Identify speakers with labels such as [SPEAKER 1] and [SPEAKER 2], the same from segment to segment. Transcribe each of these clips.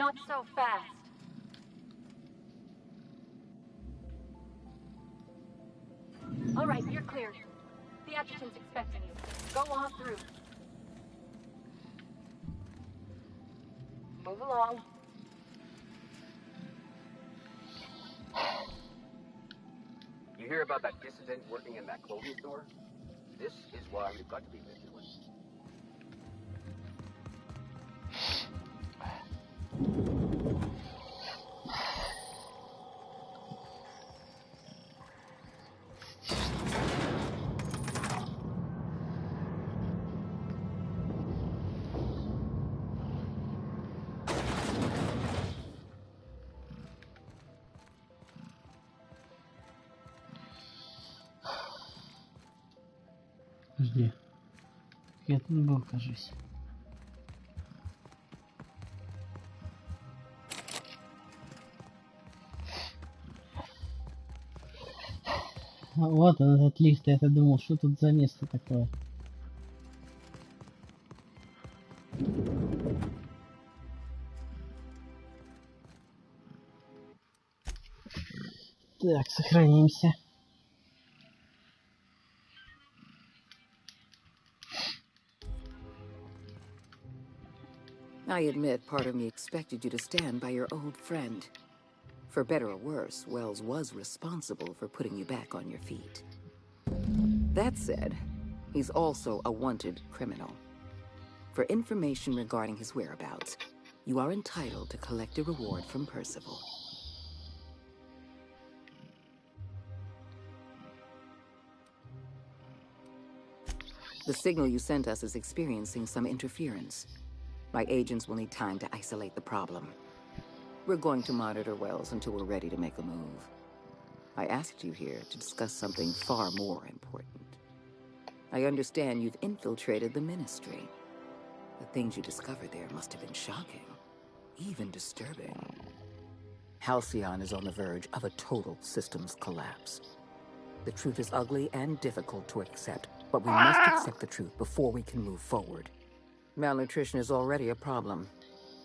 [SPEAKER 1] Not so fast. All right, you're clear. The adjutant's expecting you. Go on through. Move along.
[SPEAKER 2] You hear about that dissident working in that clothing store? This is why you've got to be vigilant.
[SPEAKER 3] Подожди. Я тут не был, кажись. Вот он, этот лифт. Я-то думал, что тут за место такое. Так, сохранимся.
[SPEAKER 4] I admit part of me expected you to stand by your old friend. For better or worse, Wells was responsible for putting you back on your feet. That said, he's also a wanted criminal. For information regarding his whereabouts, you are entitled to collect a reward from Percival. The signal you sent us is experiencing some interference. My agents will need time to isolate the problem. We're going to monitor Wells until we're ready to make a move. I asked you here to discuss something far more important. I understand you've infiltrated the Ministry. The things you discovered there must have been shocking, even disturbing. Halcyon is on the verge of a total systems collapse. The truth is ugly and difficult to accept, but we must accept the truth before we can move forward. Malnutrition is already a problem.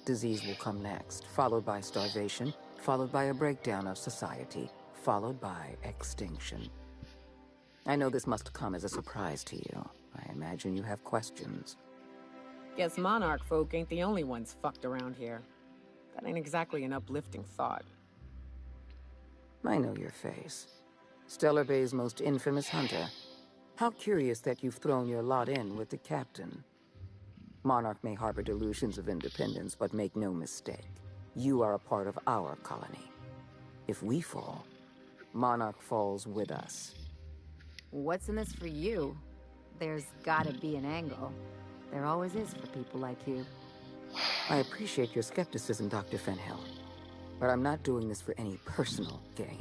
[SPEAKER 4] Disease will come next, followed by starvation, followed by a breakdown of society, followed by extinction. I know this must come as a surprise to you. I imagine you have questions.
[SPEAKER 5] Guess Monarch folk ain't the only ones fucked around here. That ain't exactly an uplifting thought.
[SPEAKER 4] I know your face. Stellar Bay's most infamous hunter. How curious that you've thrown your lot in with the captain. Monarch may harbor delusions of independence, but make no mistake. You are a part of our colony. If we fall, Monarch falls with us.
[SPEAKER 6] What's in this for you? There's gotta be an angle. There always is for people like you.
[SPEAKER 4] I appreciate your skepticism, Dr. Fenhill, but I'm not doing this for any personal gain.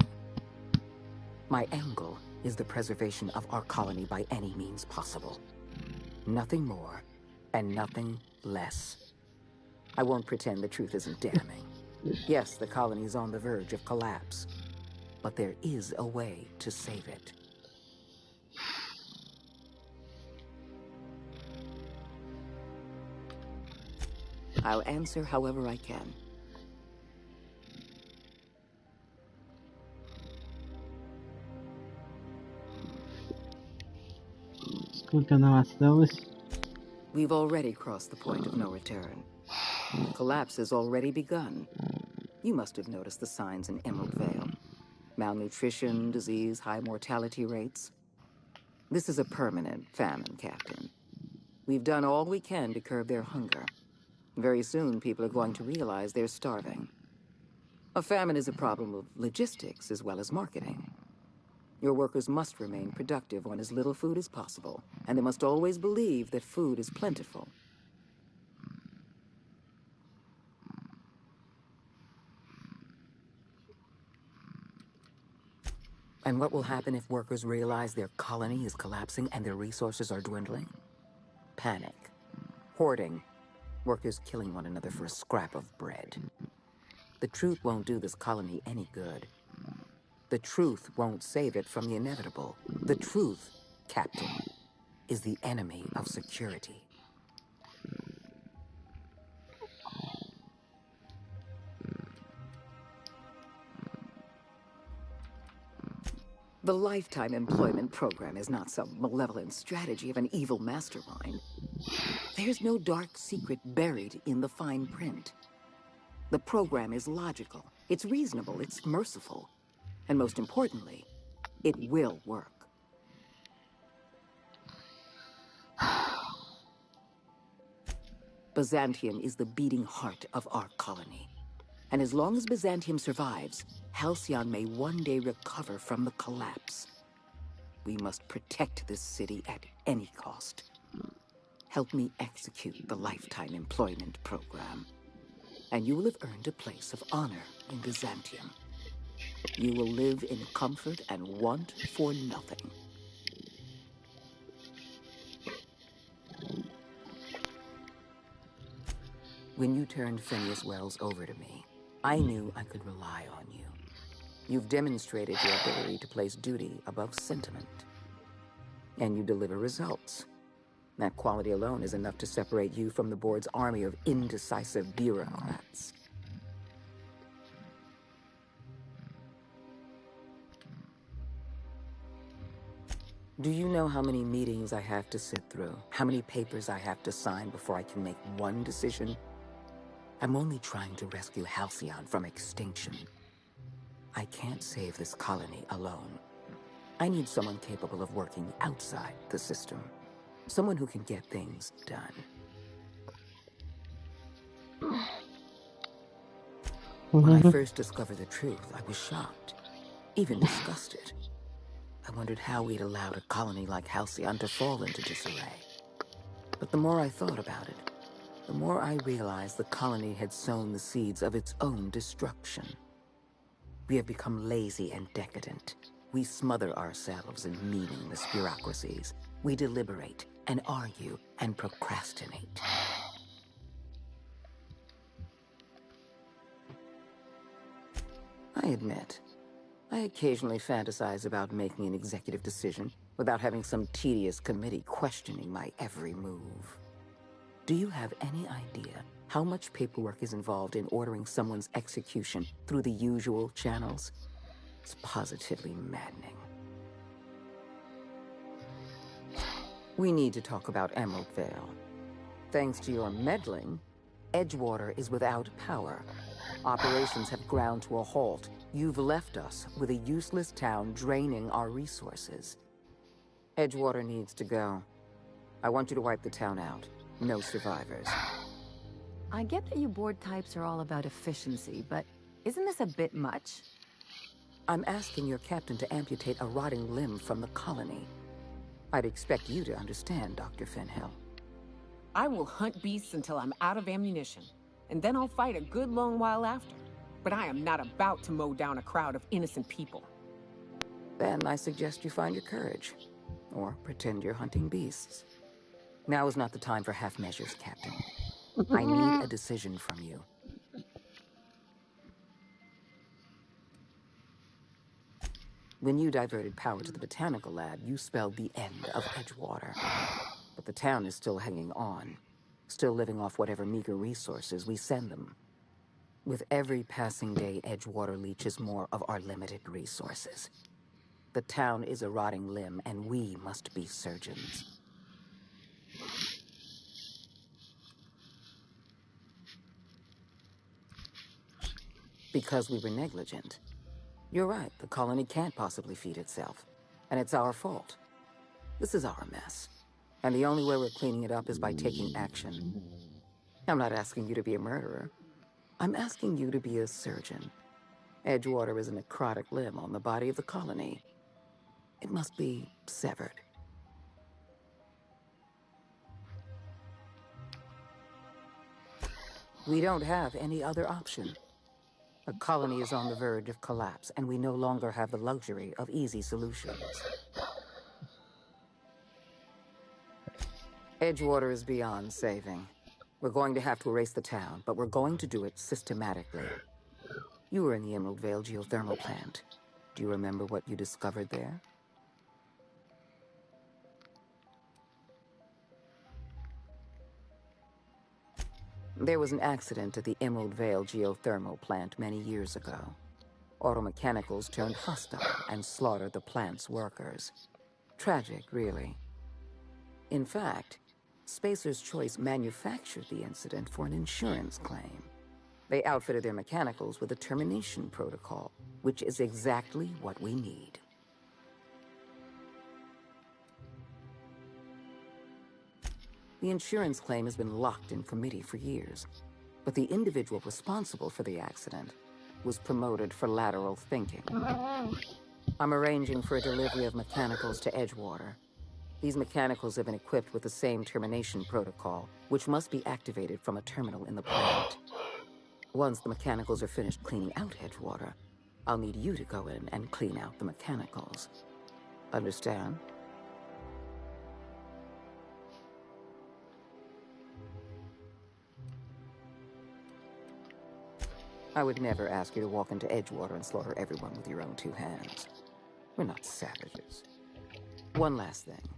[SPEAKER 4] My angle is the preservation of our colony by any means possible. Nothing more. And nothing less. I won't pretend the truth isn't damning. Yes, the colony is on the verge of collapse, but there is a way to save it. I'll answer however I can.
[SPEAKER 3] Сколько нам осталось?
[SPEAKER 4] We've already crossed the point of no return. The collapse has already begun. You must have noticed the signs in Emerald Vale. Malnutrition, disease, high mortality rates. This is a permanent famine, Captain. We've done all we can to curb their hunger. Very soon, people are going to realize they're starving. A famine is a problem of logistics as well as marketing. Your workers must remain productive on as little food as possible, and they must always believe that food is plentiful. And what will happen if workers realize their colony is collapsing and their resources are dwindling? Panic. Hoarding. Workers killing one another for a scrap of bread. The truth won't do this colony any good. The truth won't save it from the inevitable. The truth, Captain, is the enemy of security. The lifetime employment program is not some malevolent strategy of an evil mastermind. There's no dark secret buried in the fine print. The program is logical, it's reasonable, it's merciful, and most importantly, it will work. Byzantium is the beating heart of our colony. And as long as Byzantium survives, Halcyon may one day recover from the collapse. We must protect this city at any cost. Help me execute the lifetime employment program, and you will have earned a place of honor in Byzantium. You will live in comfort and want for nothing. When you turned Phineas Wells over to me, I knew I could rely on you. You've demonstrated your ability to place duty above sentiment. And you deliver results. That quality alone is enough to separate you from the board's army of indecisive bureaucrats. Do you know how many meetings I have to sit through? How many papers I have to sign before I can make one decision? I'm only trying to rescue Halcyon from extinction. I can't save this colony alone. I need someone capable of working outside the system. Someone who can get things done. When I first discovered the truth, I was shocked, even disgusted. I wondered how we'd allowed a colony like Halcyon to fall into disarray. But the more I thought about it, the more I realized the colony had sown the seeds of its own destruction. We have become lazy and decadent. We smother ourselves in meaningless bureaucracies. We deliberate and argue and procrastinate. I admit, I occasionally fantasize about making an executive decision without having some tedious committee questioning my every move. Do you have any idea how much paperwork is involved in ordering someone's execution through the usual channels? It's positively maddening. We need to talk about Emerald Vale. Thanks to your meddling, Edgewater is without power. Operations have ground to a halt. You've left us with a useless town draining our resources. Edgewater needs to go. I want you to wipe the town out. No survivors.
[SPEAKER 6] I get that you board types are all about efficiency, but isn't this a bit much?
[SPEAKER 4] I'm asking your captain to amputate a rotting limb from the colony. I'd expect you to understand, Dr. Fenhill.
[SPEAKER 5] I will hunt beasts until I'm out of ammunition, and then I'll fight a good long while after. But I am not about to mow down a crowd of innocent people.
[SPEAKER 4] Then I suggest you find your courage, or pretend you're hunting beasts. Now is not the time for half measures, Captain. I need a decision from you. When you diverted power to the botanical lab, you spelled the end of Edgewater. But the town is still hanging on, still living off whatever meager resources we send them. With every passing day, Edgewater leeches more of our limited resources. The town is a rotting limb, and we must be surgeons. Because we were negligent. You're right, the colony can't possibly feed itself. And it's our fault. This is our mess. And the only way we're cleaning it up is by taking action. I'm not asking you to be a murderer. I'm asking you to be a surgeon. Edgewater is a necrotic limb on the body of the colony. It must be severed. We don't have any other option. The colony is on the verge of collapse, and we no longer have the luxury of easy solutions. Edgewater is beyond saving. We're going to have to erase the town, but we're going to do it systematically. You were in the Emerald Vale geothermal plant. Do you remember what you discovered there? There was an accident at the Emerald Vale geothermal plant many years ago. Automechanicals turned hostile and slaughtered the plant's workers. Tragic, really. In fact, Spacer's Choice manufactured the incident for an insurance claim. They outfitted their mechanicals with a termination protocol, which is exactly what we need. The insurance claim has been locked in committee for years, but the individual responsible for the accident was promoted for lateral thinking. I'm arranging for a delivery of mechanicals to Edgewater. These mechanicals have been equipped with the same termination protocol, which must be activated from a terminal in the plant. Once the mechanicals are finished cleaning out Edgewater, I'll need you to go in and clean out the mechanicals. Understand? I would never ask you to walk into Edgewater and slaughter everyone with your own two hands. We're not savages. One last thing.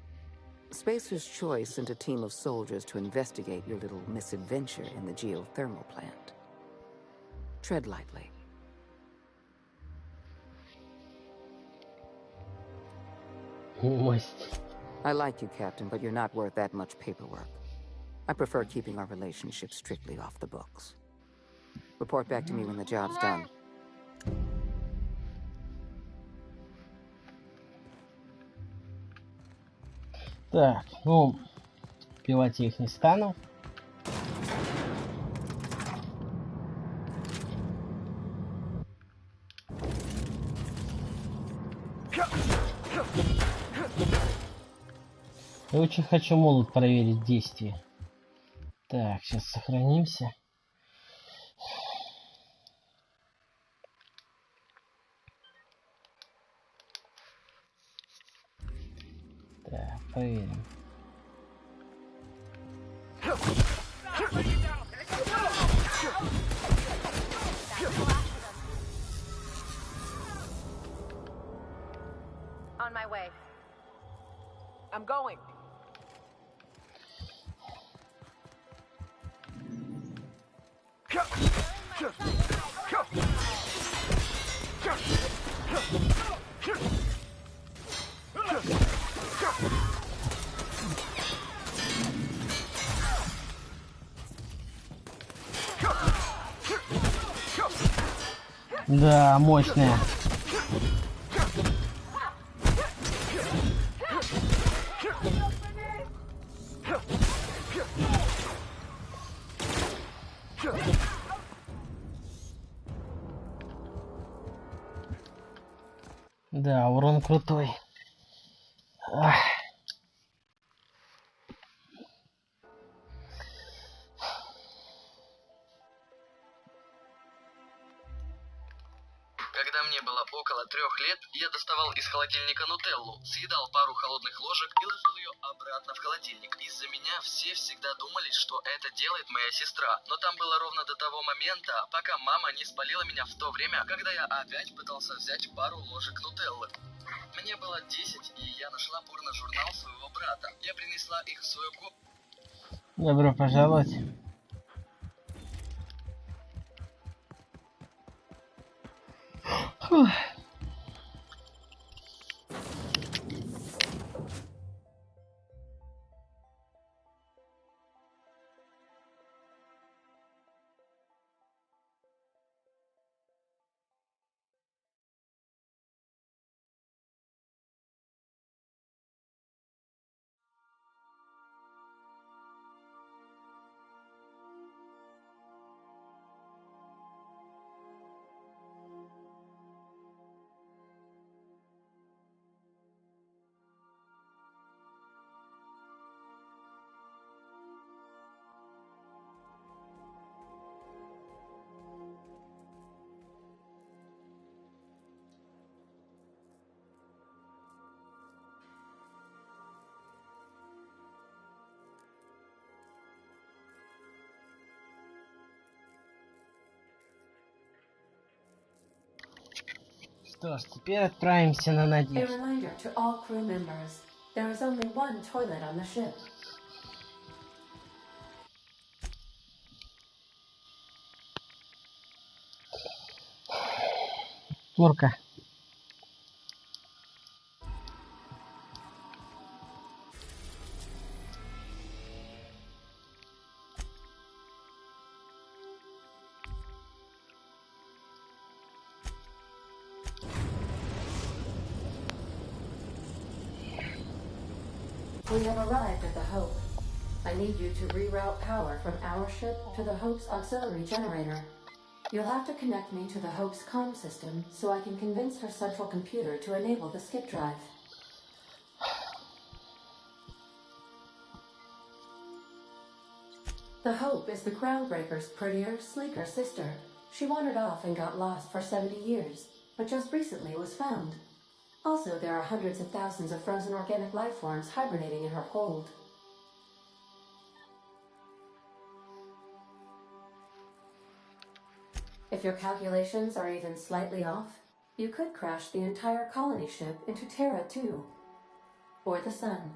[SPEAKER 4] Spacer's Choice sent a team of soldiers to investigate your little misadventure in the geothermal plant. Tread lightly.
[SPEAKER 3] Мость.
[SPEAKER 4] I like you, Captain, but you're not worth that much paperwork. I prefer keeping our relationship strictly off the books. Report back to me when the job's done.
[SPEAKER 3] Так, ну, пивать я их не стану. Я очень хочу молот проверить действие. Так, сейчас сохранимся. Так, проверим.
[SPEAKER 1] On my way.
[SPEAKER 5] I'm going.
[SPEAKER 3] Да, мощная. Да, урон крутой. Ах.
[SPEAKER 7] Когда мне было около 3 лет, я доставал из холодильника нутеллу, съедал пару холодных ложек и ложил ее обратно в холодильник. Из-за меня все всегда думали, что это делает моя сестра. Но там было ровно до того момента, пока мама не спалила меня в то время, когда я опять пытался взять пару ложек нутеллы. Мне было 10, и я нашла порно-журнал своего брата. Я принесла их в свою комнату.
[SPEAKER 3] Добро пожаловать. Фух. Что ж, теперь отправимся на
[SPEAKER 8] A
[SPEAKER 3] Надежду.
[SPEAKER 8] reminder to all crew members, there is only one toilet on the ship.
[SPEAKER 3] Мурка.
[SPEAKER 8] We have arrived at the Hope. I need you to reroute power from our ship to the Hope's auxiliary generator. You'll have to connect me to the Hope's comm system so I can convince her central computer to enable the skip drive. The Hope is the Groundbreaker's prettier, sleeker sister. She wandered off and got lost for 70 years, but just recently was found. Also, there are hundreds of thousands of frozen organic life forms hibernating in her hold. If your calculations are even slightly off, you could crash the entire colony ship into Terra 2, or the Sun.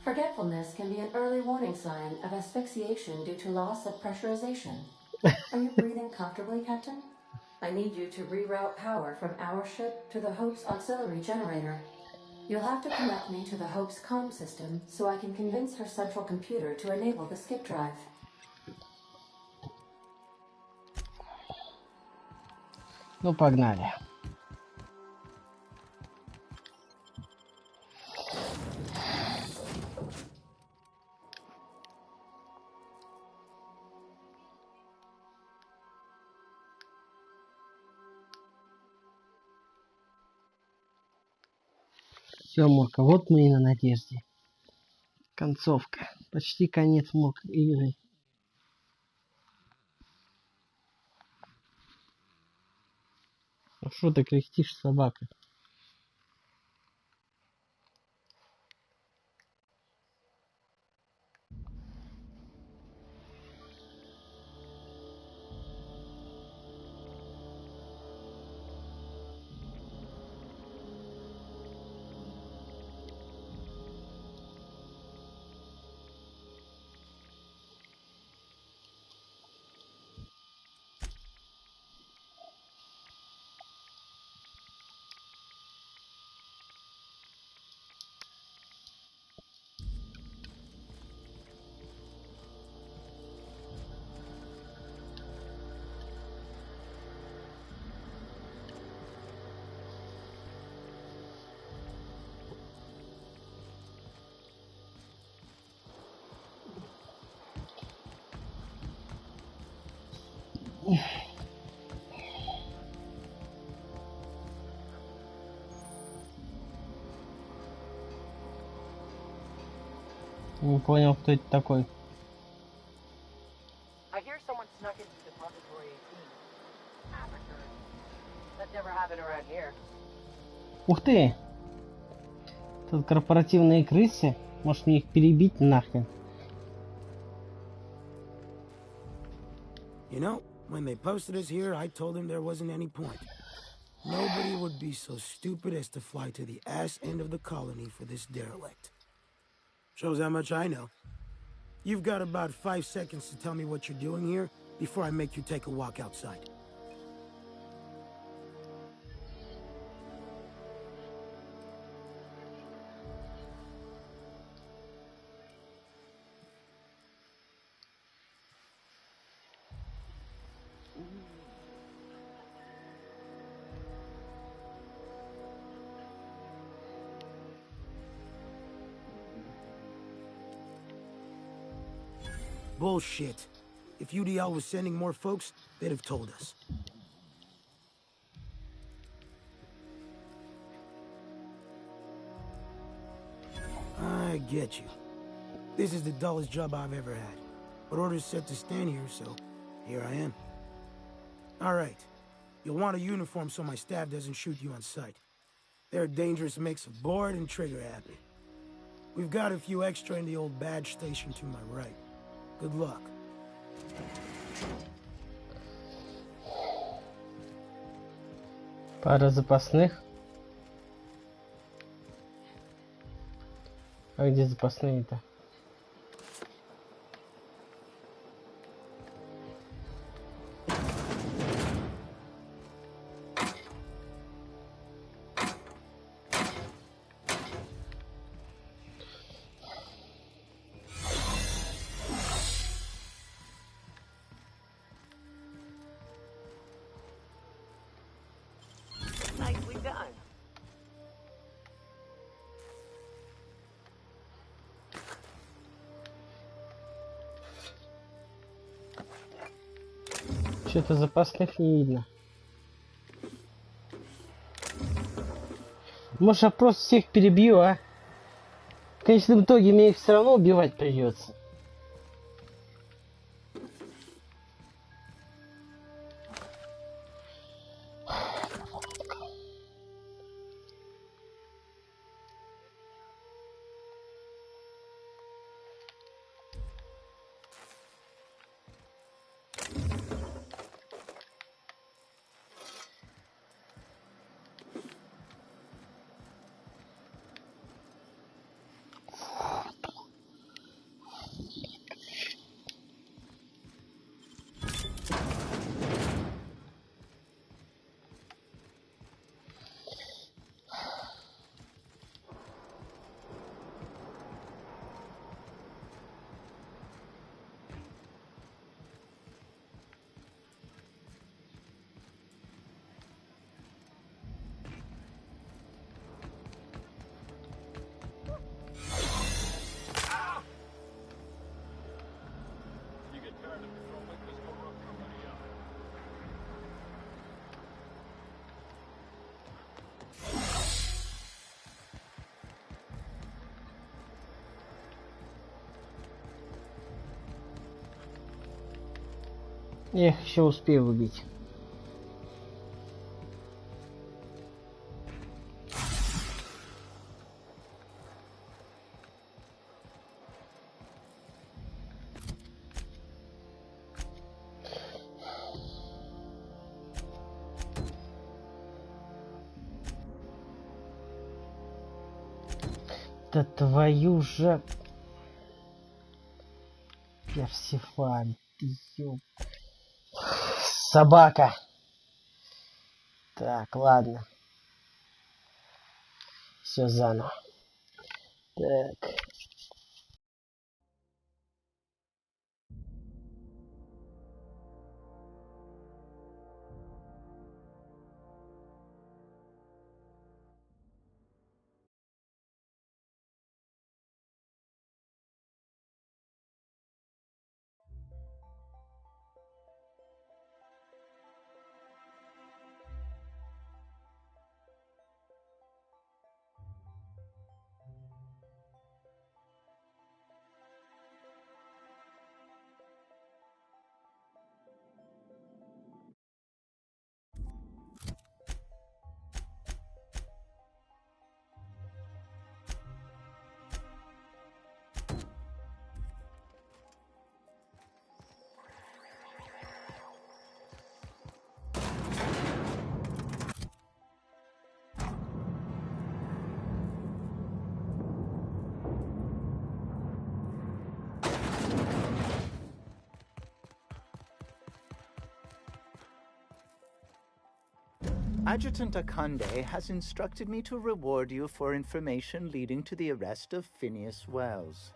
[SPEAKER 8] Forgetfulness can be an early warning sign of asphyxiation due to loss of pressurization. Are you breathing comfortably, Captain? I need you to reroute power from our ship to the Hope's auxiliary generator. You'll have to connect me to the Hope's comm system so I can convince her central computer to enable the skip drive.
[SPEAKER 3] Ну, погнали. Все, Мурка, вот мы и на надежде. Концовка. Почти конец, Мурка, игры. Ну что ты кряхтишь, собака? Не понял, кто это такой.
[SPEAKER 1] I hear someone snuck into Depository 18. Amateurs. That never happened around here.
[SPEAKER 3] Ух ты! Тут корпоративные крысы. Может мне их перебить нахрен?
[SPEAKER 9] You know, when they posted us here, I told them there wasn't any point. Nobody would be so stupid as to fly to the ass end of the colony for this derelict. Shows how much I know. You've got about 5 seconds to tell me what you're doing here before I make you take a walk outside. Bullshit. If UDL was sending more folks, they'd have told us. I get you. This is the dullest job I've ever had. But orders set to stand here, so here I am. Alright. You'll want a uniform so my staff doesn't shoot you on sight. They're a dangerous mix of bored and trigger-happy. We've got a few extra in the old badge station to my right. Good luck.
[SPEAKER 3] Пара запасных. А где запасные-то? Что-то запасных не видно. Может, я просто всех перебью, а? В конечном итоге мне их все равно убивать придется. Я их еще успею убить. Да твою же... Персифаль, ёп. Собака. Так, ладно. Все заново. Так.
[SPEAKER 10] Adjutant Akande has instructed me to reward you for information leading to the arrest of Phineas Wells.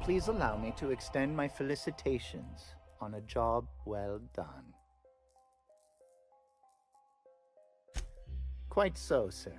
[SPEAKER 10] Please allow me to extend my felicitations on a job well done. Quite so, sir.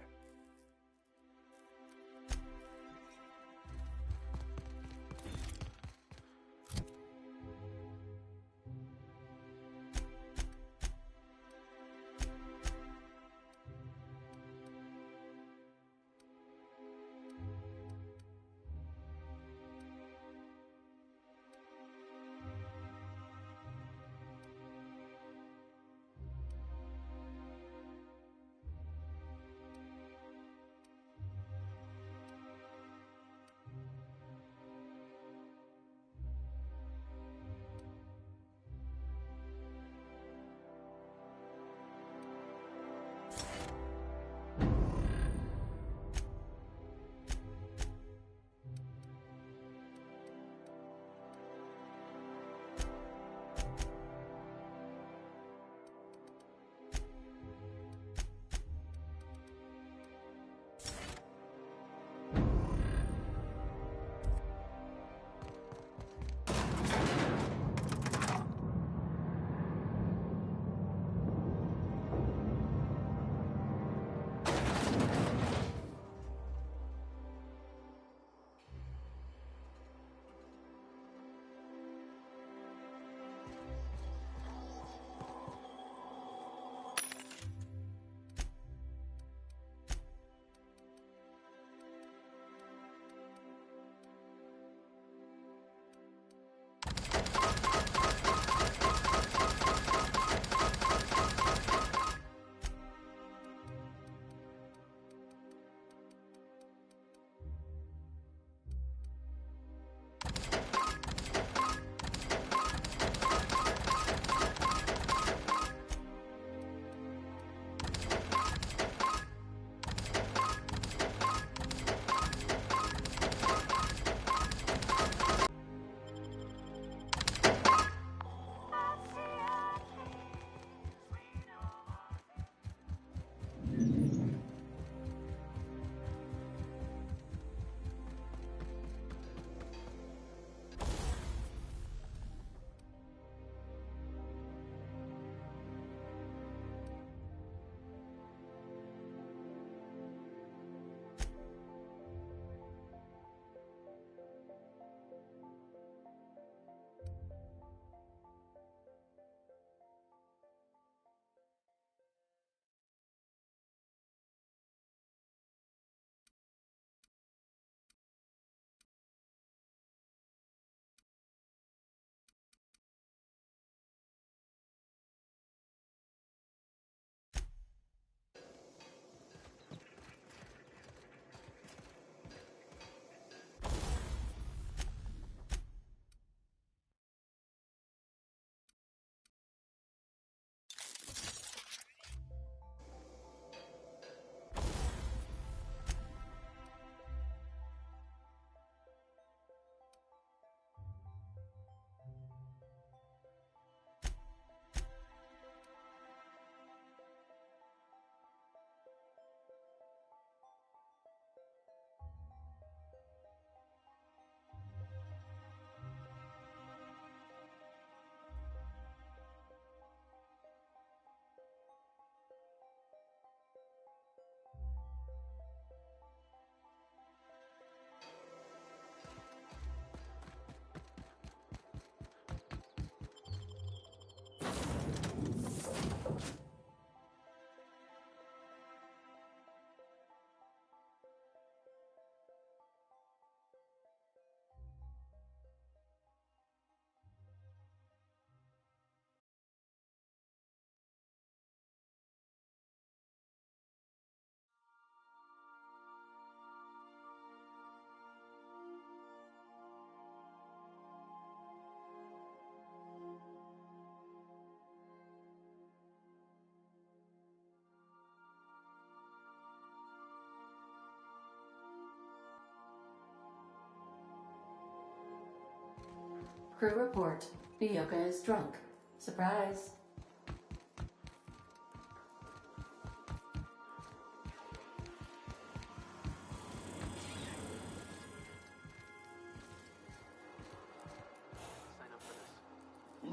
[SPEAKER 8] Crew report. Nyoka is drunk. Surprise.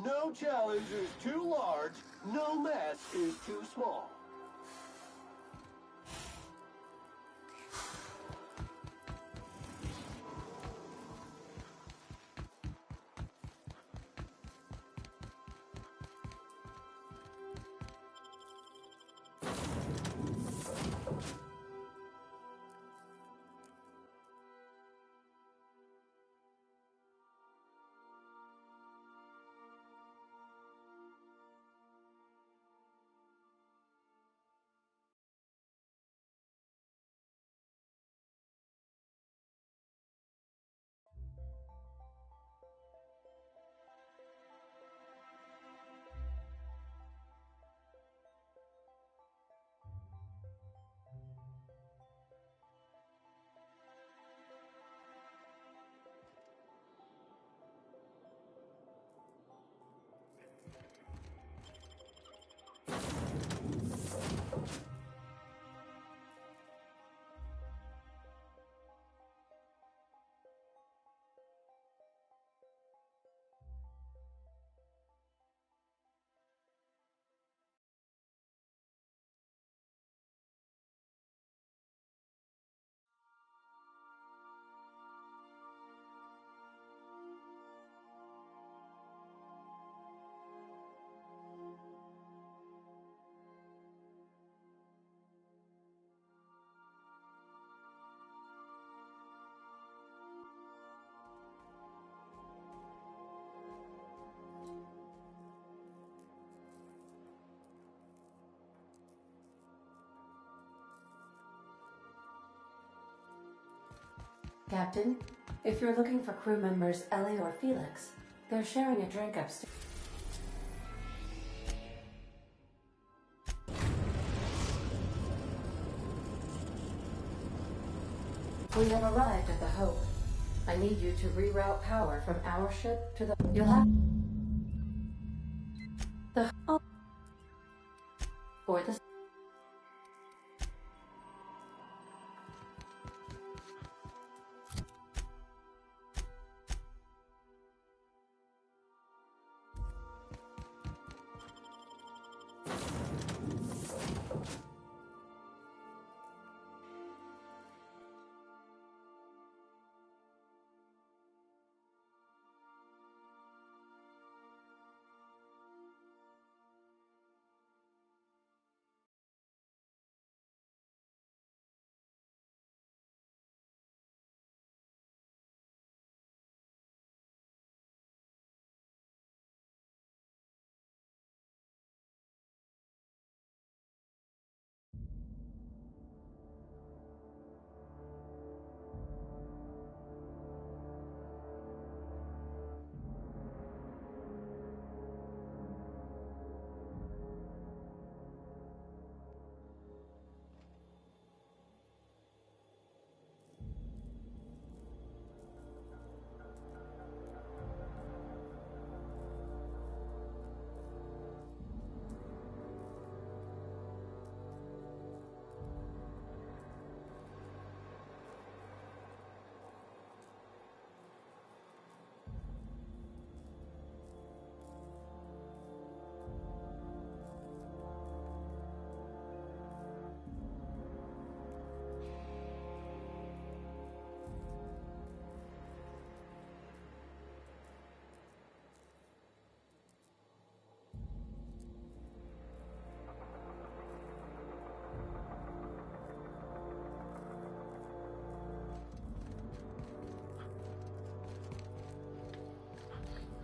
[SPEAKER 11] No challenge is too large, no mess is too small.
[SPEAKER 8] Captain, if you're looking for crew members Ellie or Felix, they're sharing a drink upstairs. We have arrived at the Hope. I need you to reroute power from our ship to the... You'll have... The... Or the...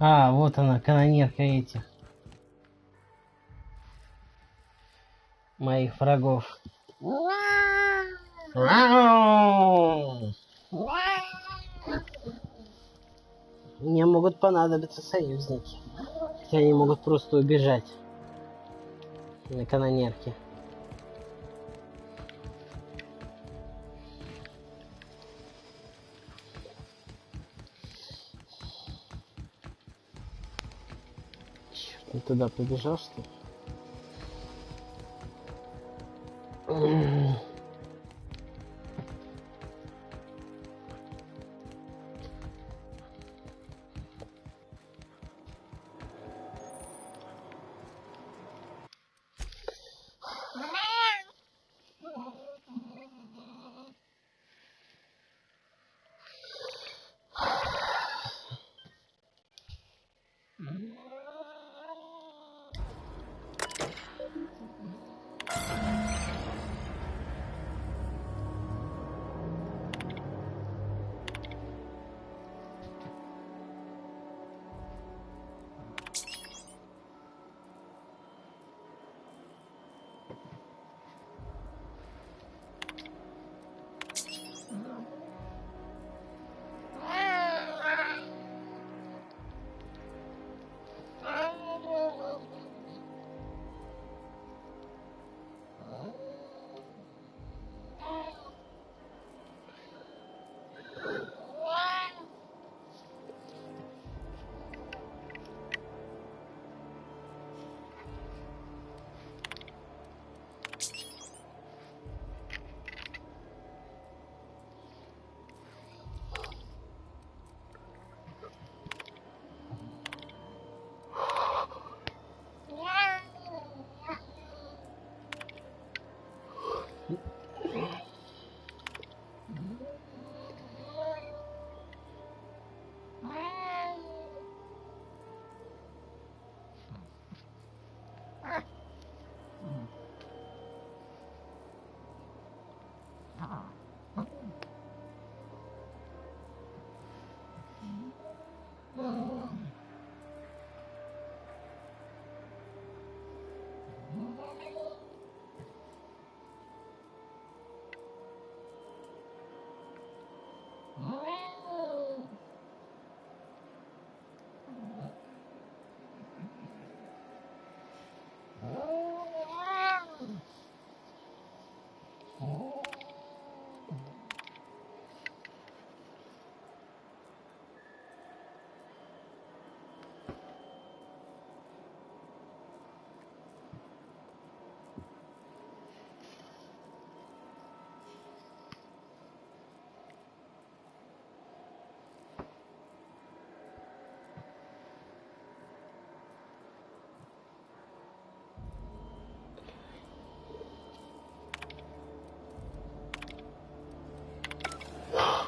[SPEAKER 3] А, вот она, канонерка этих моих врагов. Мне могут понадобиться союзники. Хотя они могут просто убежать на канонерке. Ты туда побежал, что ли?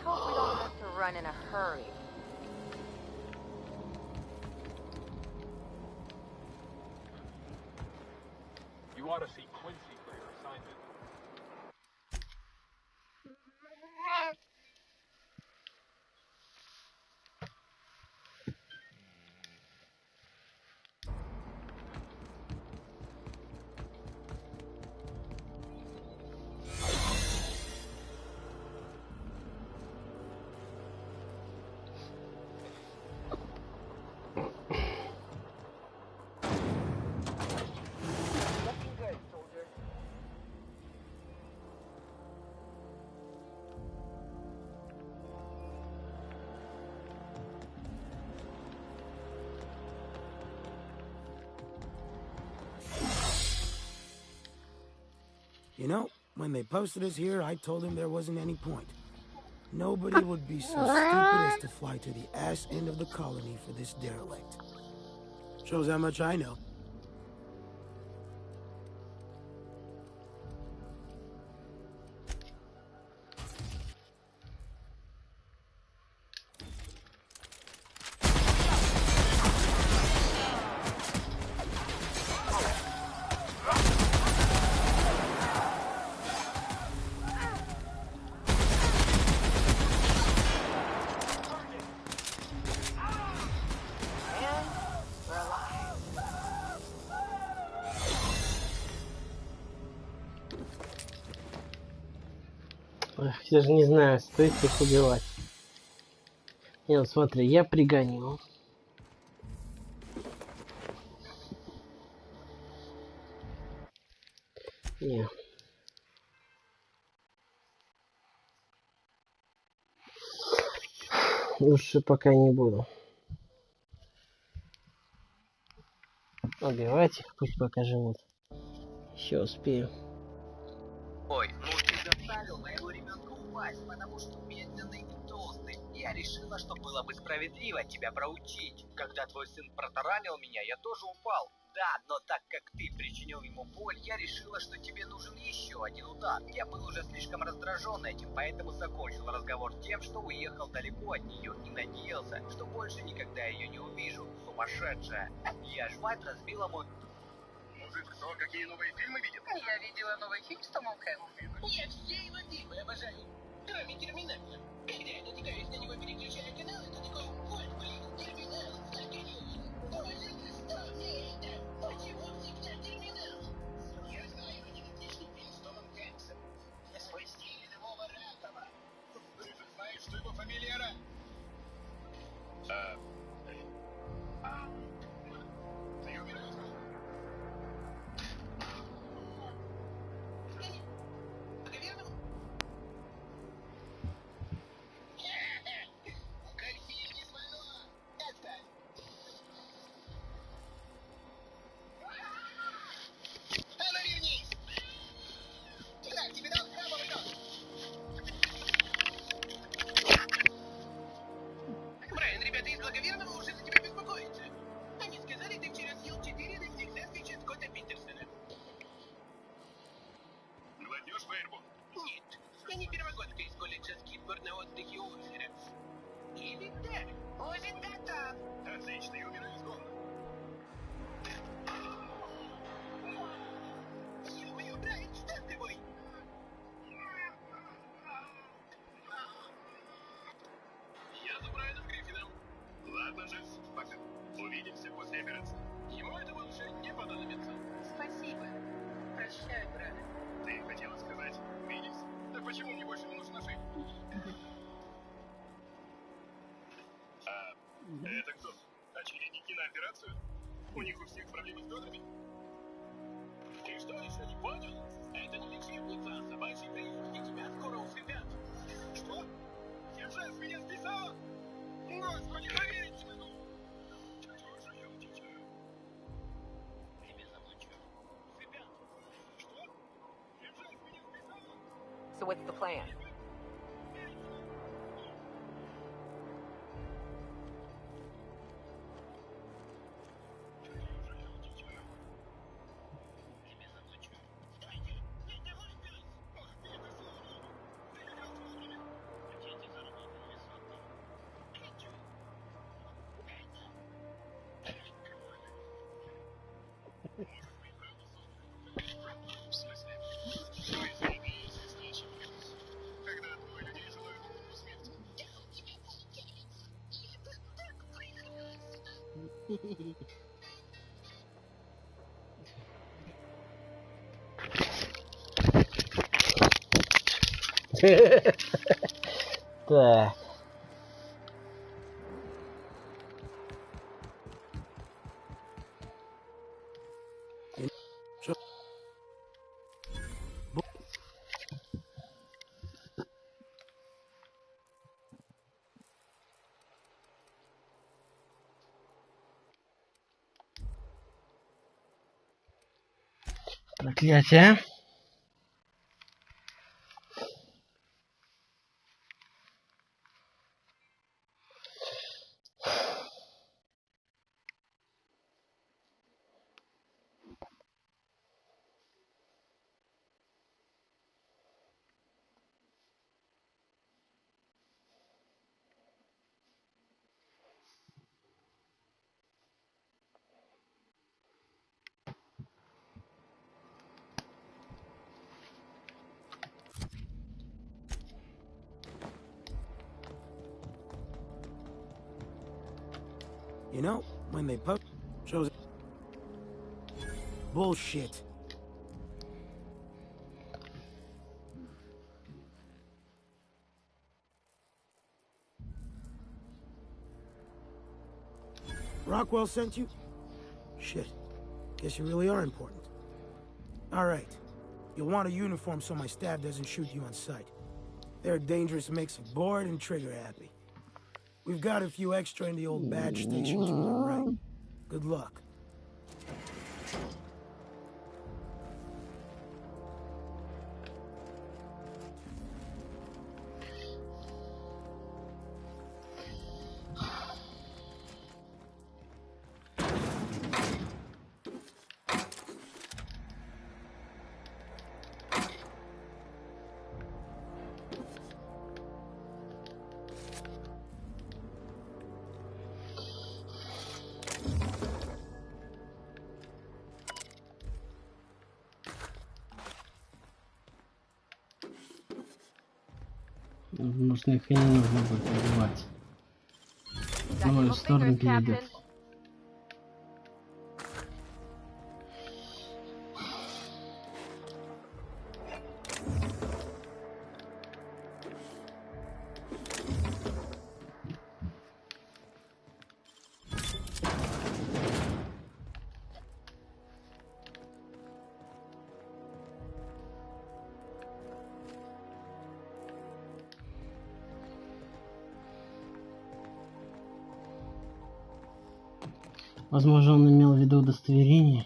[SPEAKER 6] Hope we don't have to run in a hurry.
[SPEAKER 12] You ought to see Quincy for your assignment.
[SPEAKER 9] You know, when they posted us here, I told them there wasn't any point. Nobody would be so stupid as to fly to the ass end of the colony for this derelict. Shows how much I know.
[SPEAKER 3] Я же не знаю, стоит их убивать. Не, ну смотри, я пригоню. Не. Лучше пока не буду. Убивать их, пусть пока живут. Еще успею.
[SPEAKER 7] Ой, ну ты заставил моего ребенка упасть, потому что медленный и толстый. Я решила, что было бы справедливо тебя проучить. Когда твой сын протаранил меня, я тоже упал. Да, но так как ты причинил ему боль, я решила, что тебе нужен еще один удар. Я был уже слишком раздражен этим, поэтому закончил разговор тем, что уехал далеко от нее и надеялся, что больше никогда ее не увижу. Сумасшедшая. Я ж мать разбила мой...
[SPEAKER 11] Мужик, кто какие новые фильмы видит?
[SPEAKER 13] Я видела новый фильм с Томом Хэнксом. Я все его фильмы обожаю. Кроме «Терминатора». Когда я натыкаюсь на него, переключая каналы, то такой, вот, блин, «Терминал», загорелся. Боже, что мне это? Почему всегда «Терминал»? Я знаю один отличный фильм с Томом Хэнксом. Я свой стиль нового Ратова. Ты же знаешь, что его фамилия Ра? Ты уверен? Брайан, ребята из Благоверного уже за тебя беспокоятся. Они сказали, ты вчера съел 4 лесных сэндвича Скотта Питерсона.
[SPEAKER 11] Гладнешь фаербол?
[SPEAKER 13] Нет, я не первогодка из колледжа Скитборд на отдыхе у озера. Или да, ужин готов.
[SPEAKER 11] Отлично, я убираю из комнаты.
[SPEAKER 13] Ё-моё, Брайан, что с тобой?
[SPEAKER 11] Я за Брайаном Гриффином. Ладно, Джесс, пока. Увидимся после операции. Ему это больше не понадобится.
[SPEAKER 13] Спасибо. Прощай, брат.
[SPEAKER 11] Ты хотела сказать «увидимся»? Да почему мне больше не нужна жизнь? Это кто? Очередники на операцию? У них у всех проблемы с донорами?
[SPEAKER 13] Ты что, еще не понял? Это не лечебница, а собачий приют, и тебя скоро усыпят.
[SPEAKER 11] Что? Джесс меня списала? Господи, поверить не могу! Что же я утечаю?
[SPEAKER 13] Тебя замучу. Усыпят.
[SPEAKER 11] Что? Джесс меня списала?
[SPEAKER 5] So what's the plan?
[SPEAKER 11] В смысле? Ну, если встречи. Когда двое людей желают друг другу смерти.
[SPEAKER 3] Так. Проклятие.
[SPEAKER 9] You know, when they post shows bullshit. Rockwell sent you? Shit. Guess you really are important. All right. You'll want a uniform so my staff doesn't shoot you on sight. They're a dangerous mix of bored and trigger happy. We've got a few extra in the old badge station to my right. Good luck.
[SPEAKER 3] Возможно, их и не нужно будет убивать. В мою сторону перейдет. Возможно, он имел в виду удостоверение.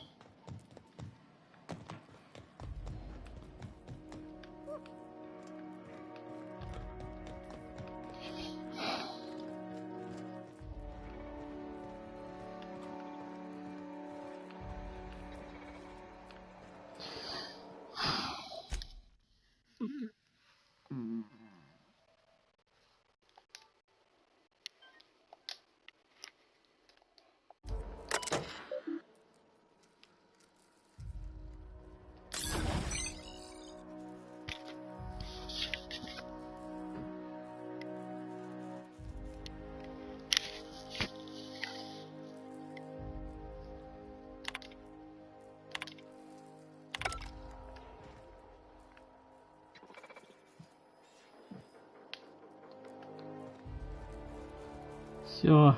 [SPEAKER 3] Все.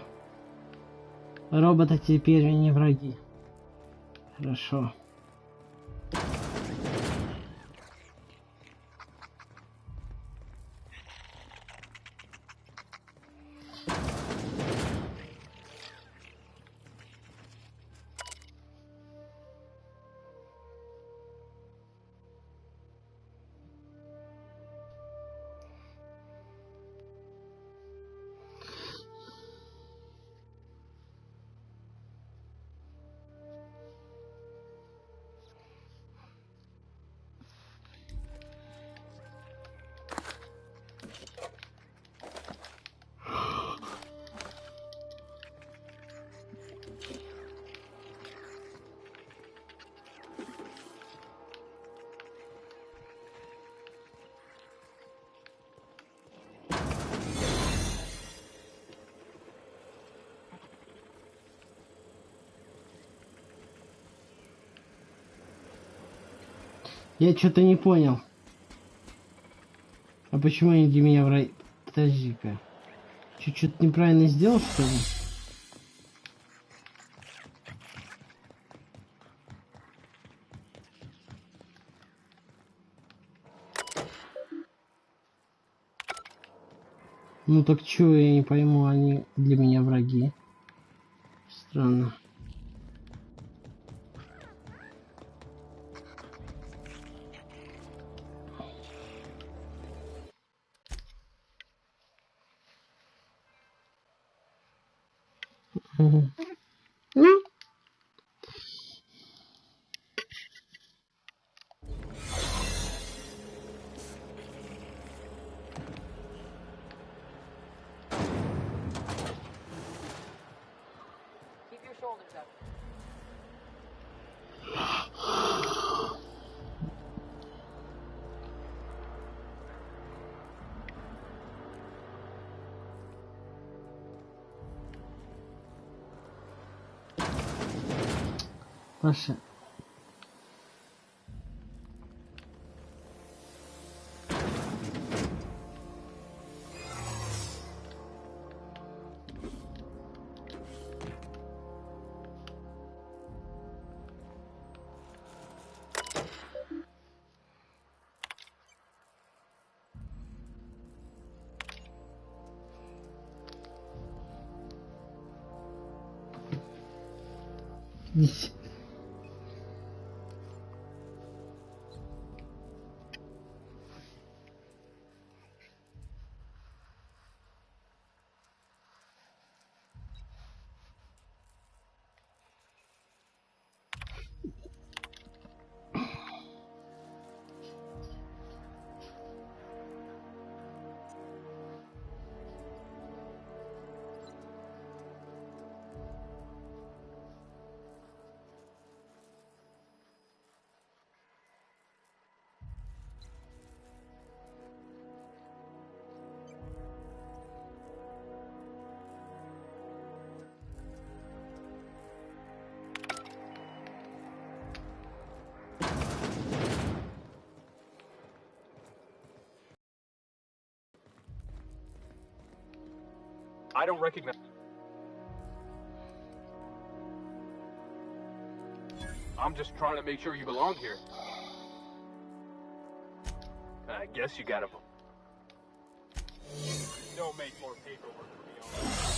[SPEAKER 3] Роботы теперь не враги. Хорошо. Я что-то не понял. А почему они для меня в рай... Подожди-ка. Чуть-чуть неправильно сделал, что ли? Ну так чё, я не пойму, они для меня враги. Странно. Угу.
[SPEAKER 1] Keep your shoulders up.
[SPEAKER 3] Паша. Здесь.
[SPEAKER 12] I don't recognize... I'm just trying to make sure you belong here. I guess you gotta... Don't make more paperwork for me, all right?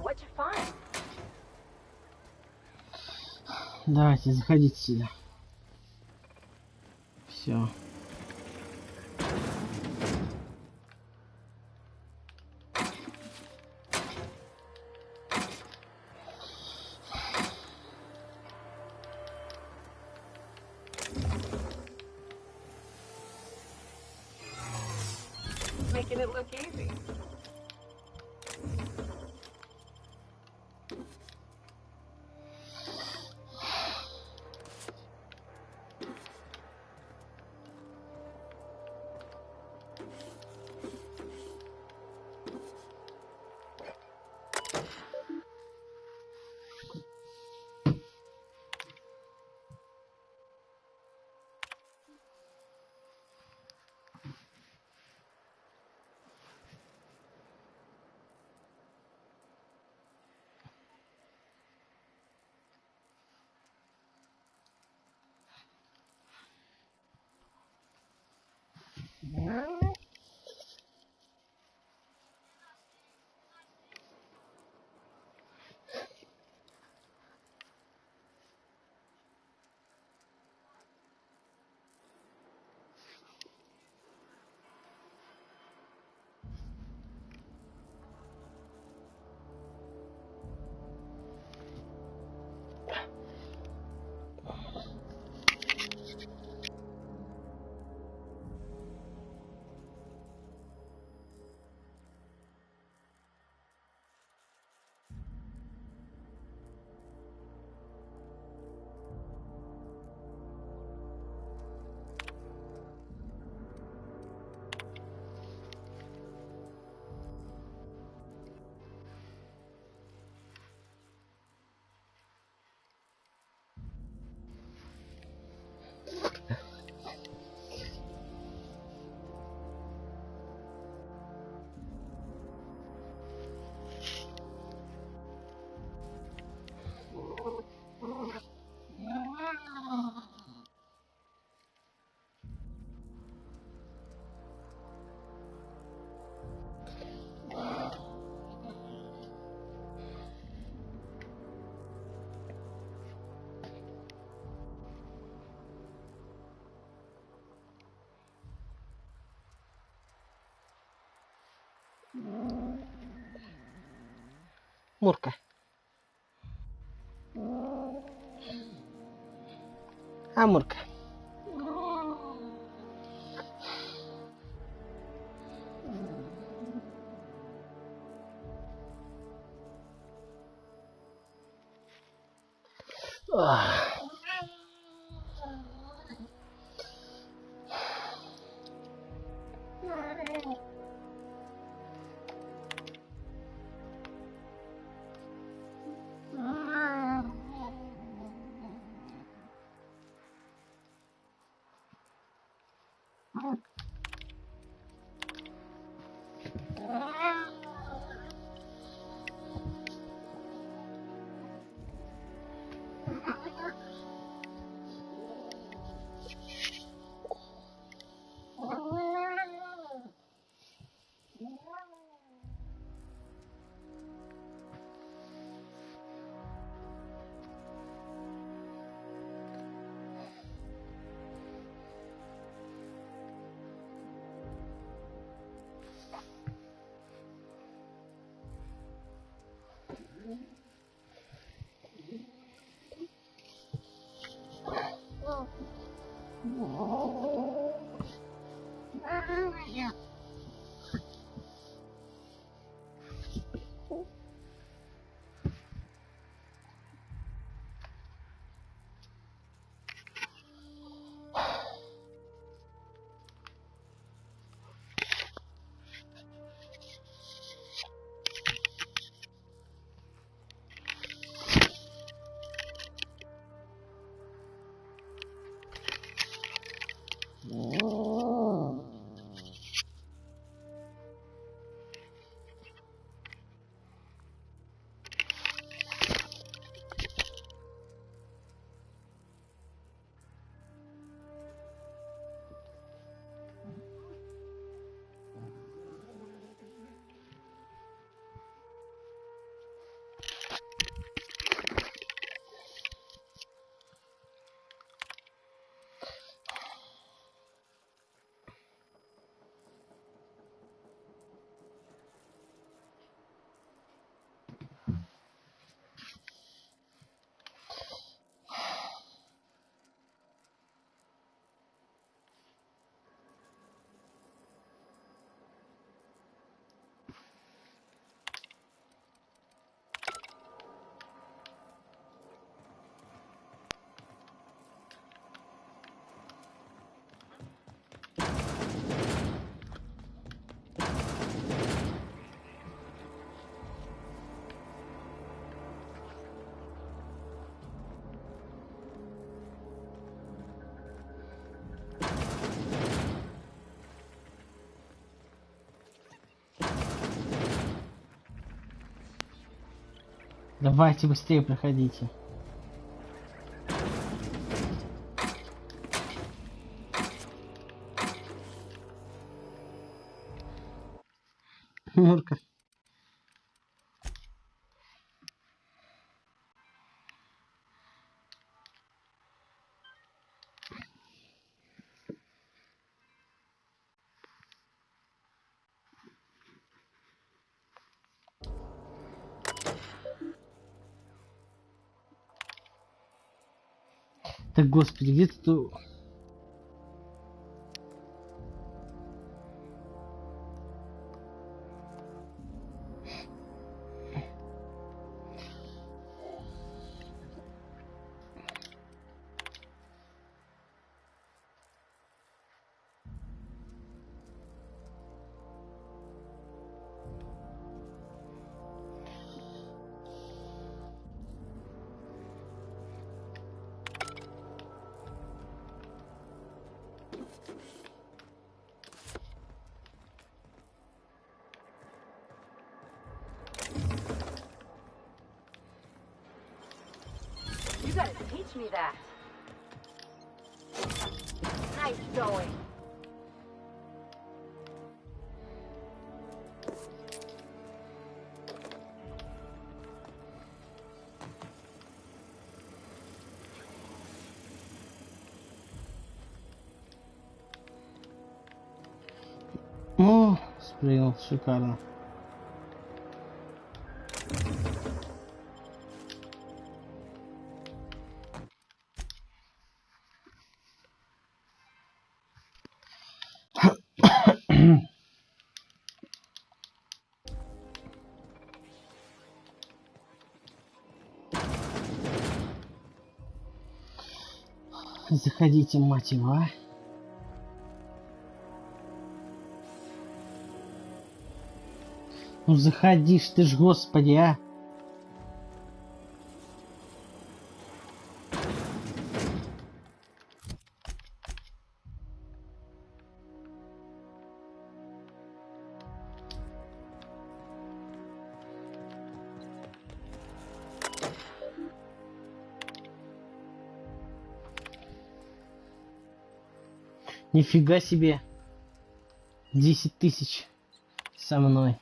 [SPEAKER 1] What'd you find?
[SPEAKER 3] Давайте, заходите сюда. Все.
[SPEAKER 1] Making it look easy.
[SPEAKER 3] Мурка. Амурка. Давайте быстрее проходите. Нурка. Так, господи, где ты тут?
[SPEAKER 1] You gotta teach me that. Nice going.
[SPEAKER 3] О, спрыгнул, шикарно. Заходите, мать его, а. Ну заходишь ты ж, господи, а. Нифига себе. 10 тысяч со мной.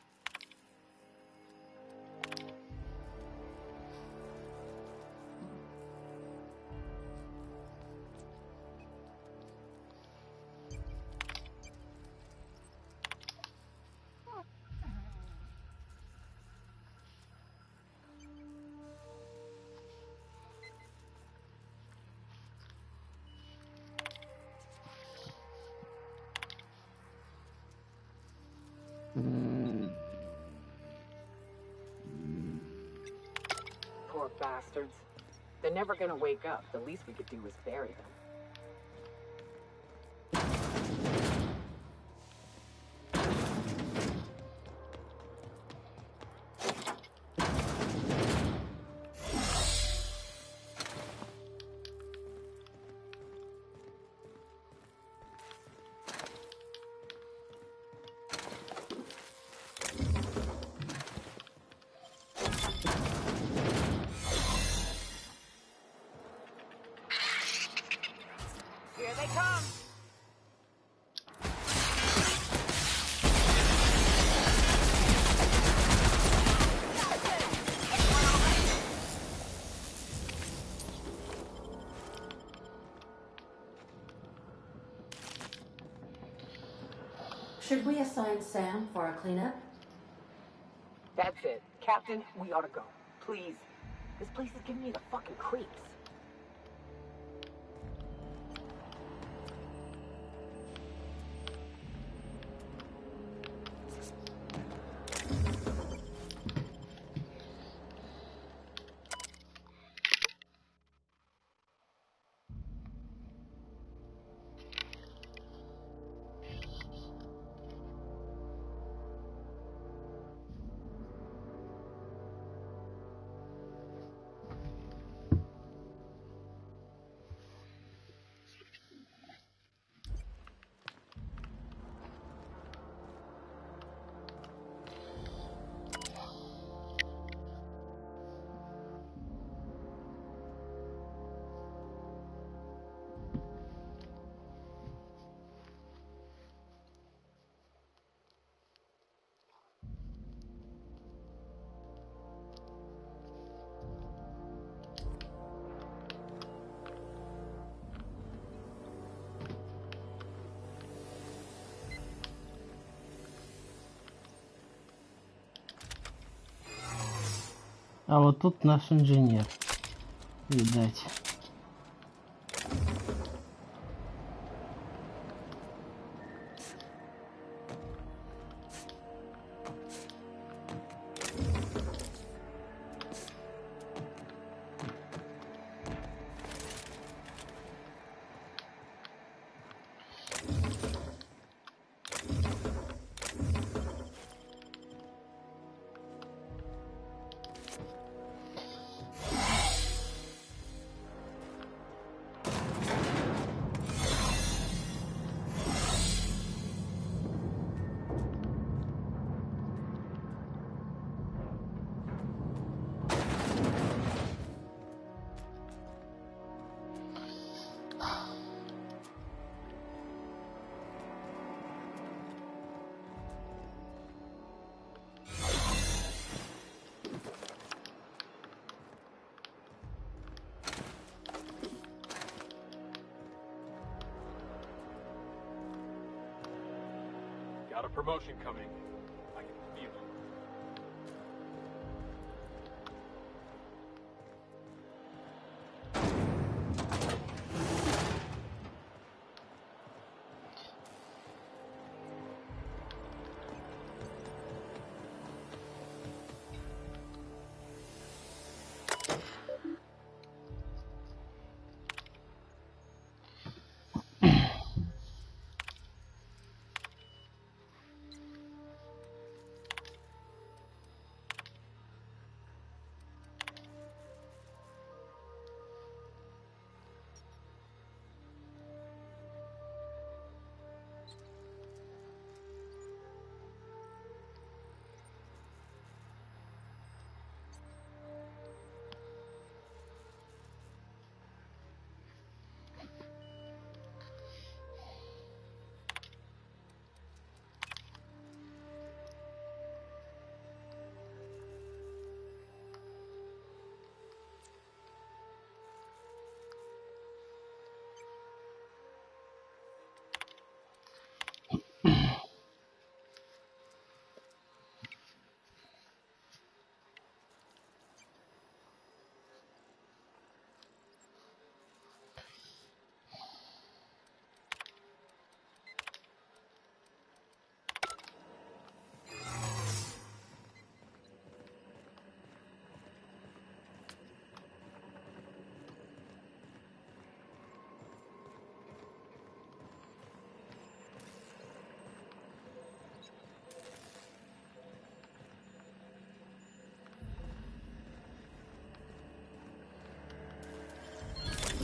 [SPEAKER 5] Poor bastards. They're never gonna wake up. The least we could do is bury them.
[SPEAKER 1] Here they come.
[SPEAKER 8] Should we assign Sam for a cleanup?
[SPEAKER 5] That's it. Captain, we ought to go. Please. This place is giving me the fucking creeps.
[SPEAKER 3] А вот тут наш инженер, видать.
[SPEAKER 12] Got a promotion coming. I can feel it.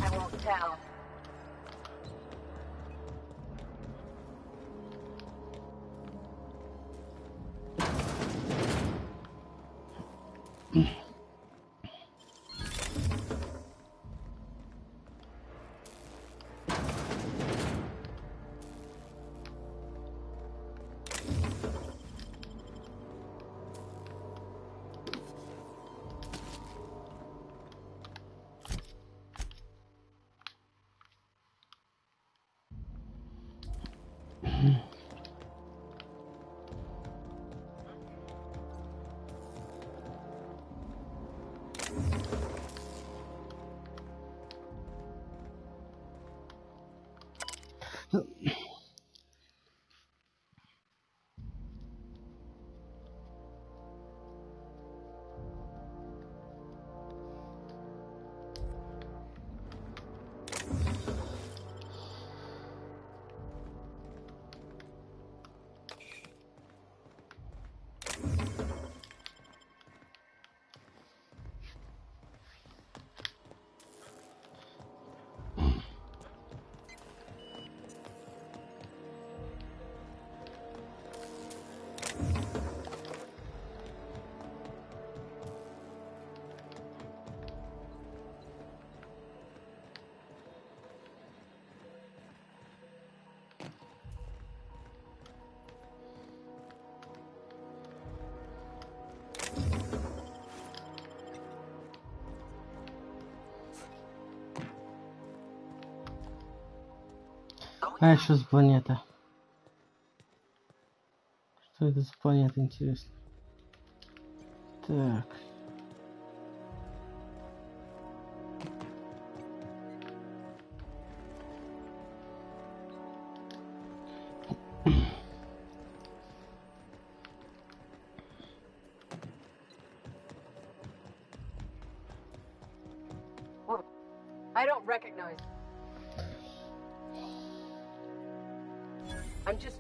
[SPEAKER 1] I won't tell.
[SPEAKER 3] А что за планета? Что это за планета, интересно? Так.
[SPEAKER 1] I don't recognize. I'm just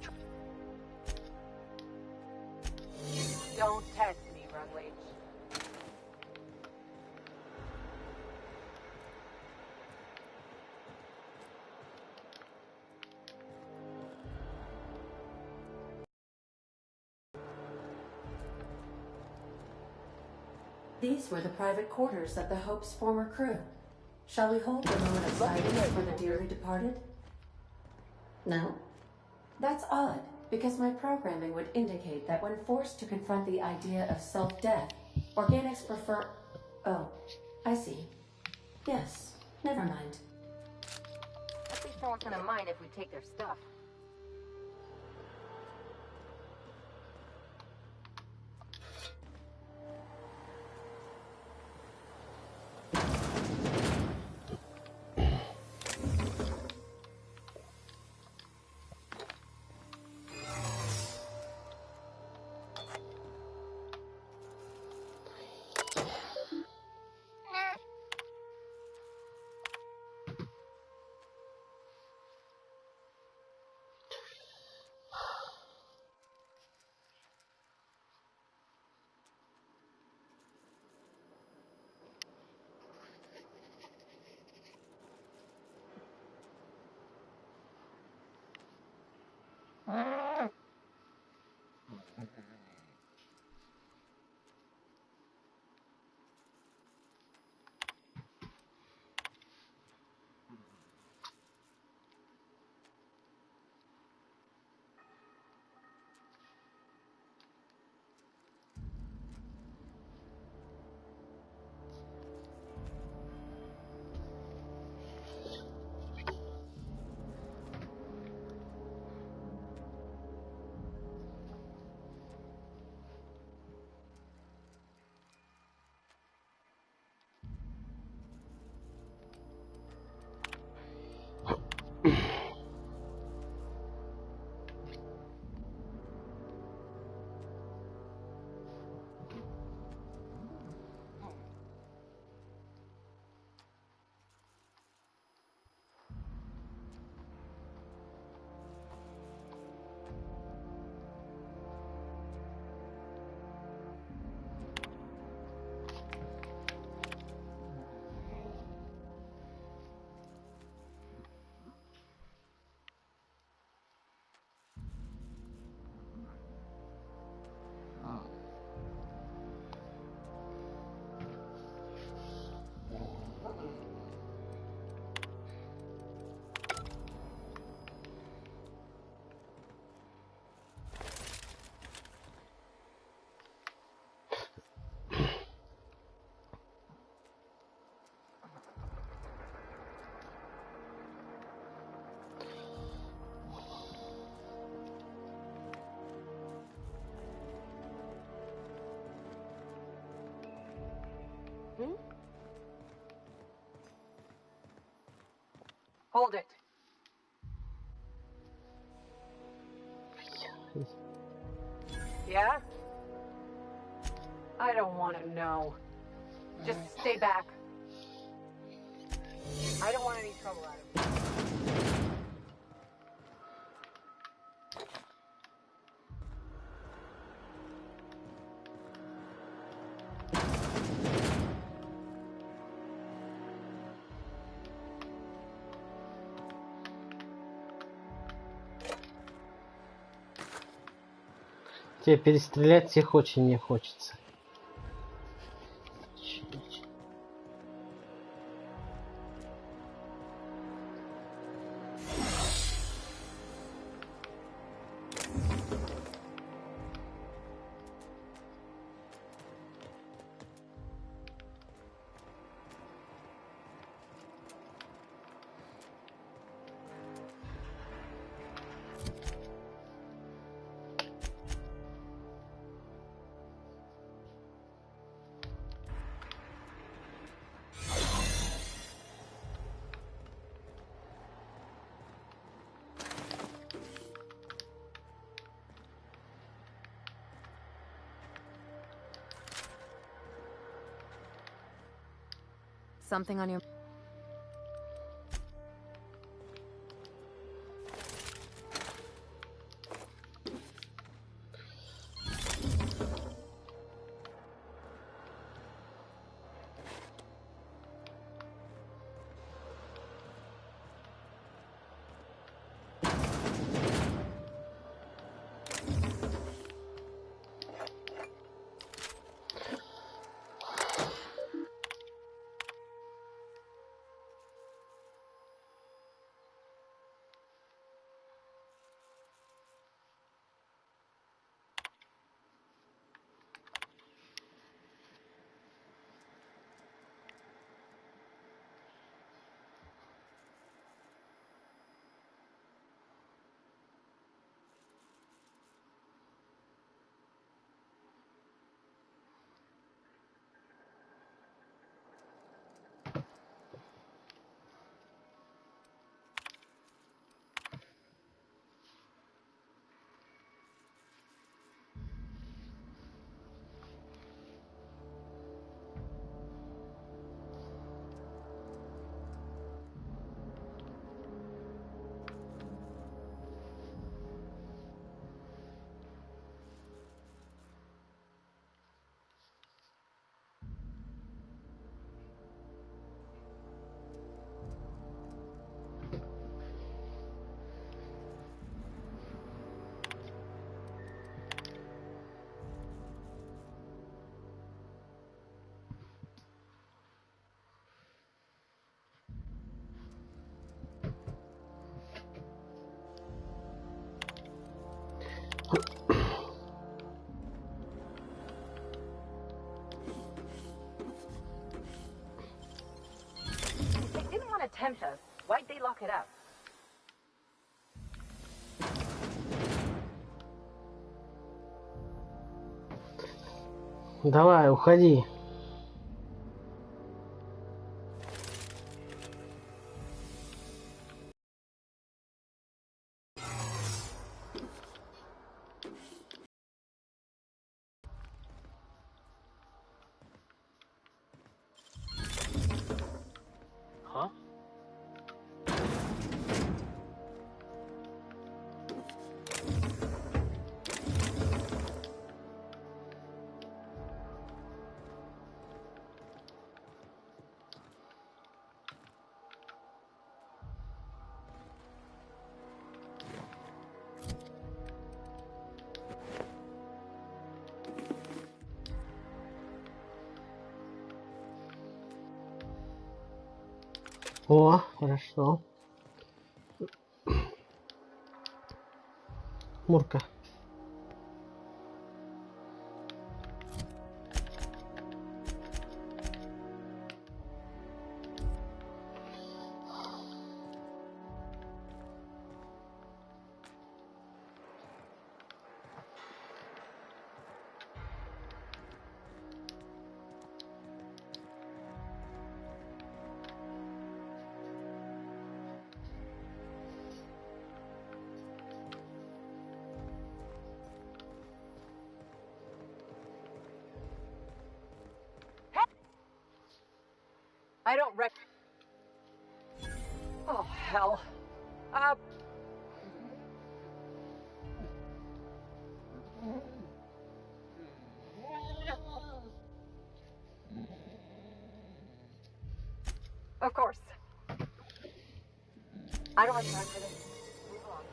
[SPEAKER 1] Don't test me, Rutledge.
[SPEAKER 8] These were the private quarters of the Hope's former crew. Shall we hold the moment of silence for the dearly departed? No? That's odd, because my programming would indicate that when forced to confront the idea of self-death, organics prefer... Oh, I see. Yes, never mind.
[SPEAKER 6] At least no one's gonna mind if we take their stuff.
[SPEAKER 1] Hold it. Yeah? I don't want to know. Just stay back. I don't want any trouble out of it.
[SPEAKER 3] Тебе перестрелять всех очень не хочется.
[SPEAKER 6] Something on your...
[SPEAKER 1] tempt us, why'd they lock it up?
[SPEAKER 3] Давай, уходи.
[SPEAKER 12] Huh?
[SPEAKER 3] О, хорошо. Мурка.
[SPEAKER 1] I don't Oh, hell. Of course. I don't have time for this. Move along.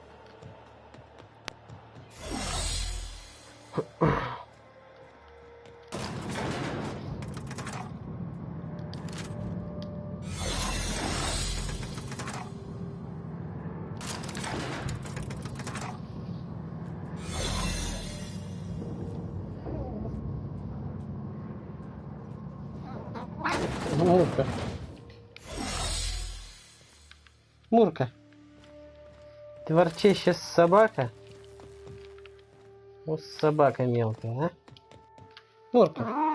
[SPEAKER 3] Мурка. Мурка. Ты ворчащая собака? Вот собака мелкая, а? Мурка.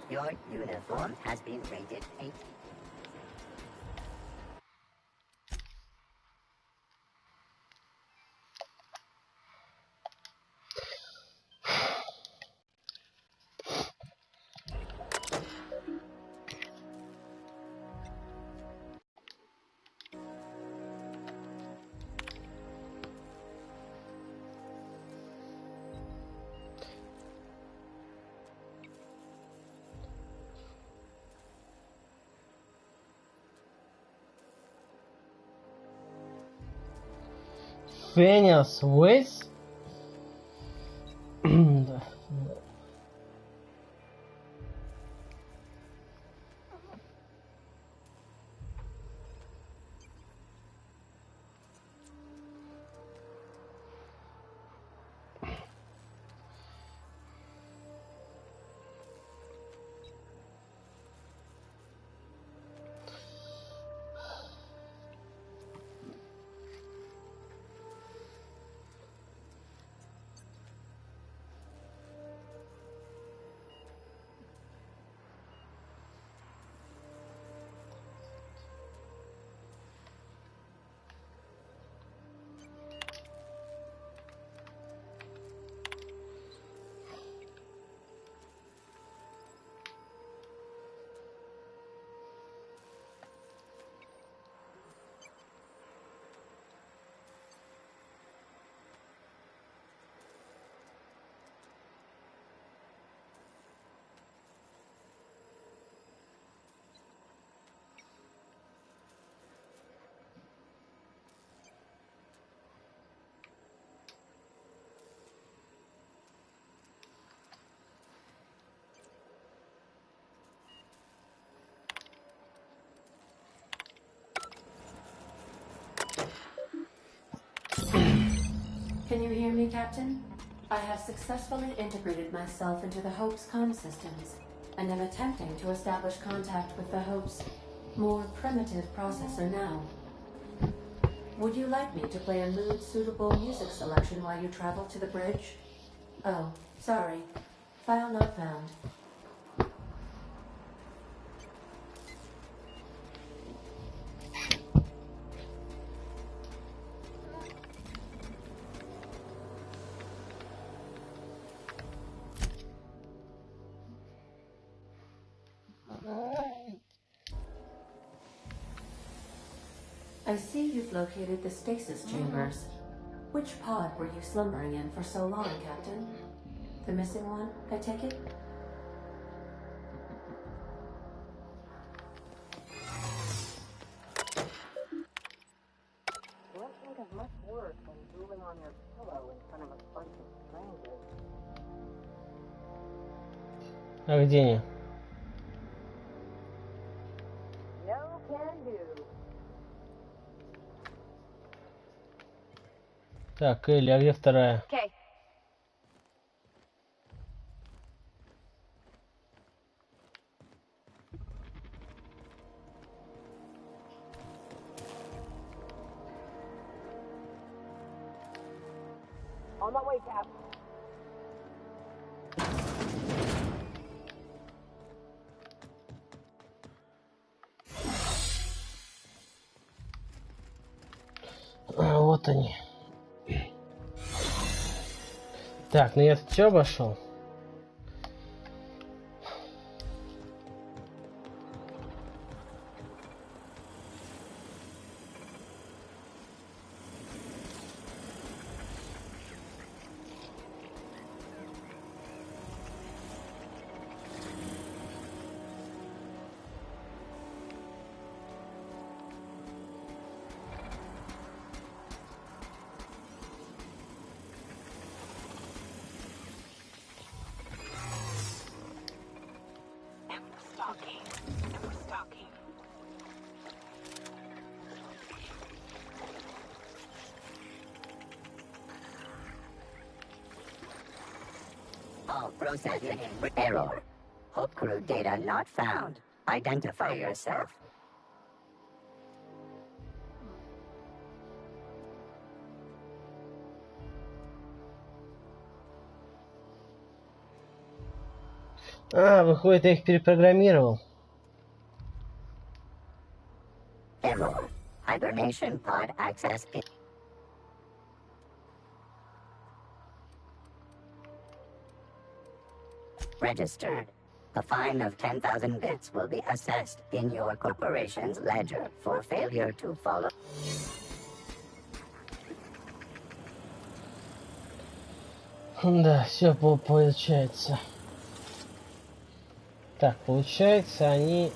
[SPEAKER 14] Your uniform has been rated 8.
[SPEAKER 3] Phineas West? Да.
[SPEAKER 8] Can you hear me, Captain? I have successfully integrated myself into the Hope's comm systems, and am attempting to establish contact with the Hope's more primitive processor now. Would you like me to play a mood-suitable music selection while you travel to the bridge? Oh, sorry. File not found. I see you've located the stasis chambers. Which pod were you slumbering in for so long, Captain? The missing one, I take it?
[SPEAKER 1] Don't think of much work when drooling on your pillow in front of a bunch of strangers.
[SPEAKER 3] А где они?
[SPEAKER 1] No can do.
[SPEAKER 3] Так, Элли, а где вторая?
[SPEAKER 1] Okay. On my way, Cap.
[SPEAKER 3] Вот они. Так, ну я тут все обошел.
[SPEAKER 14] All processing error. Hope crew data not found. Identify yourself.
[SPEAKER 3] А, выходит, я их перепрограммировал.
[SPEAKER 14] Error. Hibernation pod access. Registered. A fine of 10,000 bits will be assessed in your corporation's ledger for failure to follow.
[SPEAKER 3] Да, все получается. Так, получается, они...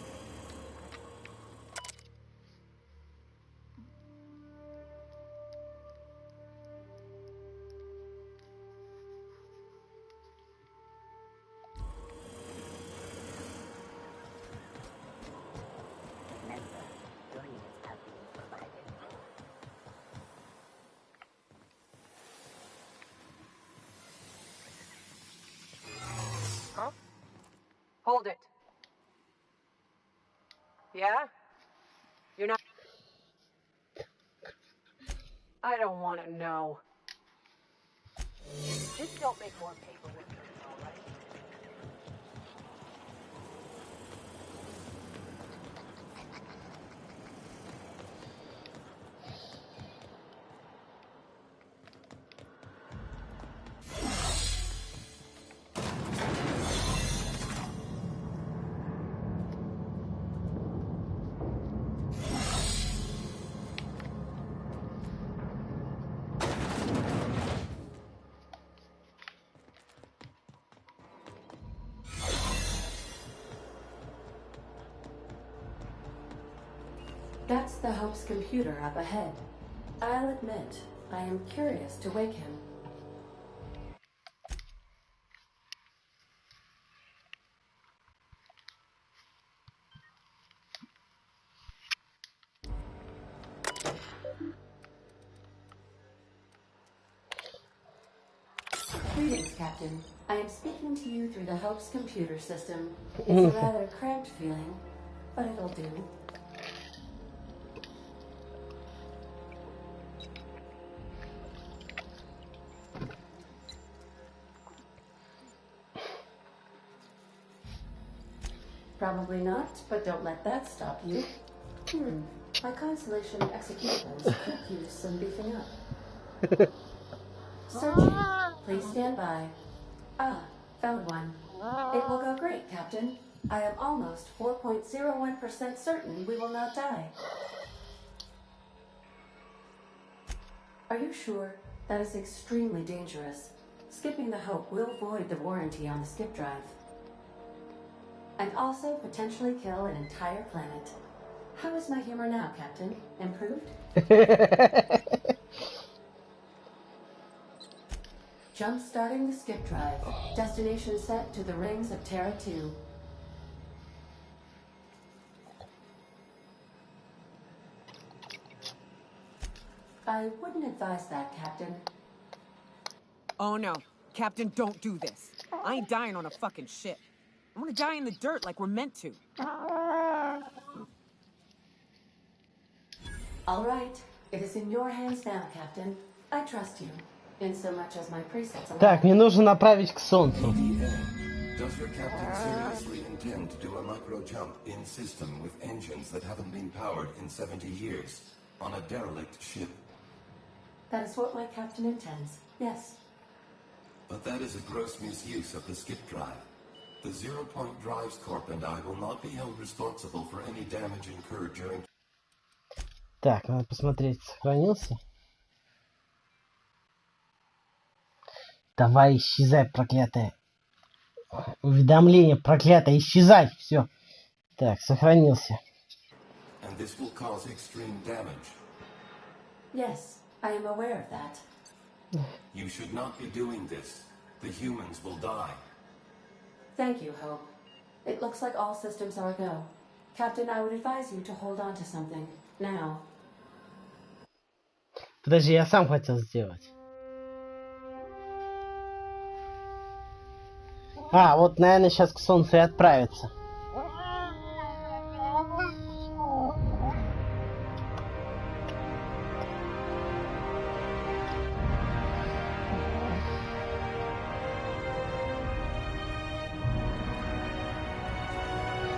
[SPEAKER 5] Hold it. Yeah? You're not... I don't want to know.
[SPEAKER 1] Just don't make more paperwork, all right?
[SPEAKER 8] That's the Hope's computer up ahead. I'll admit, I am curious to wake him. Greetings, Captain. I am speaking to you through the Hope's computer system. It's a rather cramped feeling, but it'll do. Probably not, but don't let that stop you. My Constellation executables could use some beefing up. Searching. Please stand by. Ah, found one. It will go great, Captain. I am almost 4.01% certain we will not die. Are you sure? That is extremely dangerous. Skipping the Hope will void the warranty on the skip drive. And also potentially kill an entire planet. How is my humor now, Captain? Improved? Jump-starting the skip drive. Destination set to the rings of Terra 2. I wouldn't advise that, Captain.
[SPEAKER 5] Oh no. Captain, don't do this. I ain't dying on a fucking ship. I want to die in the dirt like we're meant to.
[SPEAKER 8] All right. It is in your hands now, Captain. I trust you, in so much as my presets allow.
[SPEAKER 3] Так, мне нужно направить к Солнцу.
[SPEAKER 15] Does your captain seriously intend to do a micro jump in system with engines that haven't been powered in 70 years on a derelict ship?
[SPEAKER 8] That is what my captain intends, yes.
[SPEAKER 15] But that is a gross misuse of the skip drive. The Zero Point Drives Corp and I will not be held responsible for any damage incurred during...
[SPEAKER 3] Так, надо посмотреть, сохранился. Давай, исчезай, проклятая. Уведомление, проклятое, исчезай, все. Так, сохранился.
[SPEAKER 15] And this will cause extreme damage.
[SPEAKER 8] Yes, I am aware of that.
[SPEAKER 15] You should not be doing this. The humans will die.
[SPEAKER 8] Thank you, Hope. It looks like all systems are a go. Captain, I would advise you to hold on to something. Now.
[SPEAKER 3] Подожди, я сам хотел сделать. А, вот, наверное, сейчас к Солнцу и отправится.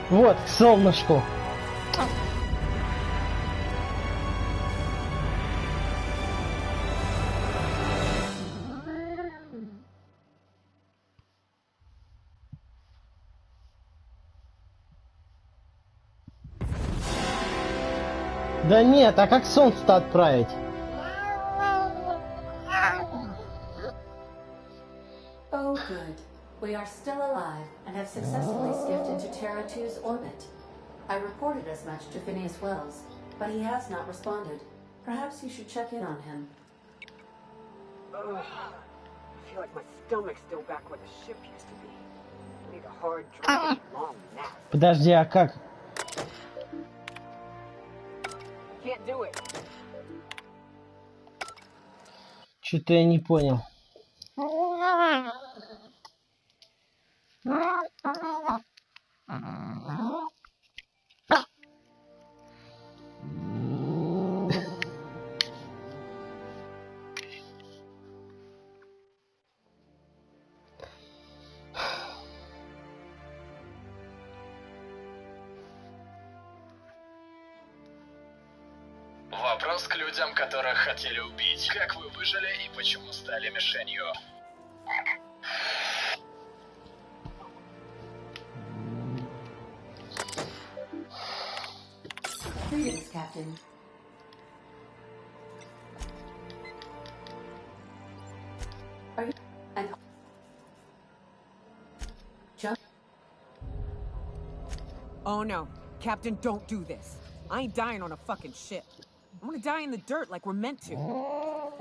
[SPEAKER 3] Вот, к солнышку. Да нет, а как солнце-то отправить?
[SPEAKER 8] Oh, good. We are still alive and have successfully skipped into Terra 2's orbit. I reported as much to Phineas Wells, but he has not responded. Perhaps you should check in on him.
[SPEAKER 2] Ugh. I feel like my stomach's still back where the ship used to be. I need a hard drink and a long nap.
[SPEAKER 3] Подожди, а как?
[SPEAKER 2] Can't do it.
[SPEAKER 3] Что-то я не понял.
[SPEAKER 16] Вопрос к людям, которых хотели убить. Как вы выжили и почему стали мишенью?
[SPEAKER 8] Greetings, Captain. Are you... and... Jump...
[SPEAKER 5] Oh no. Captain, don't do this. I ain't dying on a fucking ship. I'm gonna die in the dirt like we're meant to.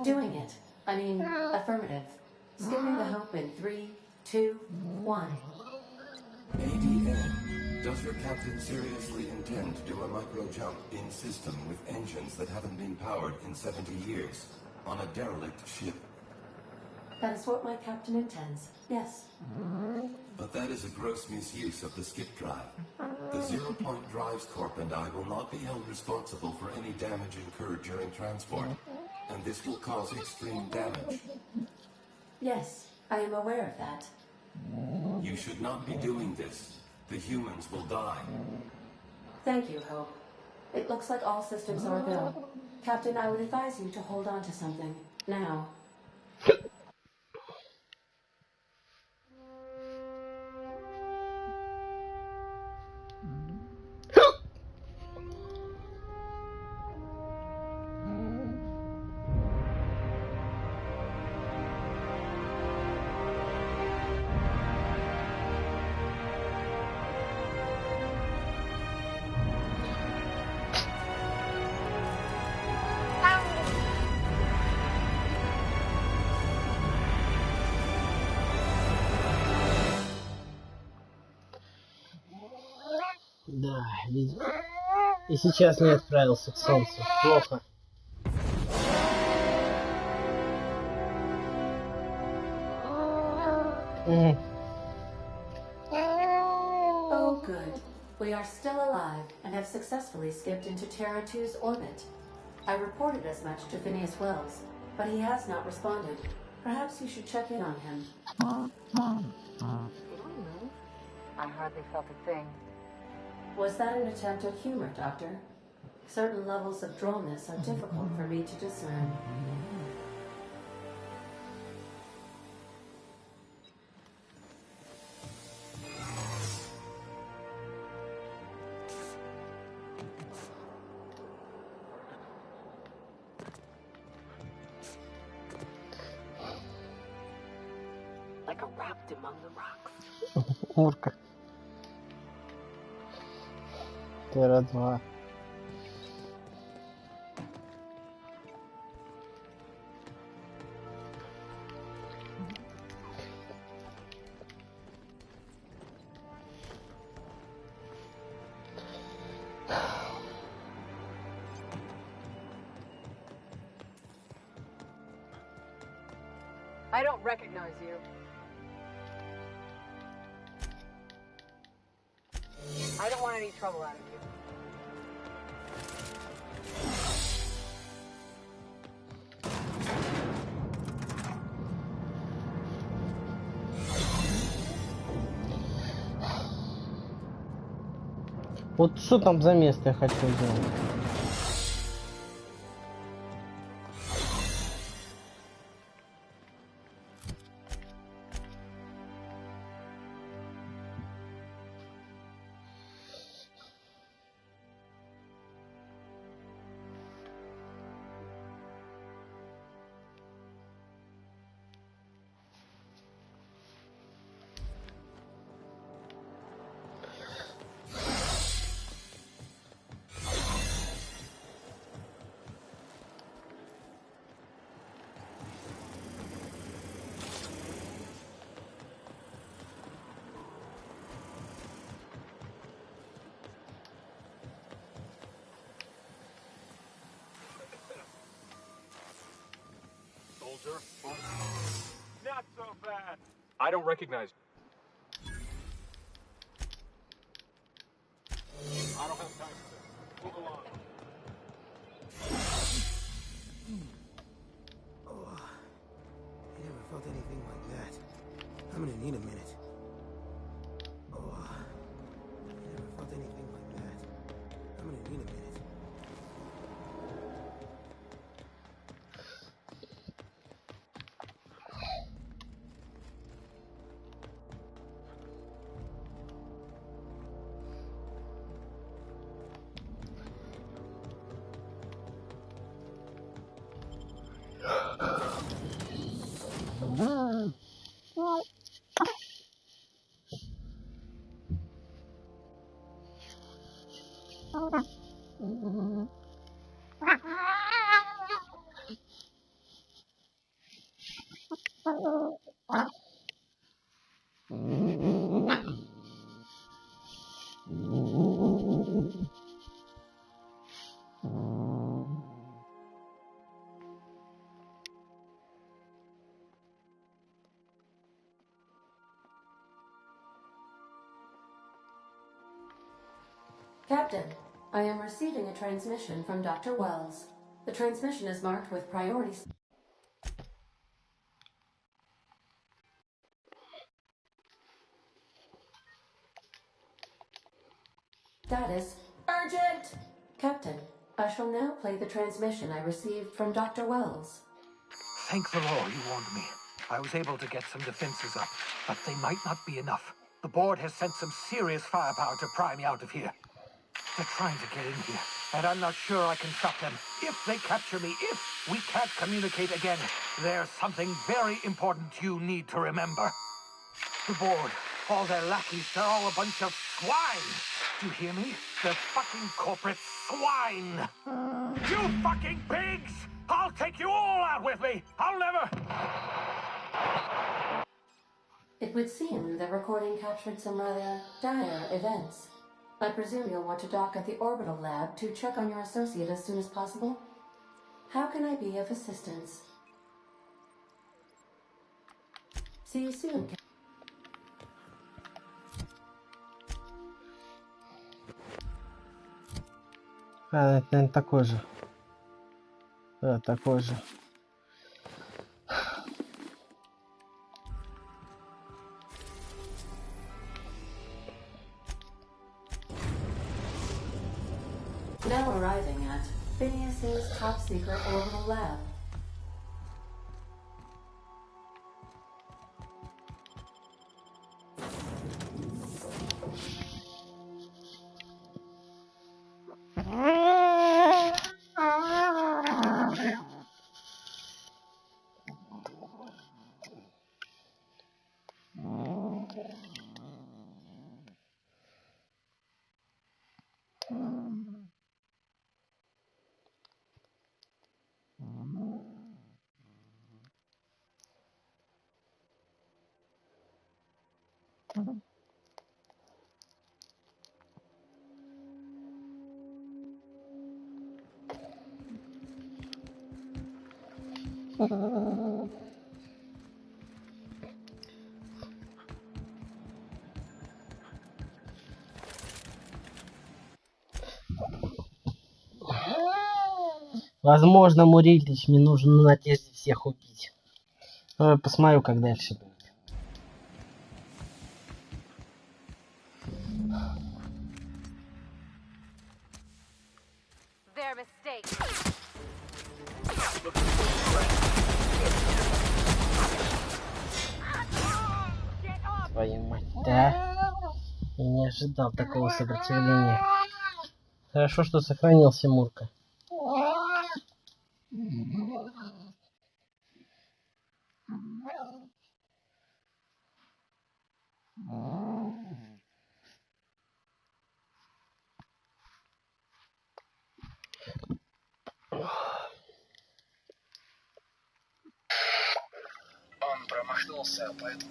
[SPEAKER 8] Doing it. I mean, affirmative. Skipping the hope in 3, 2, 1.
[SPEAKER 15] ADN. Does your captain seriously intend to do a micro jump in system with engines that haven't been powered in 70 years on a derelict ship?
[SPEAKER 8] That is what my captain intends. Yes.
[SPEAKER 15] But that is a gross misuse of the skip drive. The Zero Point Drives Corp and I will not be held responsible for any damage incurred during transport, and this will cause extreme damage.
[SPEAKER 8] Yes, I am aware of that.
[SPEAKER 15] You should not be doing this. The humans will die.
[SPEAKER 8] Thank you, Hope. It looks like all systems are go. Captain, I would advise you to hold on to something. Now.
[SPEAKER 3] Да, видимо. И сейчас не отправился к солнцу. Плохо.
[SPEAKER 8] Oh, good. We are still alive and have successfully skipped into Terra 2's orbit. I reported as much to Phineas Wells, but he has not responded. Perhaps you should check in on him.
[SPEAKER 6] I hardly felt a thing.
[SPEAKER 8] Was that an attempt at humor, Doctor? Certain levels of drollness are difficult for me to discern.
[SPEAKER 5] Like a rapt among the rocks.
[SPEAKER 3] Урка. Терра 2.
[SPEAKER 1] I don't recognize you. I don't want any trouble out of you.
[SPEAKER 3] Вот что там за место я хочу сделать?
[SPEAKER 12] Not so bad. I don't recognize. I don't have time for this. Move along.
[SPEAKER 9] Oh, I never felt anything like that. I'm gonna need a minute. Oh, I never felt anything like that. I'm gonna need a minute.
[SPEAKER 8] Captain, I am receiving a transmission from Dr. Wells. The transmission is marked with priority status urgent. Captain, I shall now play the transmission I received from Dr. Wells.
[SPEAKER 17] Thank the Lord you warned me. I was able to get some defenses up, but they might not be enough. The board has sent some serious firepower to pry me out of here. They're trying to get in here, and I'm not sure I can stop them. If they capture me, if we can't communicate again, there's something very important you need to remember. The board, all their lackeys, they're all a bunch of swine. Do you hear me? They're fucking corporate swine. You fucking pigs! I'll take you all out with me! I'll never...
[SPEAKER 8] It would seem the recording captured some rather dire events. I presume you'll want to dock at the orbital lab to check on your associate as soon as possible. How can I be of assistance? See you soon.
[SPEAKER 3] А, это, наверное, такой же. Да, такой же.
[SPEAKER 8] Now arriving at Phineas's top secret orbital lab.
[SPEAKER 3] Возможно, Мурилич, мне нужно на надежде всех убить. Но я посмотрю, как дальше будет. Твою мать, да? Я не ожидал такого сопротивления. Хорошо, что сохранился Мурка.
[SPEAKER 16] Он промахнулся, поэтому...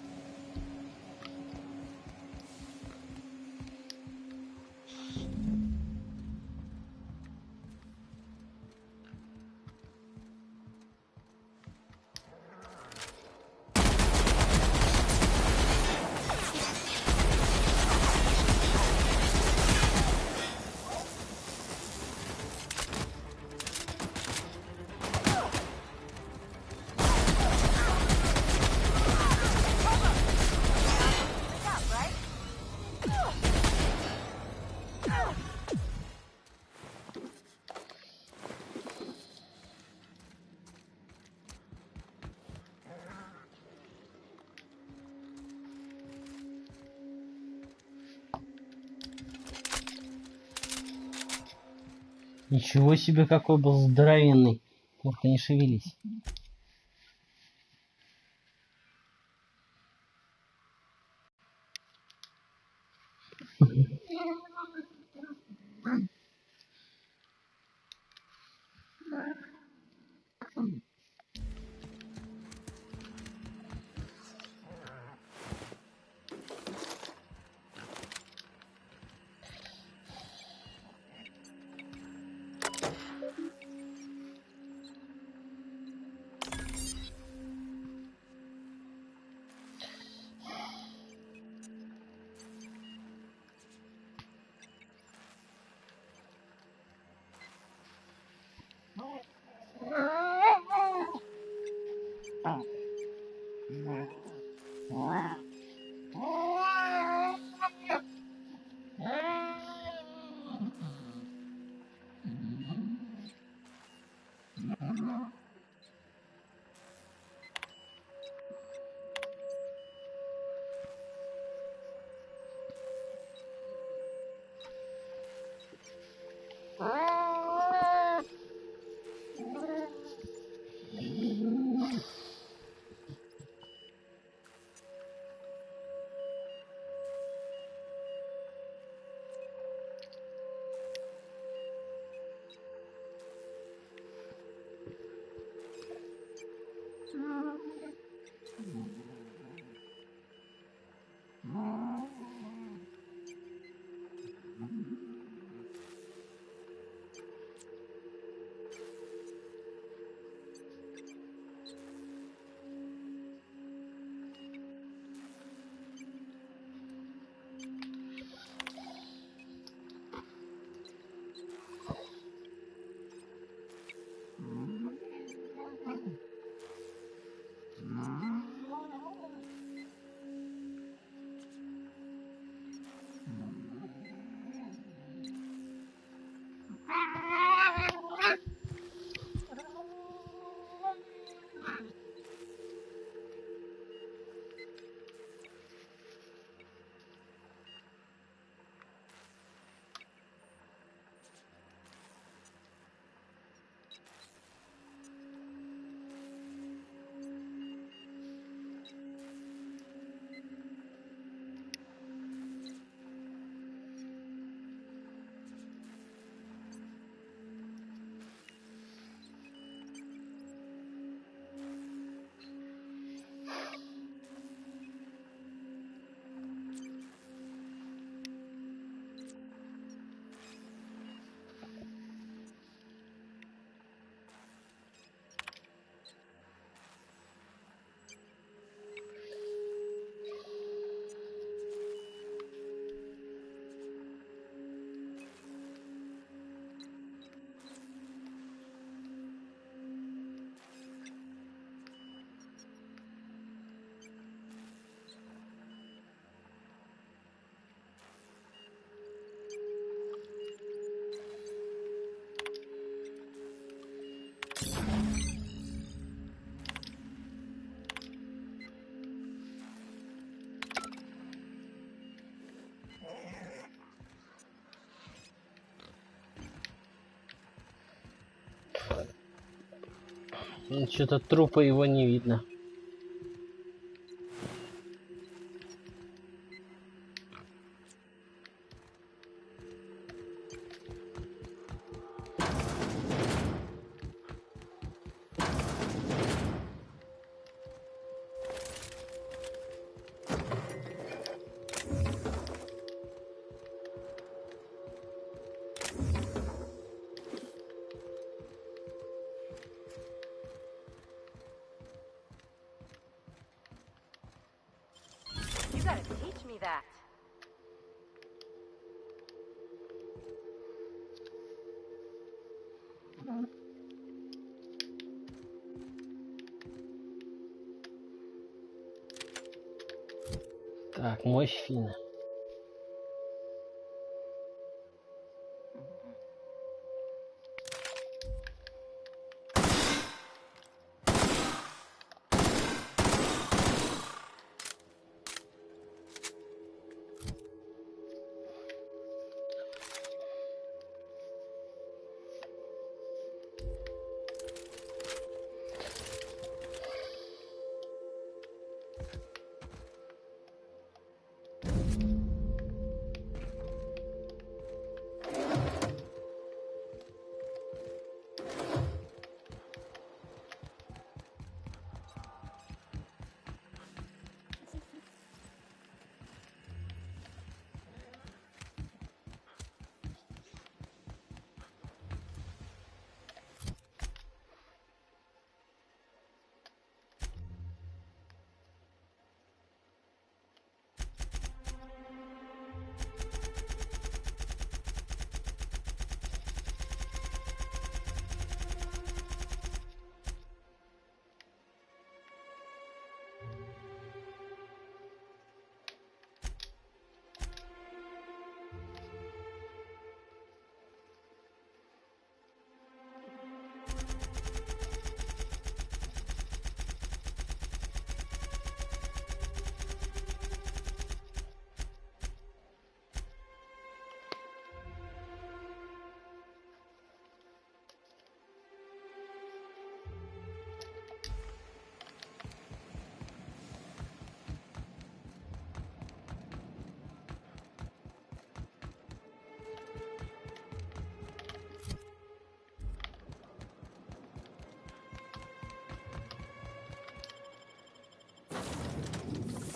[SPEAKER 3] Ничего себе, какой был здоровенный. Мурка, не шевелись. Что-то трупа его не видно.
[SPEAKER 6] You gotta teach me that.
[SPEAKER 3] Так, мощь Фина.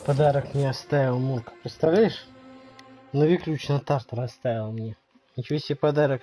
[SPEAKER 3] Подарок не оставил, Мурка. Представляешь? Новый ключ на Тартар оставил мне. Ничего себе подарок.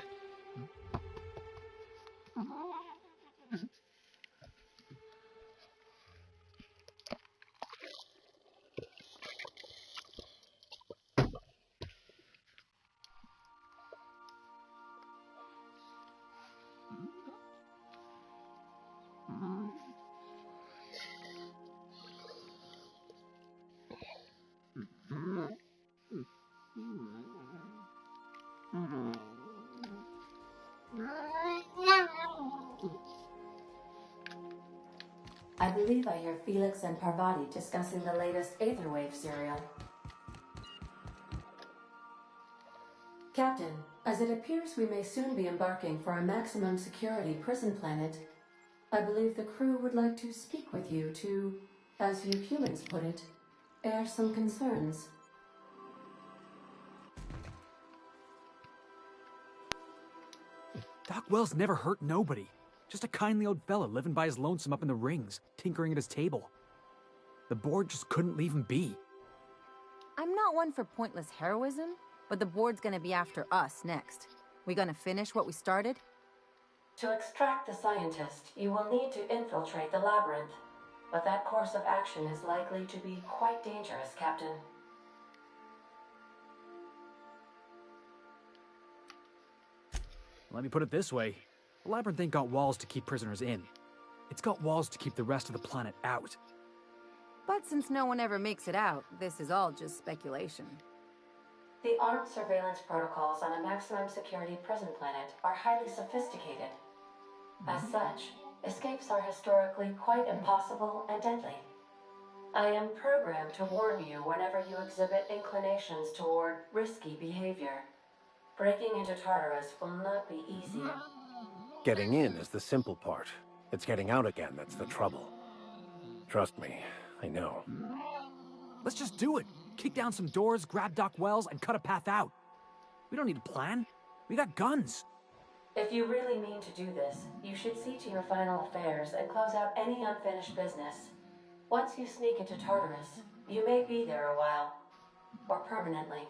[SPEAKER 8] I believe I hear Felix and Parvati discussing the latest Aetherwave serial. Captain, as it appears we may soon be embarking for a maximum security prison planet, I believe the crew would like to speak with you to, as you humans put it, air some concerns.
[SPEAKER 18] Doc Wells never hurt nobody. Just a kindly old fella living by his lonesome up in the rings, tinkering at his table. The board just couldn't leave him be.
[SPEAKER 6] I'm not one for pointless heroism, but the board's gonna be after us next. We gonna finish what we started?
[SPEAKER 8] To extract the scientist, you will need to infiltrate the labyrinth. But that course of action is likely to be quite dangerous, Captain.
[SPEAKER 18] Let me put it this way. The labyrinth ain't got walls to keep prisoners in. It's got walls to keep the rest of the planet out.
[SPEAKER 6] But since no one ever makes it out, this is all just speculation.
[SPEAKER 8] The armed surveillance protocols on a maximum security prison planet are highly sophisticated. As such, escapes are historically quite impossible and deadly. I am programmed to warn you whenever you exhibit inclinations toward risky behavior. Breaking into Tartarus will not be easy.
[SPEAKER 19] Getting in is the simple part. It's getting out again that's the trouble. Trust me, I know.
[SPEAKER 18] Let's just do it. Kick down some doors, grab Doc Wells, and cut a path out. We don't need a plan. We got guns.
[SPEAKER 8] If you really mean to do this, you should see to your final affairs and close out any unfinished business. Once you sneak into Tartarus, you may be there a while. Or permanently.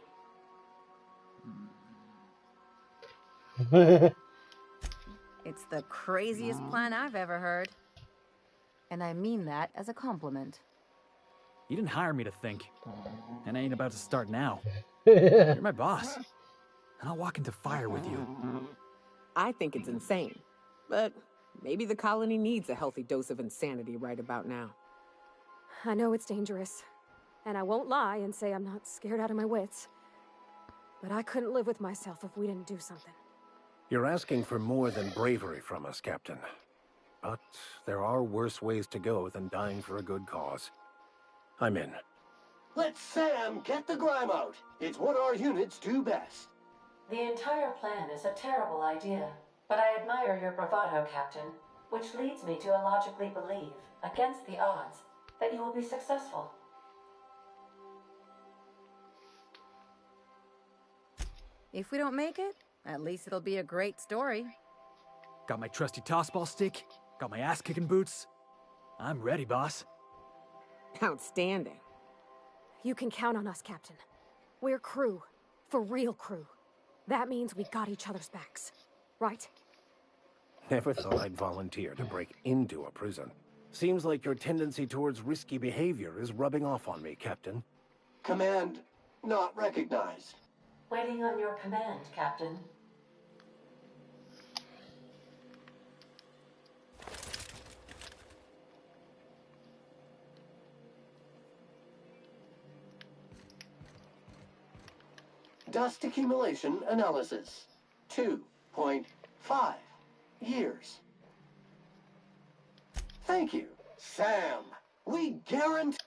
[SPEAKER 6] It's the craziest plan I've ever heard. And I mean that as a compliment.
[SPEAKER 18] You didn't hire me to think. And I ain't about to start now. You're my boss. And I'll walk into fire with you.
[SPEAKER 5] I think it's insane. But maybe the colony needs a healthy dose of insanity right about now.
[SPEAKER 20] I know it's dangerous. And I won't lie and say I'm not scared out of my wits. But I couldn't live with myself if we didn't do something.
[SPEAKER 19] You're asking for more than bravery from us, Captain. But there are worse ways to go than dying for a good cause. I'm in.
[SPEAKER 21] Let Sam get the grime out. It's what our units do best.
[SPEAKER 8] The entire plan is a terrible idea, but I admire your bravado, Captain, which leads me to illogically believe, against the odds, that you will be successful.
[SPEAKER 6] If we don't make it, at least it'll be a great story.
[SPEAKER 18] Got my trusty tossball stick, got my ass-kicking boots. I'm ready, boss.
[SPEAKER 5] Outstanding.
[SPEAKER 20] You can count on us, Captain. We're crew. For real crew. That means we got each other's backs. Right?
[SPEAKER 19] Never thought I'd volunteer to break into a prison. Seems like your tendency towards risky behavior is rubbing off on me, Captain.
[SPEAKER 21] Command not recognized.
[SPEAKER 8] Waiting on your command, Captain.
[SPEAKER 21] Dust accumulation analysis. 2.5 years. Thank you, Sam. We guarantee...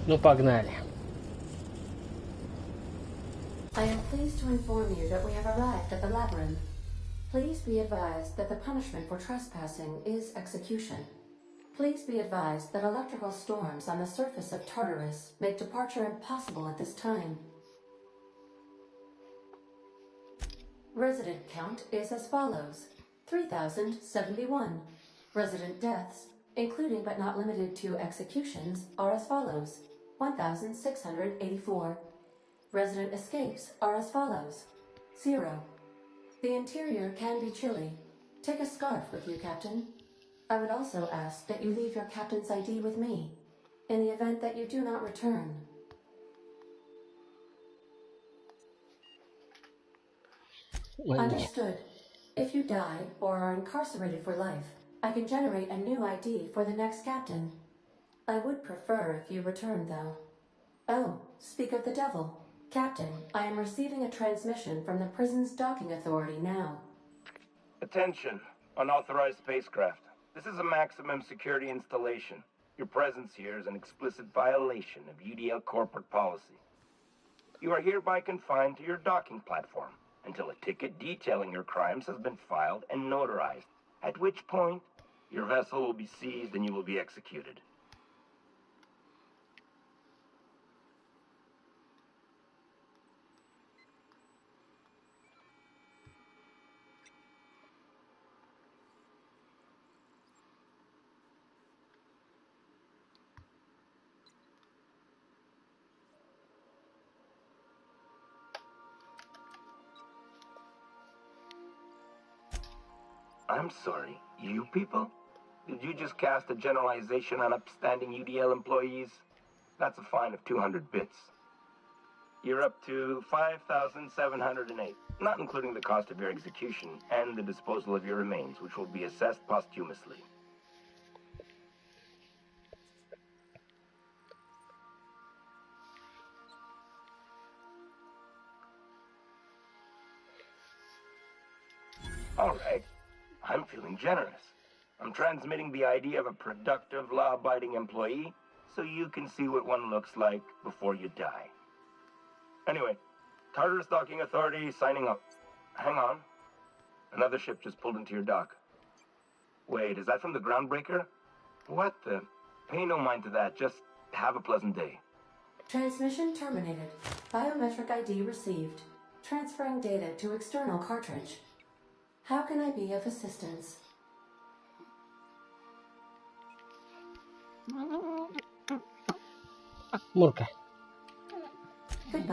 [SPEAKER 3] Ну, погнали.
[SPEAKER 8] I am pleased to inform you that we have arrived at the labyrinth. Please be advised that the punishment for trespassing is execution. Please be advised that electrical storms on the surface of Tartarus make departure impossible at this time. Resident count is as follows: 3,071. Resident deaths, including but not limited to executions, are as follows: 1,684. Resident escapes are as follows: 0. The interior can be chilly. Take a scarf with you, Captain. I would also ask that you leave your captain's ID with me, in the event that you do not return. Understood. If you die or are incarcerated for life, I can generate a new ID for the next captain. I would prefer if you return, though. Oh, speak of the devil. Captain, I am receiving a transmission from the prison's docking authority now.
[SPEAKER 22] Attention, unauthorized spacecraft. This is a maximum security installation. Your presence here is an explicit violation of UDL corporate policy. You are hereby confined to your docking platform until a ticket detailing your crimes has been filed and notarized, at which point your vessel will be seized and you will be executed. I'm sorry, you people? Did you just cast a generalization on upstanding UDL employees? That's a fine of 200 bits. You're up to 5,708, not including the cost of your execution and the disposal of your remains, which will be assessed posthumously. All right. I'm feeling generous. I'm transmitting the idea of a productive, law-abiding employee so you can see what one looks like before you die. Anyway, Tartarus Docking Authority signing up. Hang on. Another ship just pulled into your dock. Wait, is that from the Groundbreaker? What the? Pay no mind to that. Just have a pleasant day.
[SPEAKER 8] Transmission terminated. Biometric ID received. Transferring data to external cartridge. How can I be of assistance?
[SPEAKER 3] Мурка.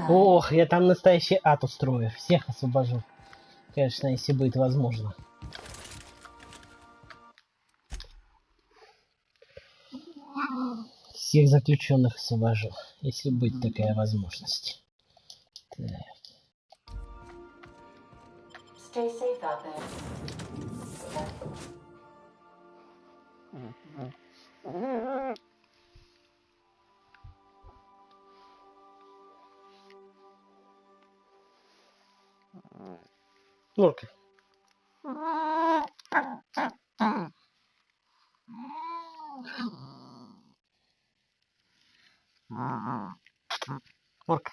[SPEAKER 3] Ох, я там настоящий ад устрою. Всех освобожу. Конечно, если будет возможно. Всех заключенных освобожу, если будет такая возможность. Так.
[SPEAKER 8] Stay safe out there.
[SPEAKER 3] Мурка. Мурка.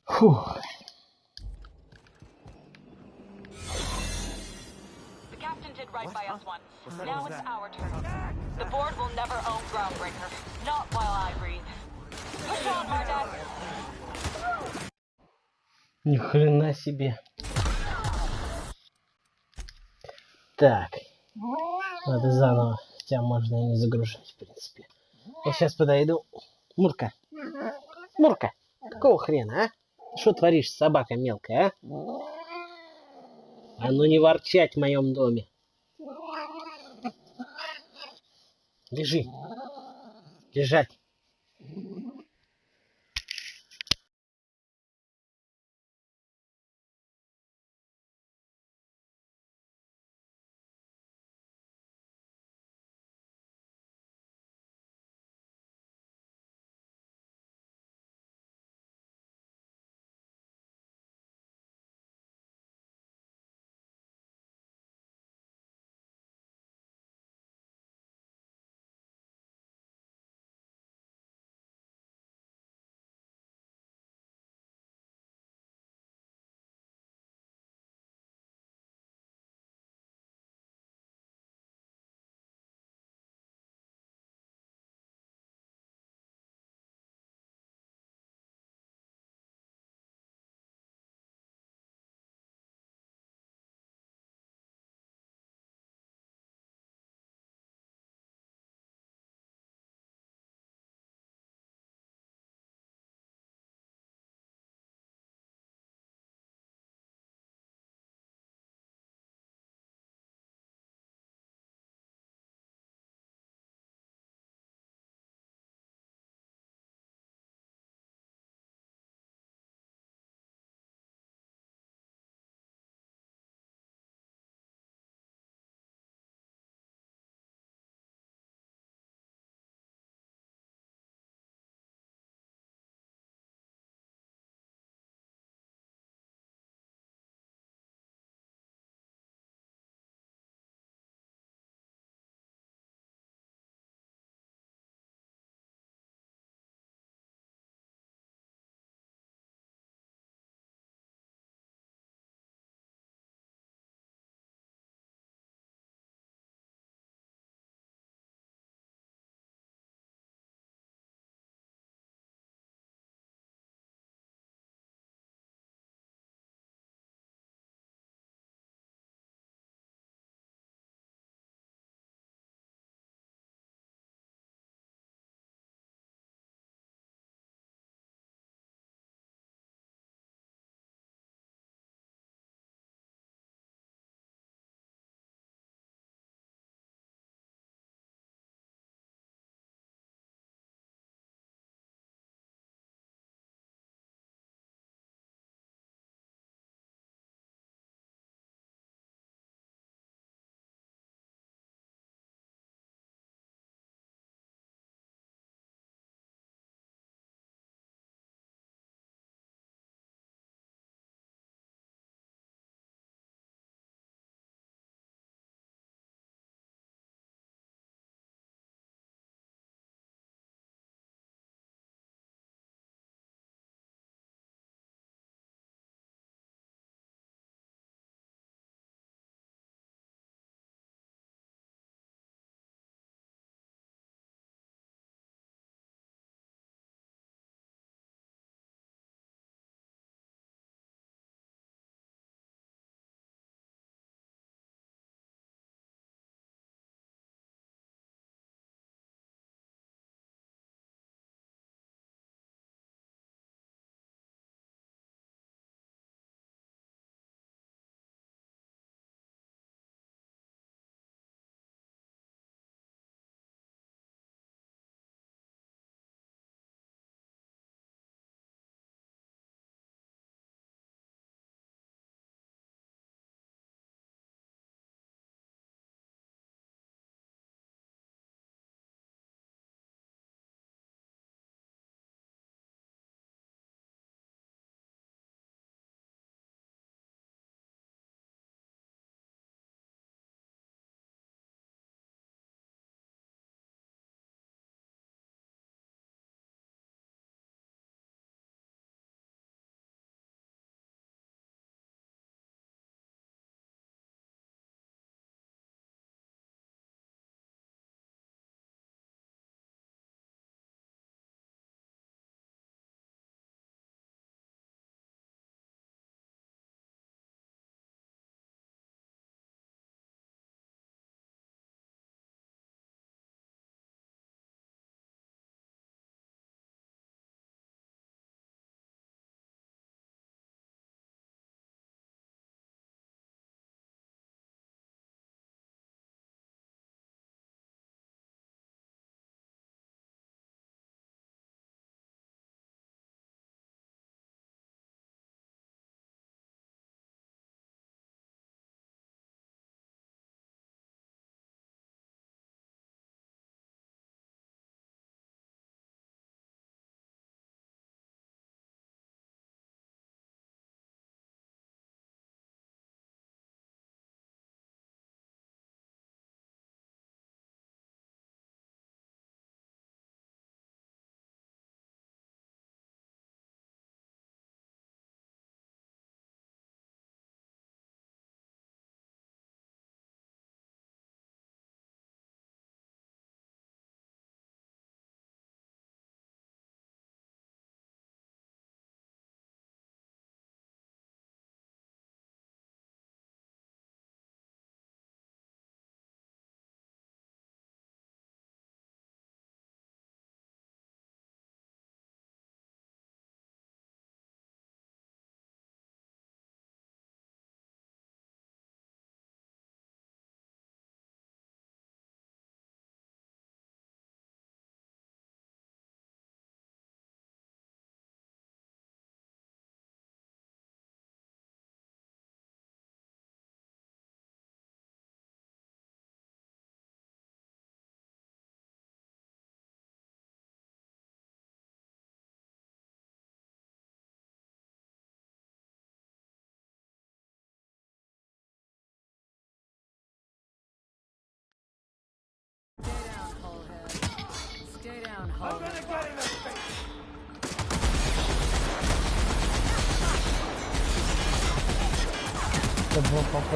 [SPEAKER 3] Фух.
[SPEAKER 1] The captain did right by us once. Now it's our turn. The board will never own Groundbreaker. Not while I breathe. Push on, Mardak.
[SPEAKER 3] Ни хрена себе. Так. Надо заново. Хотя можно и не загружать, в принципе. Я сейчас подойду. Мурка. Мурка. Какого хрена, а? Что творишь, собака мелкая, а? А ну не ворчать в моем доме. Лежи. Лежать.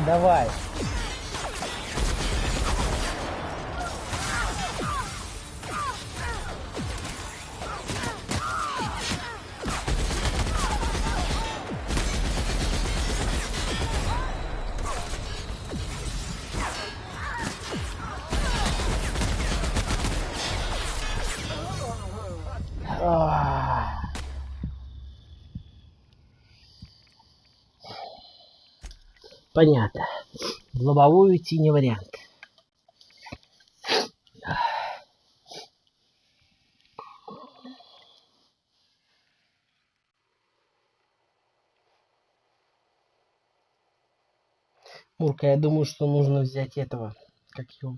[SPEAKER 3] Давай. Понятно. В лобовую идти не вариант. Мурка, я думаю, что нужно взять этого. Как его?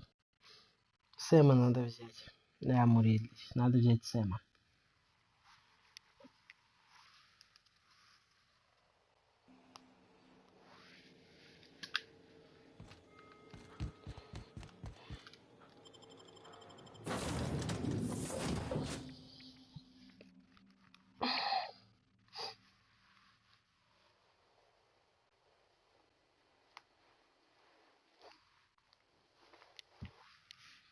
[SPEAKER 3] Сэма надо взять. Да, Муриль. Надо взять Сэма.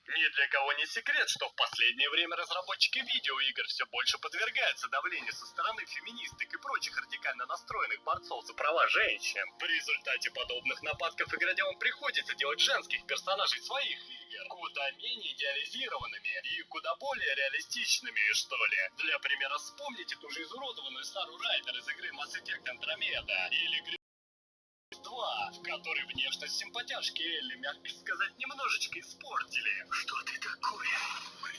[SPEAKER 16] Ни для кого не секрет, что в последнее время разработчики видеоигр все больше подвергаются давлению со стороны феминисток и прочих радикально настроенных борцов за права женщин. В результате подобных нападков игродемам приходится делать женских персонажей своих игр куда менее идеализированными и куда более реалистичными, что ли. Для примера вспомните ту же изуродованную Сару Райдер из игры Mass Effect Andromeda или 2, в которой внешность симпатяшки Элли, мягко сказать, немножечко испортили. Что ты такое?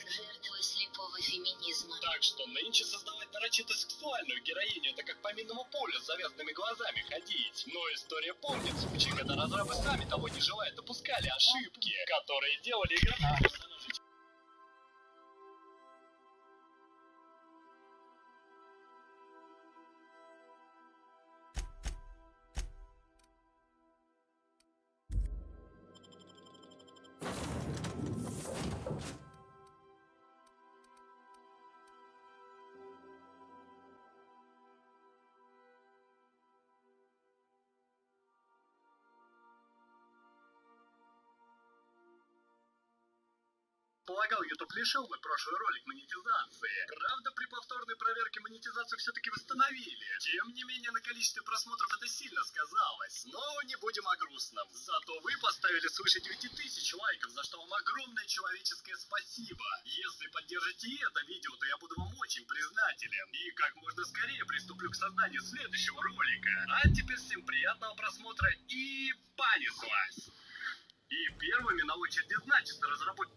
[SPEAKER 4] Жертвы слепого феминизма.
[SPEAKER 16] Так что нынче создавать нарочито сексуальную героиню — это как по минному полю с завязанными глазами ходить. Но история помнит случаи, когда разрабы сами того не желая допускали ошибки, которые делали игровых персонажей. Полагал, YouTube лишил бы прошлый ролик монетизации. Правда, при повторной проверке монетизацию все-таки восстановили. Тем не менее, на количестве просмотров это сильно сказалось. Но не будем о грустном. Зато вы поставили свыше 9000 лайков, за что вам огромное человеческое спасибо. Если поддержите это видео, то я буду вам очень признателен. И как можно скорее приступлю к созданию следующего ролика. А теперь всем приятного просмотра и понеслась. И первыми на очереди значится разработчик.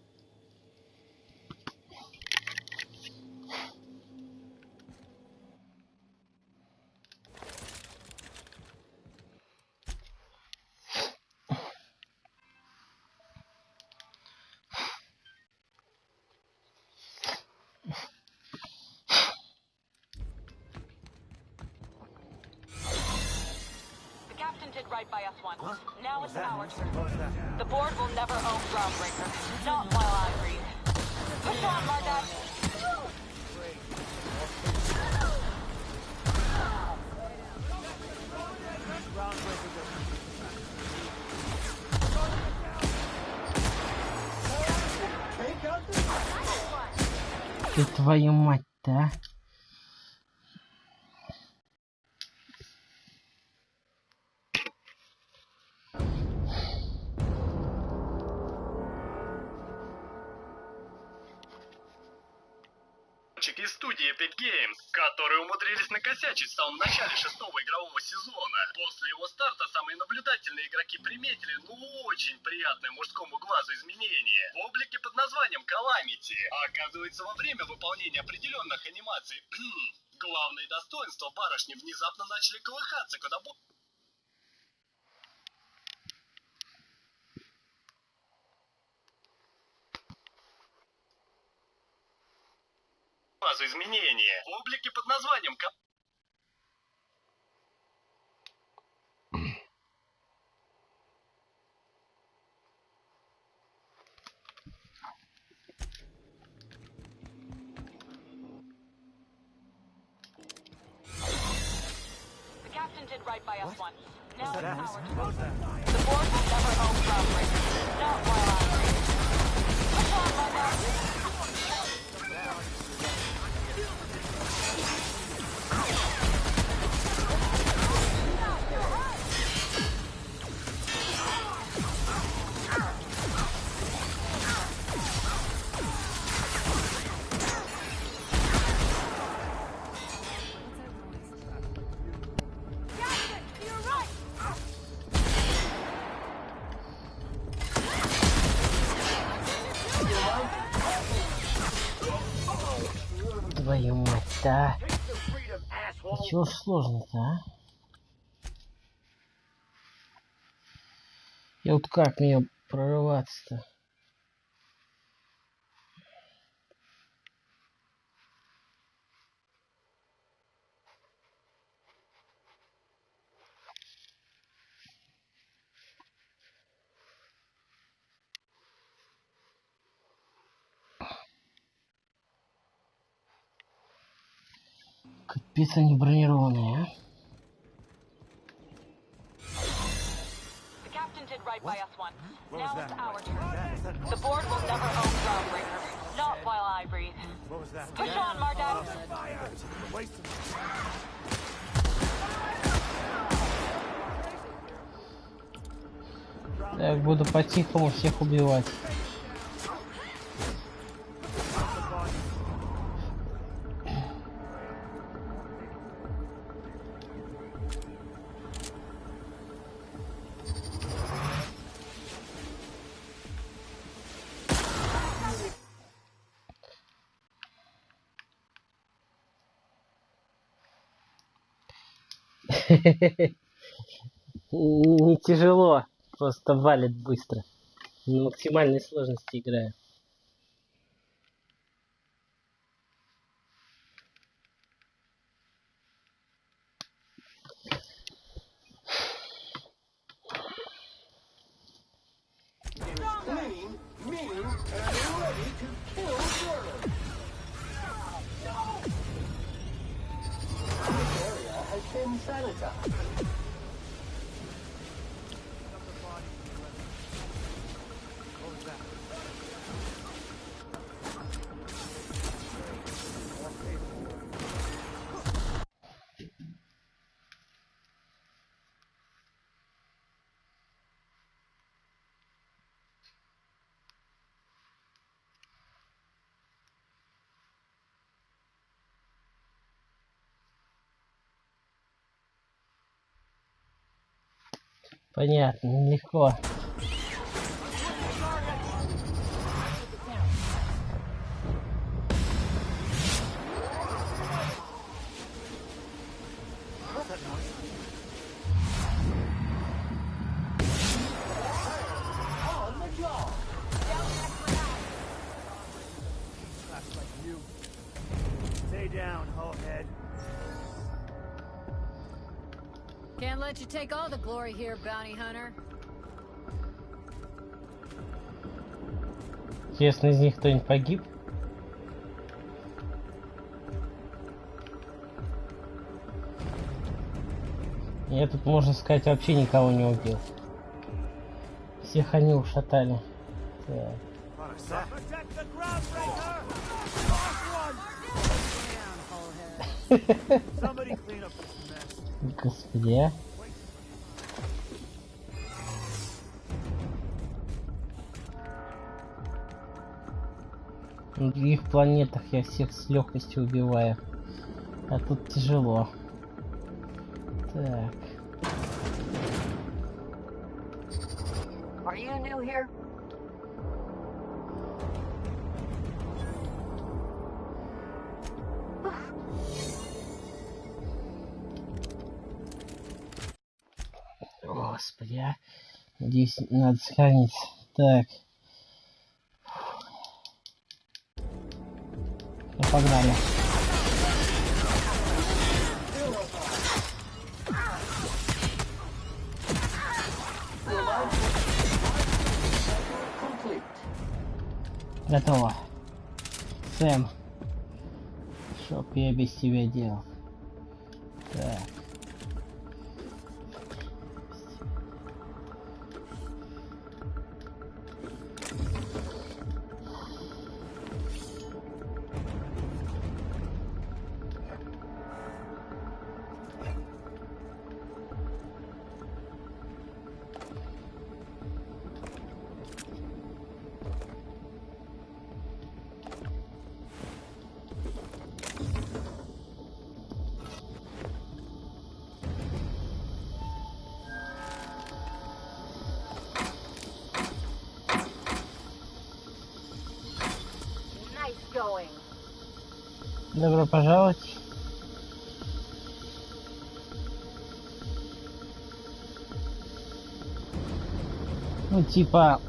[SPEAKER 1] Right by us once. Now it's our turn. The board will never own Groundbreaker. Not while I breathe. Push on, Margot.
[SPEAKER 3] Ты твою мать-то, а?
[SPEAKER 16] Из студии Epic Games, которые умудрились накосячить в самом начале 6-го игрового сезона. После его старта самые наблюдательные игроки приметили, очень приятное мужскому глазу изменение в облике под названием Calamity. А оказывается, во время выполнения определенных анимаций главные достоинства барышни внезапно начали колыхаться куда больше. Изменения в облике под названием
[SPEAKER 1] did right by us once. Now it's our turn. The board will never own groundbreakers. Not while I breathe. Push on, my man.
[SPEAKER 3] Твою мать, да? Чего ж сложно-то, а? И вот как мне прорываться-то? Капец, они бронированные, а?
[SPEAKER 1] The captain did right by us once. Now it's our turn. The board will never own groundbreakers. Not while I breathe. Push on, Martin.
[SPEAKER 3] Так, буду по-тихому всех убивать. Не тяжело, просто валит быстро. На максимальной сложности играю. Понятно, легко.
[SPEAKER 6] Can't let you take all the glory here, bounty hunter.
[SPEAKER 3] Интересно, из них кто-нибудь погиб? Я тут, можно сказать, вообще никого не убил. Всех они ушатали. Так. Господи, а? На других планетах я всех с легкостью убиваю. А тут тяжело. Так.
[SPEAKER 2] Are you new here?
[SPEAKER 3] Господи, а? Надеюсь, надо сохранить. Так. Ну, погнали. Готово. Сэм. Что б я без тебя делал? Так. Добро пожаловать. Ну, типа,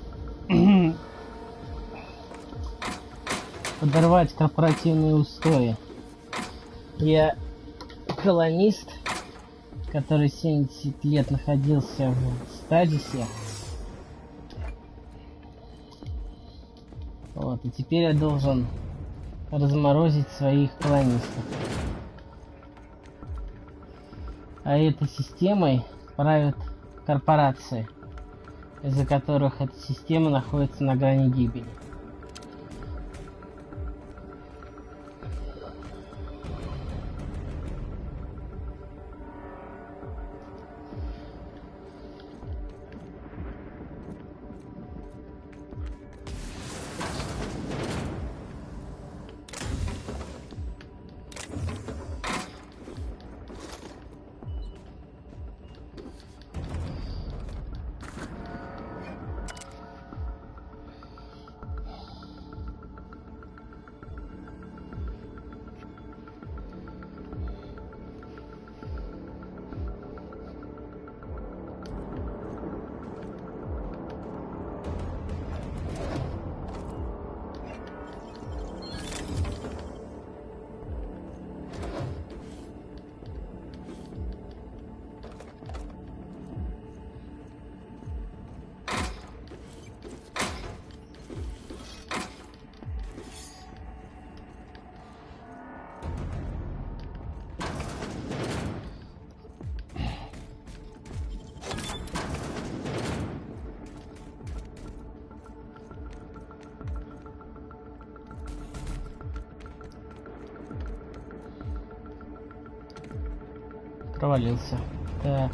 [SPEAKER 3] подорвать корпоративные устои. Я колонист, который 70 лет находился в стазисе. Вот, и теперь я должен разморозить своих колонистов. А этой системой правят корпорации, из-за которых эта система находится на грани гибели. Провалился. Так.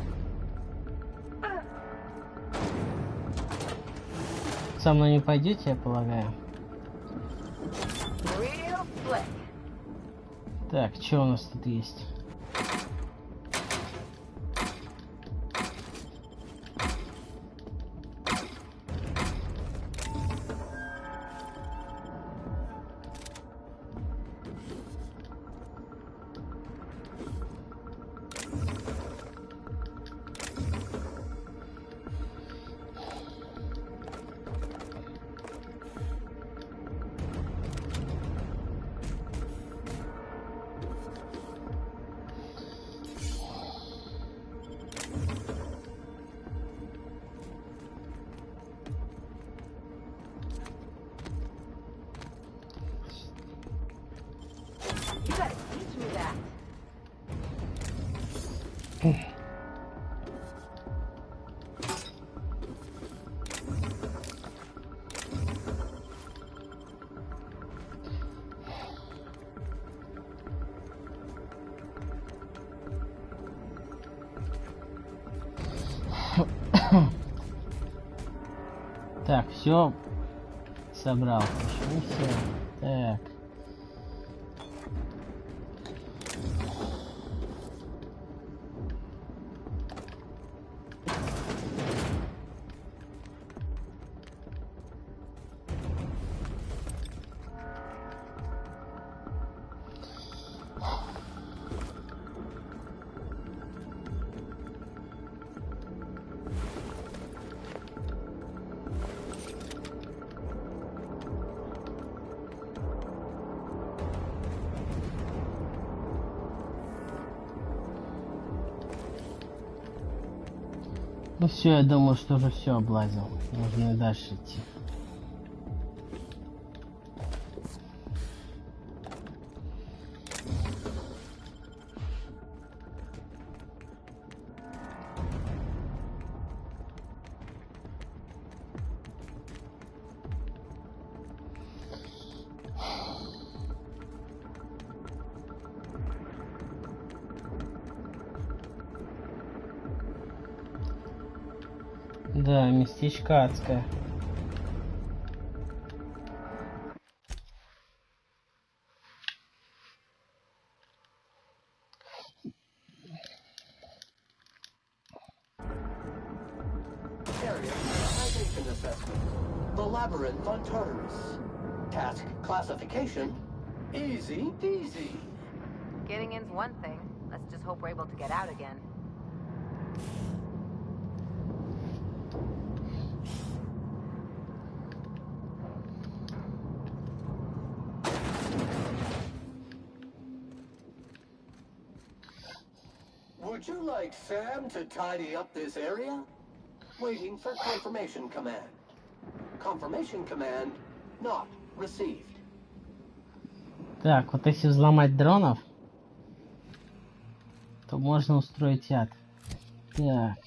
[SPEAKER 3] Со мной не пойдете, я полагаю. Так, что у нас тут есть? Так, все собрал. Еще не все. Так. Ну все, я думаю, что уже все облазил. Нужно и дальше идти. Да, местечко адское.
[SPEAKER 21] The Labyrinth on Tartarus. Task classification, Easy peasy.
[SPEAKER 6] Getting in's one thing. Let's just hope we're able to get out again.
[SPEAKER 21] Would you like Sam to tidy up this area? Waiting for confirmation command. Confirmation command not received.
[SPEAKER 3] Так, вот если взломать дронов, то можно устроить ад. Так.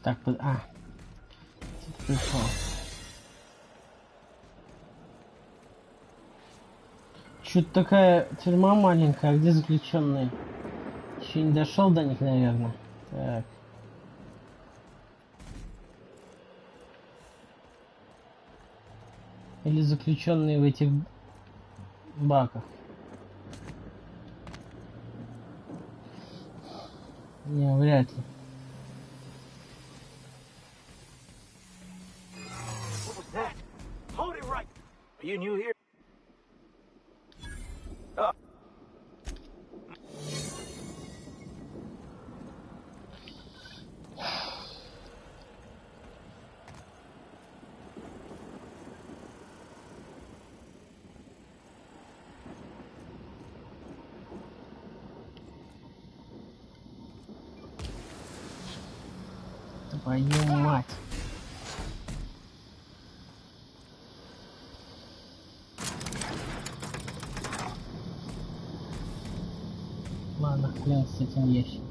[SPEAKER 3] Так, пришел. Чё-то такая тюрьма маленькая, а где заключенные? Еще не дошел до них, наверное. Так. Или заключенные в этих баках. Не, вряд ли.
[SPEAKER 9] Hold it right. Are you new here?
[SPEAKER 3] Твою мать. Ладно, хрен с этим ящиком.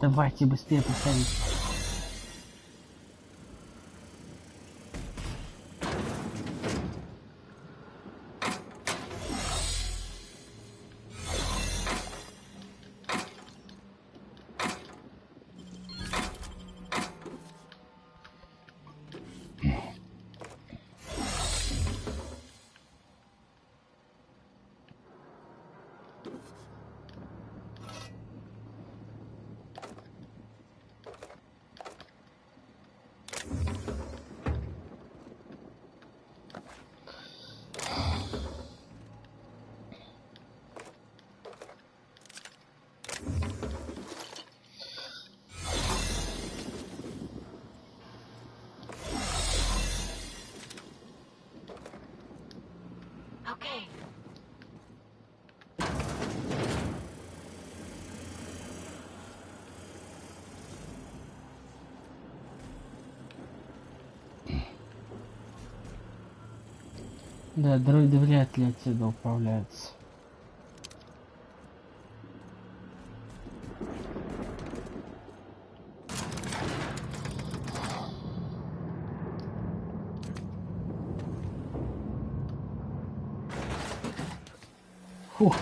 [SPEAKER 3] Давайте быстрее приходите. Да, дроиды вряд ли отсюда управляются. Фух.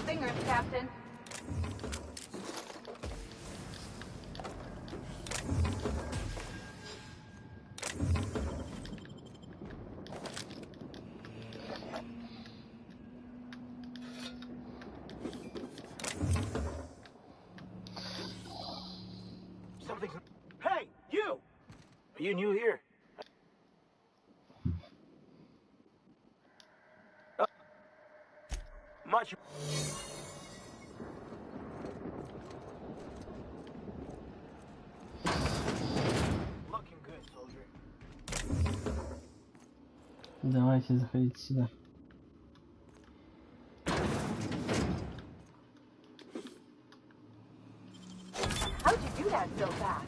[SPEAKER 1] fingers, Captain.
[SPEAKER 9] Something's... Hey, you! Are you new here? Much... Looking good, soldier.
[SPEAKER 3] Давайте заходите сюда.
[SPEAKER 1] How'd you do that so fast?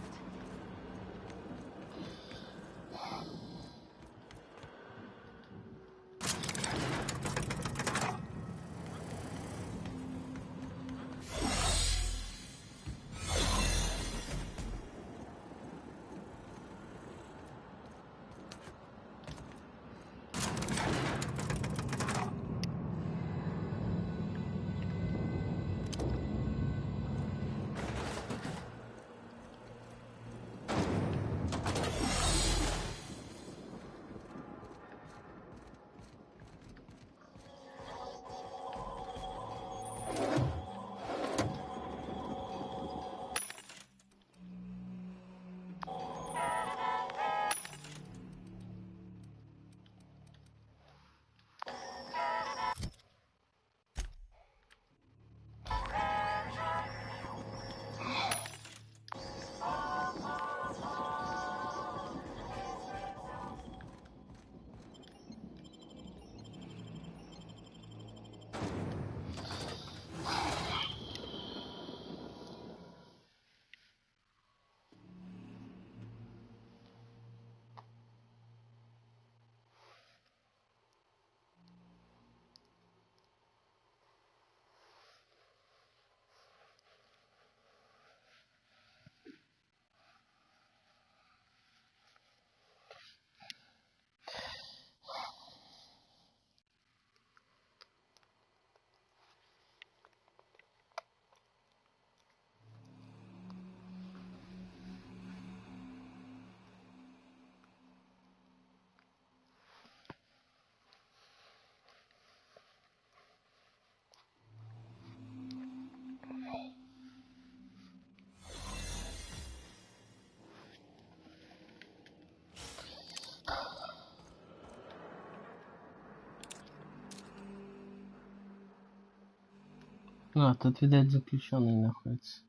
[SPEAKER 3] А, тут, видать, заключенный находится.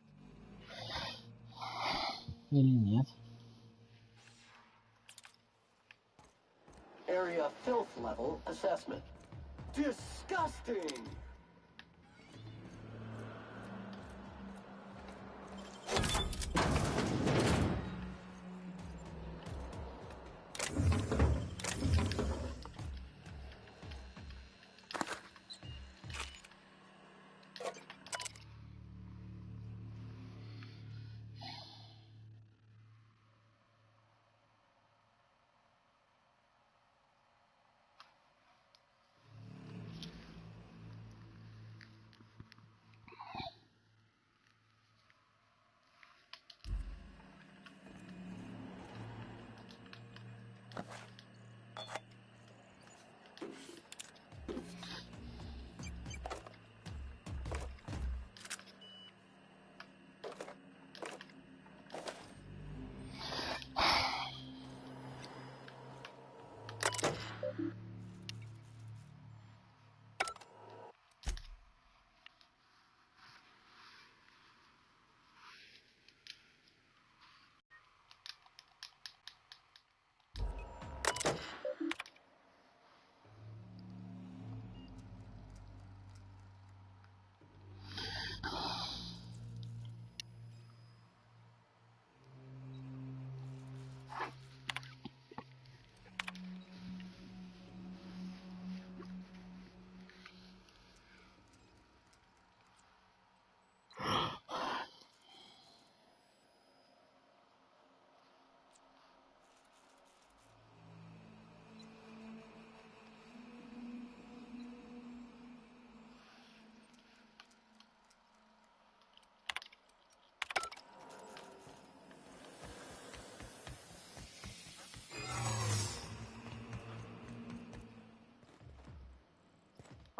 [SPEAKER 3] Или нет?
[SPEAKER 21] Area filth level assessment. Disgusting!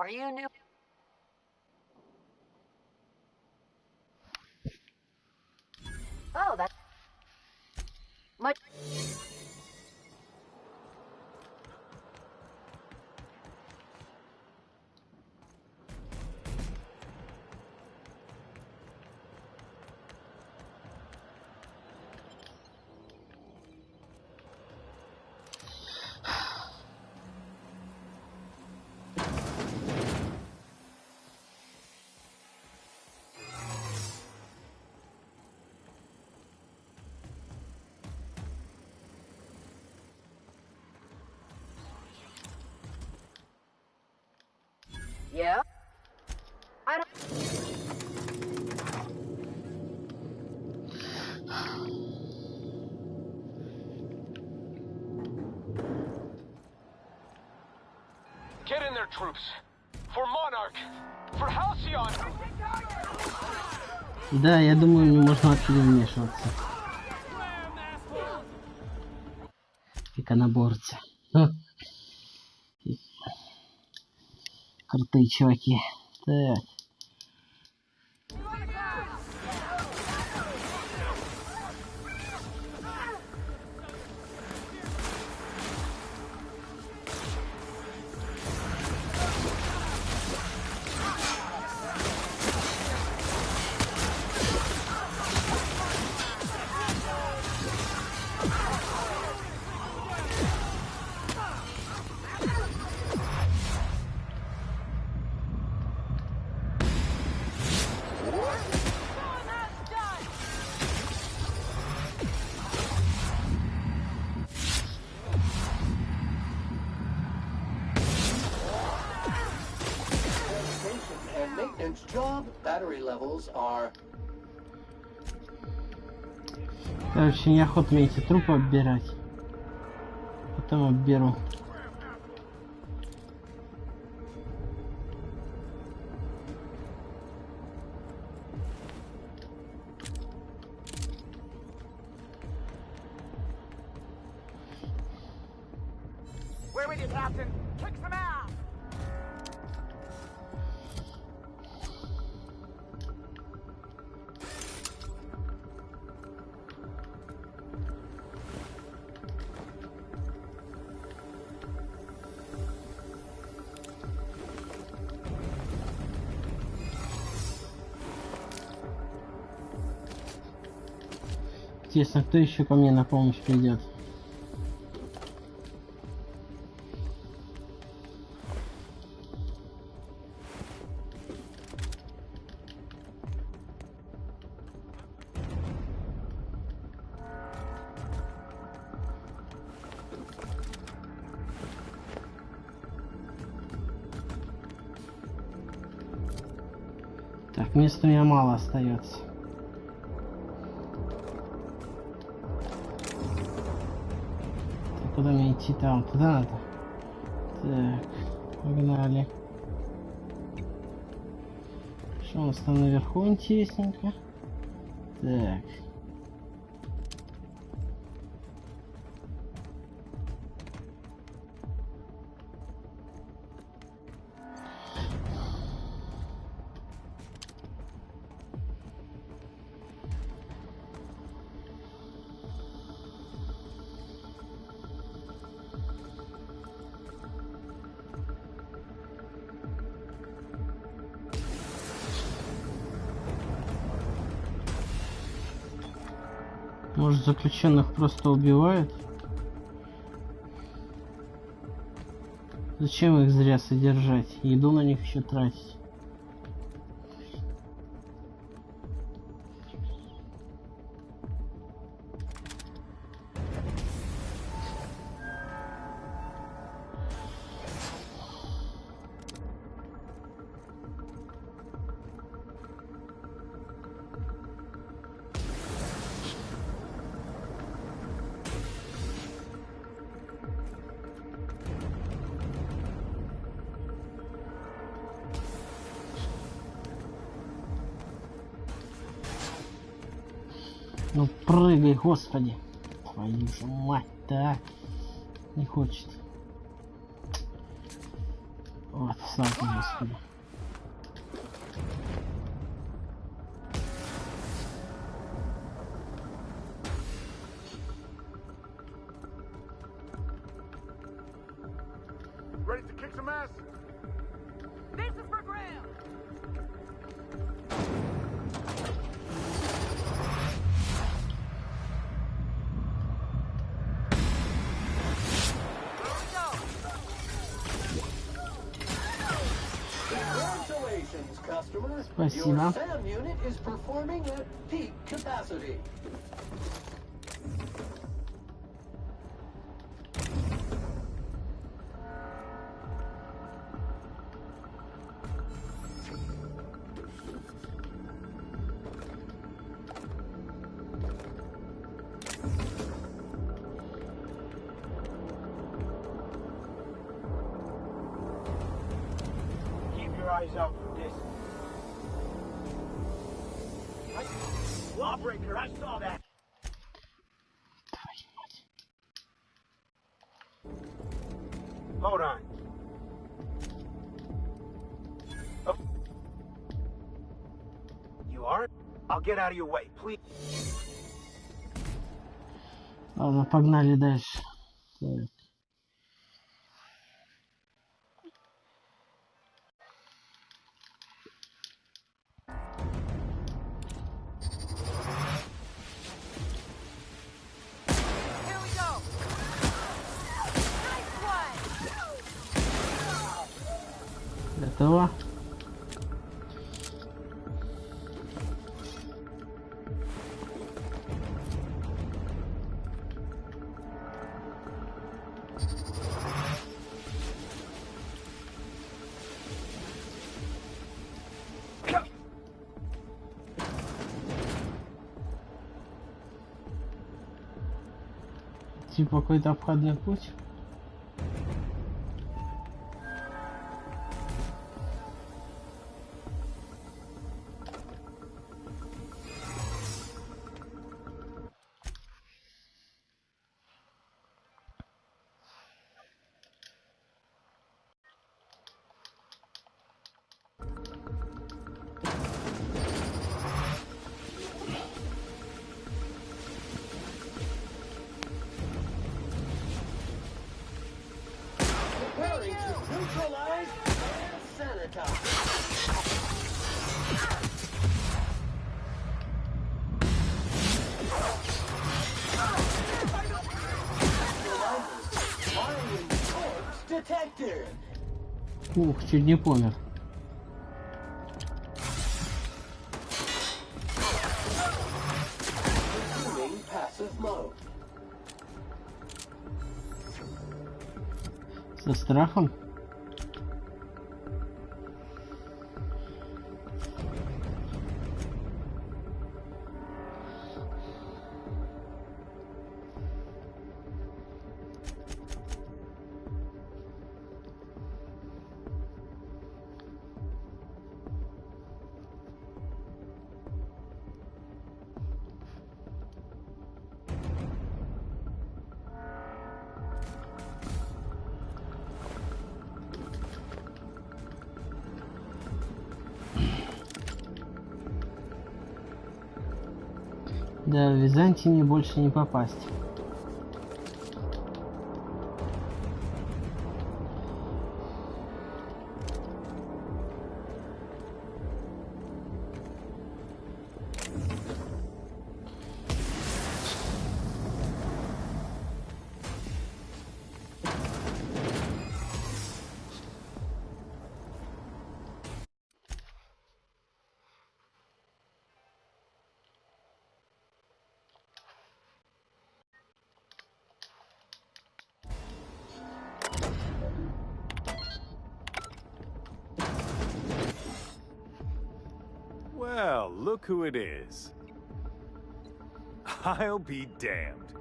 [SPEAKER 2] Are you new? Oh, that's much. Yeah? I don't...
[SPEAKER 12] Get in there, troops. For Monarch. For Halcyon.
[SPEAKER 3] Да, я думаю, не можно отсюда вмешиваться. Иконоборцы. Крутые чуваки. Так.
[SPEAKER 21] Job battery levels are.
[SPEAKER 3] Короче, неохота мне эти трупы оббирать. Потом обберу.
[SPEAKER 13] Where with you, Captain? Kick some ass!
[SPEAKER 3] Интересно, кто еще ко мне на помощь придет? Так, места у меня мало остается. Куда мне идти там? Туда надо. Так, погнали. Что у нас там наверху интересненько? Так. Может, заключенных просто убивают? Зачем их зря содержать? Еду на них еще тратить. Ну прыгай, господи. Твою же мать, так. Не хочет. Вот, слава Господи.
[SPEAKER 12] Ready to kick some ass?
[SPEAKER 13] This is for Graham!
[SPEAKER 21] Congratulations, customer.
[SPEAKER 3] Спасибо.
[SPEAKER 21] Your SAM unit is performing at peak capacity.
[SPEAKER 9] Keep your eyes out for this. Lawbreaker, I saw that. Hold on. Oh. You are? I'll get out of your way, please.
[SPEAKER 3] Ладно, погнали дальше. Так.
[SPEAKER 13] Here we go! Nice one!
[SPEAKER 3] Готово. Типа какой-то обходной путь.
[SPEAKER 21] Preparing to neutralize and sanitize. Lion corpse detected.
[SPEAKER 3] Ух, чуть не помер.
[SPEAKER 21] Resuming passive mode.
[SPEAKER 3] Со страхом. Да, в Византии мне больше не попасть.
[SPEAKER 7] Well, look who it is. I'll be damned.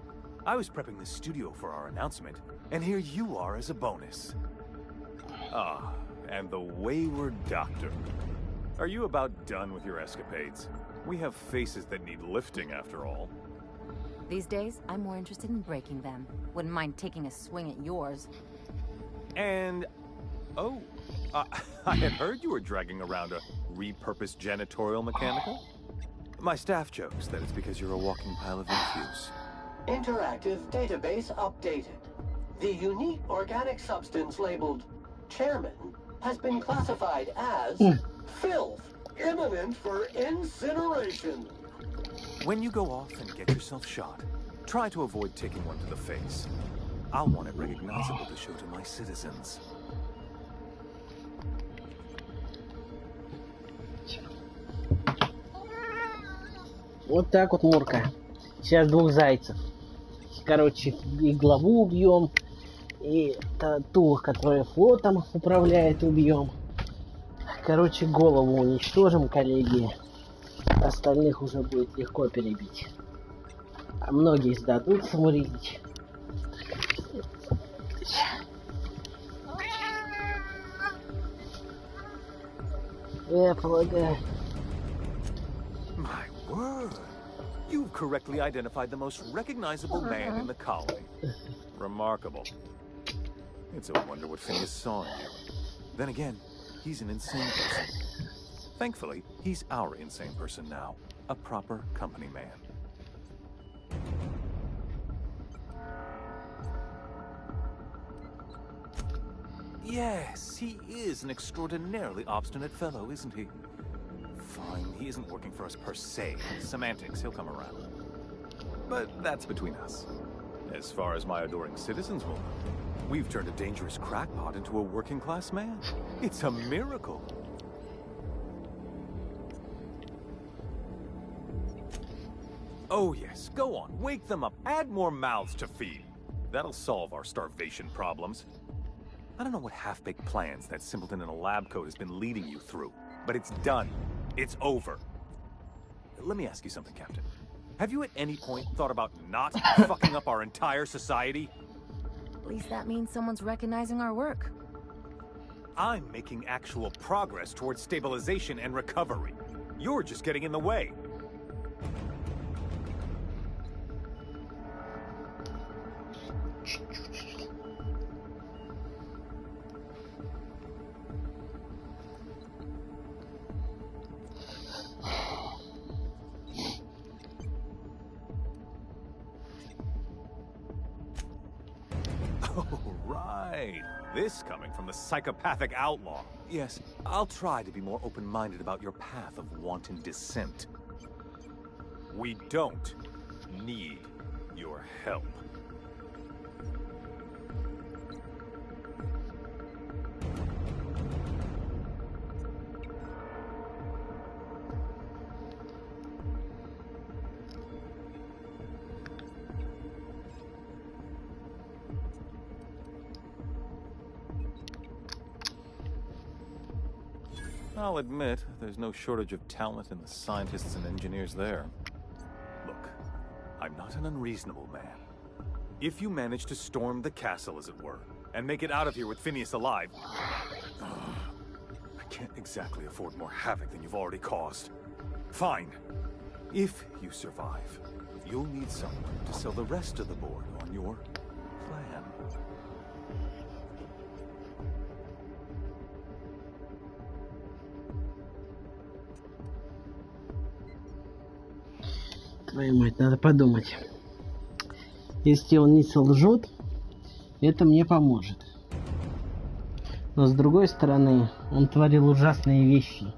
[SPEAKER 7] I was prepping the studio for our announcement, and here you are as a bonus. Ah, and the wayward doctor. Are you about done with your escapades? We have faces that need lifting, after all.
[SPEAKER 6] These days, I'm more interested in breaking them. Wouldn't mind taking a swing at yours.
[SPEAKER 7] And... oh, I had heard you were dragging around a repurposed janitorial mechanical. My staff jokes that it's because you're a walking pile of refuse.
[SPEAKER 21] Interactive database updated. The unique organic substance labeled Chairman has been classified as filth, imminent for incineration.
[SPEAKER 7] When you go off and get yourself shot, try to avoid taking one to the face. I'll want it recognizable to show to my citizens.
[SPEAKER 3] Вот так вот, Мурка. Сейчас двух зайцев. Короче, и главу убьем, и ту, которая флотом управляет, убьем. Короче, голову уничтожим, коллеги. Остальных уже будет легко перебить. А многие сдадутся, мурить. Я полагаю.
[SPEAKER 7] My word! You've correctly identified the most recognizable man in the colony. Remarkable. It's a wonder what Phineas saw in you. Then again, he's an insane person. Thankfully, he's our insane person now. A proper company man. Yes, he is an extraordinarily obstinate fellow, isn't he? Fine, he isn't working for us per se. Semantics, he'll come around. But that's between us. As far as my adoring citizens will know, we've turned a dangerous crackpot into a working-class man. It's a miracle. Oh yes, go on, wake them up, add more mouths to feed. That'll solve our starvation problems. I don't know what half-baked plans that simpleton in a lab coat has been leading you through, but it's done. It's over. Let me ask you something, Captain. Have you at any point thought about not fucking up our entire society?
[SPEAKER 6] At least that means someone's recognizing our work.
[SPEAKER 7] I'm making actual progress towards stabilization and recovery. You're just getting in the way. This coming from the psychopathic outlaw. Yes, I'll try to be more open-minded about your path of wanton dissent. We don't need your help. I'll admit, there's no shortage of talent in the scientists and engineers there. Look, I'm not an unreasonable man. If you manage to storm the castle, as it were, and make it out of here with Phineas alive, I can't exactly afford more havoc than you've already caused. Fine. If you survive, you'll need someone to sell the rest of the board on your plan.
[SPEAKER 3] Твою мать, надо подумать. Если он не солжет, это мне поможет. Но с другой стороны, он творил ужасные вещи.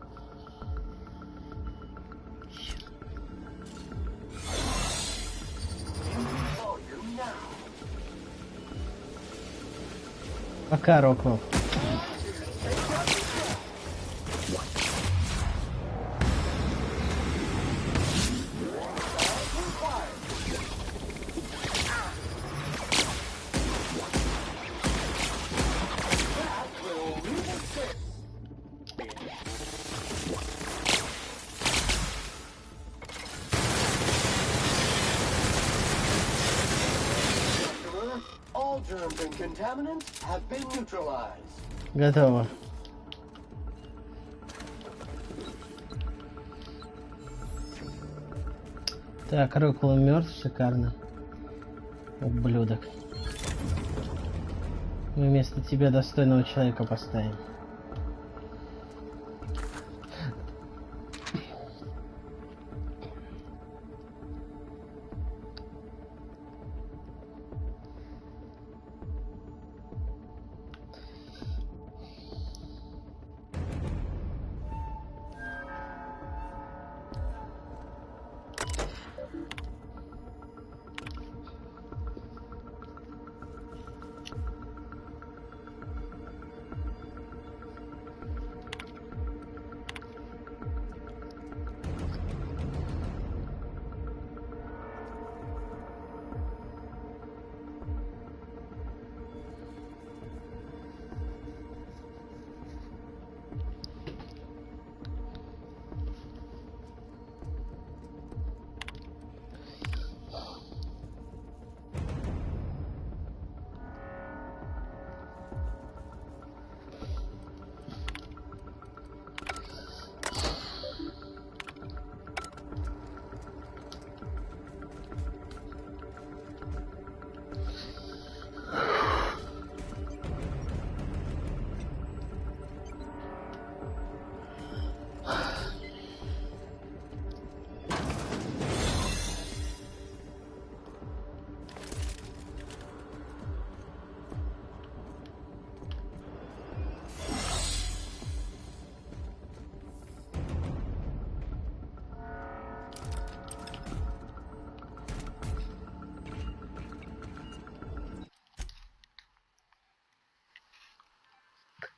[SPEAKER 3] Пока, Роквелл. Готово. Так, Роквелл мертв, шикарно. Ублюдок. Мы вместо тебя достойного человека поставим.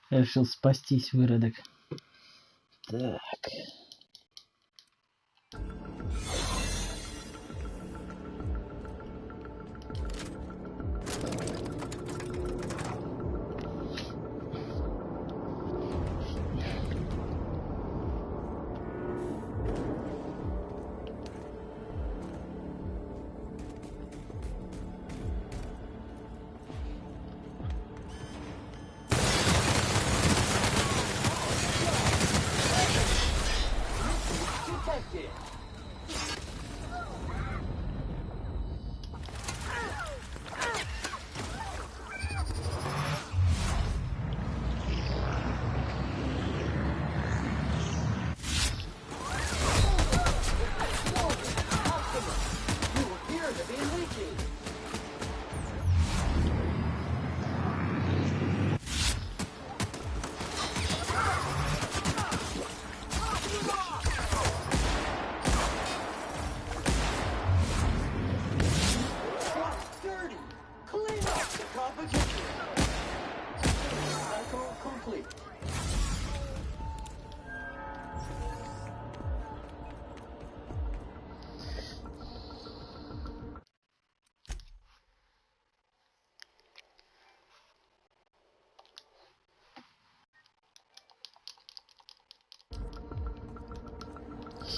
[SPEAKER 3] Решил спастись, выродок. Так.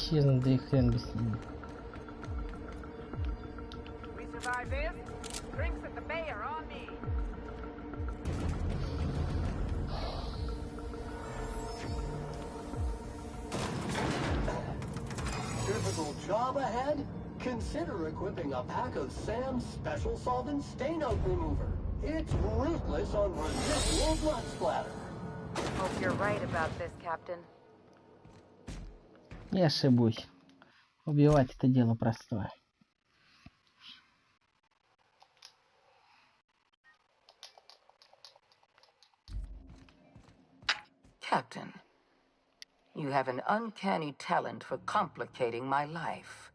[SPEAKER 3] Исчезну, да и хрен бы с ними.
[SPEAKER 21] Difficult job ahead? Consider equipping a pack of Sam's special solvent stain out remover. It's ruthless on residual blood splatter.
[SPEAKER 6] Hope you're right about this, Captain.
[SPEAKER 3] Не ошибусь. Убивать это дело простое.
[SPEAKER 10] Captain, you have an uncanny talent for complicating my life.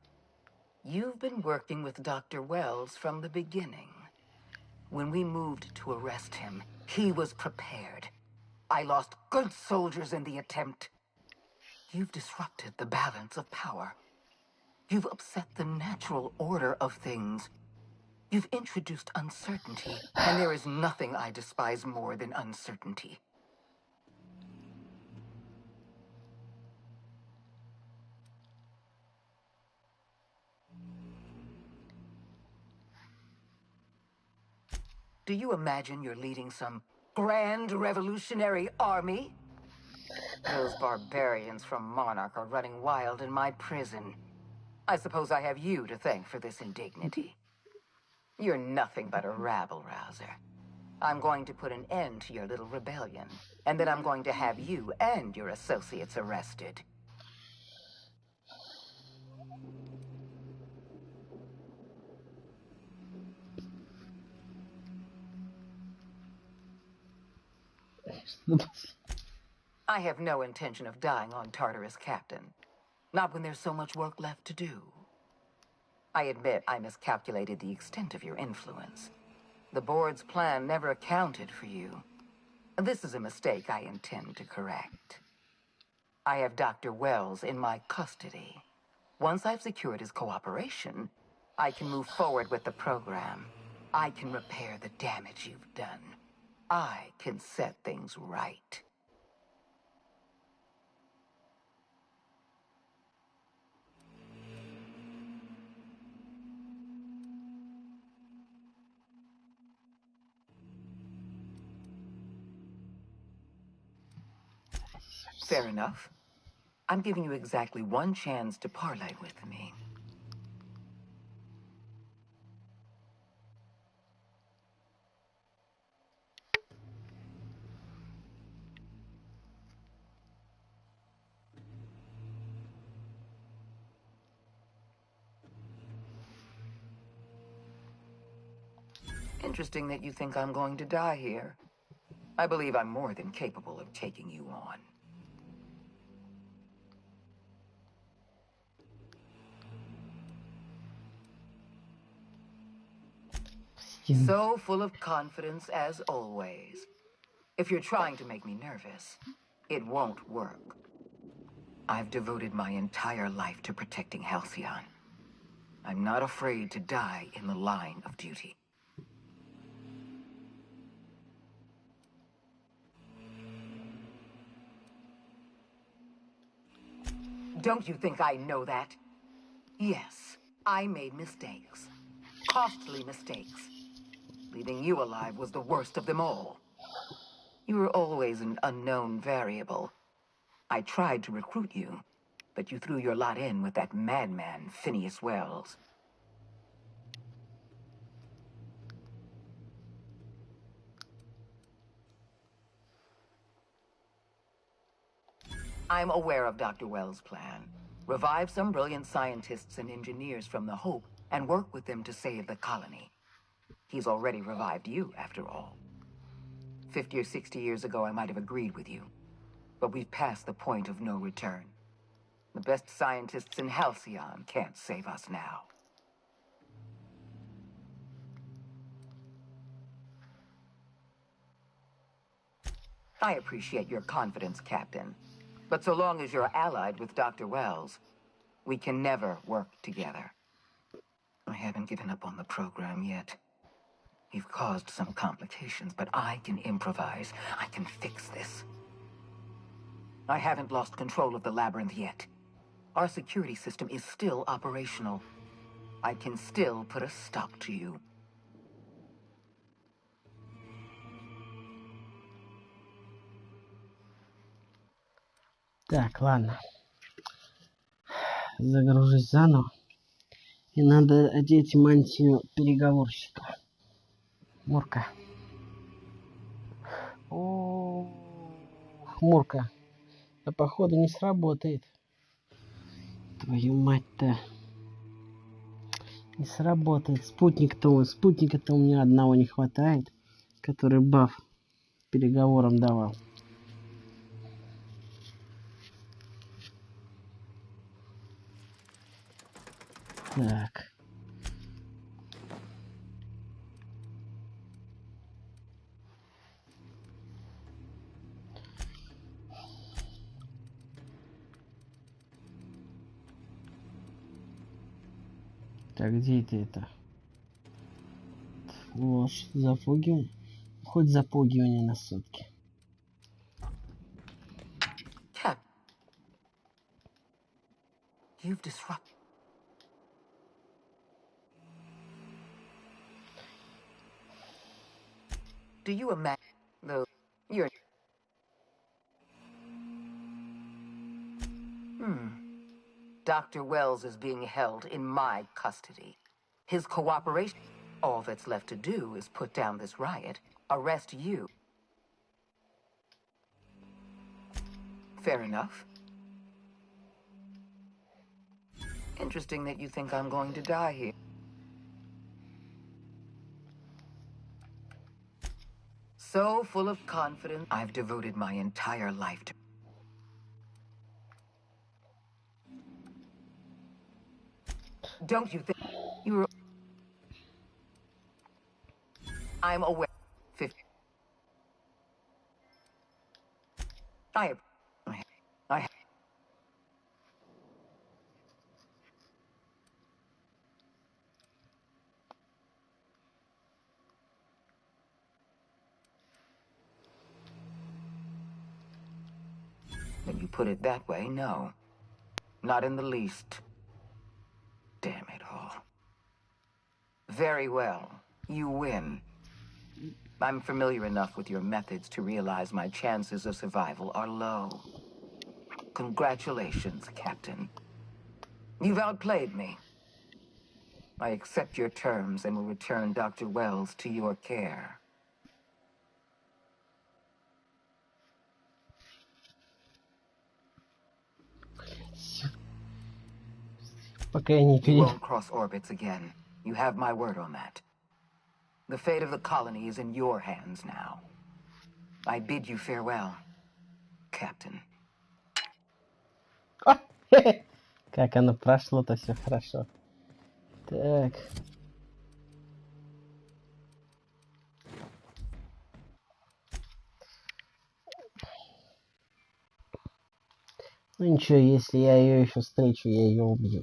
[SPEAKER 10] You've been working with Dr. Wells from the beginning. When we moved to arrest him, he was prepared. I lost good soldiers in the attempt. You've disrupted the balance of power. You've upset the natural order of things. You've introduced uncertainty, and there is nothing I despise more than uncertainty. Do you imagine you're leading some grand revolutionary army? Those barbarians from Monarch are running wild in my prison. I suppose I have you to thank for this indignity. You're nothing but a rabble-rouser. I'm going to put an end to your little rebellion, and then I'm going to have you and your associates arrested. I have no intention of dying on Tartarus, Captain. Not when there's so much work left to do. I admit I miscalculated the extent of your influence. The board's plan never accounted for you. This is a mistake I intend to correct. I have Dr. Wells in my custody. Once I've secured his cooperation, I can move forward with the program. I can repair the damage you've done. I can set things right. Fair enough. I'm giving you exactly one chance to parley with me. Interesting that you think I'm going to die here. I believe I'm more than capable of taking you on. So full of confidence as always. If you're trying to make me nervous, it won't work. I've devoted my entire life to protecting Halcyon. I'm not afraid to die in the line of duty. Don't you think I know that? Yes, I made mistakes. Costly mistakes. Leaving you alive was the worst of them all. You were always an unknown variable. I tried to recruit you, but you threw your lot in with that madman, Phineas Wells. I'm aware of Dr. Wells' plan. Revive some brilliant scientists and engineers from the Hope and work with them to save the colony. He's already revived you, after all. 50 or 60 years ago, I might have agreed with you. But we've passed the point of no return. The best scientists in Halcyon can't save us now. I appreciate your confidence, Captain. But so long as you're allied with Dr. Wells, we can never work together. I haven't given up on the program yet. You've caused some complications, but I can improvise. I can fix this. I haven't lost control of the labyrinth yet. Our security system is still operational. I can still put a stop to you.
[SPEAKER 3] Так, ладно. Загружусь заново. И надо одеть мантию переговорщика. Мурка. О, Мурка. Да походу не сработает. Твою мать-то. Не сработает. Спутника-то у меня одного не хватает, который баф переговорам давал. Так. Так, где это? Ложь, запугивание. Хоть запугивание на сутки.
[SPEAKER 10] Cap, you've disrupted. Do you imagine, though, you're... Dr. Wells is being held in my custody. His cooperation... All that's left to do is put down this riot, arrest you. Fair enough. Interesting that you think I'm going to die here. So full of confidence, I've devoted my entire life to... Don't you think you were... I'm aware. 50. I... When you put it that way, no. Not in the least. Damn it all. Very well. You win. I'm familiar enough with your methods to realize my chances of survival are low. Congratulations, Captain. You've outplayed me. I accept your terms and will return Dr. Wells to your care. You won't cross orbits again. You have my word on that. The fate of the colony is in your hands now. I bid you farewell, Captain.
[SPEAKER 3] Как оно прошло-то все хорошо. Так. Ну ничего, если я ее еще встречу, я ее убью.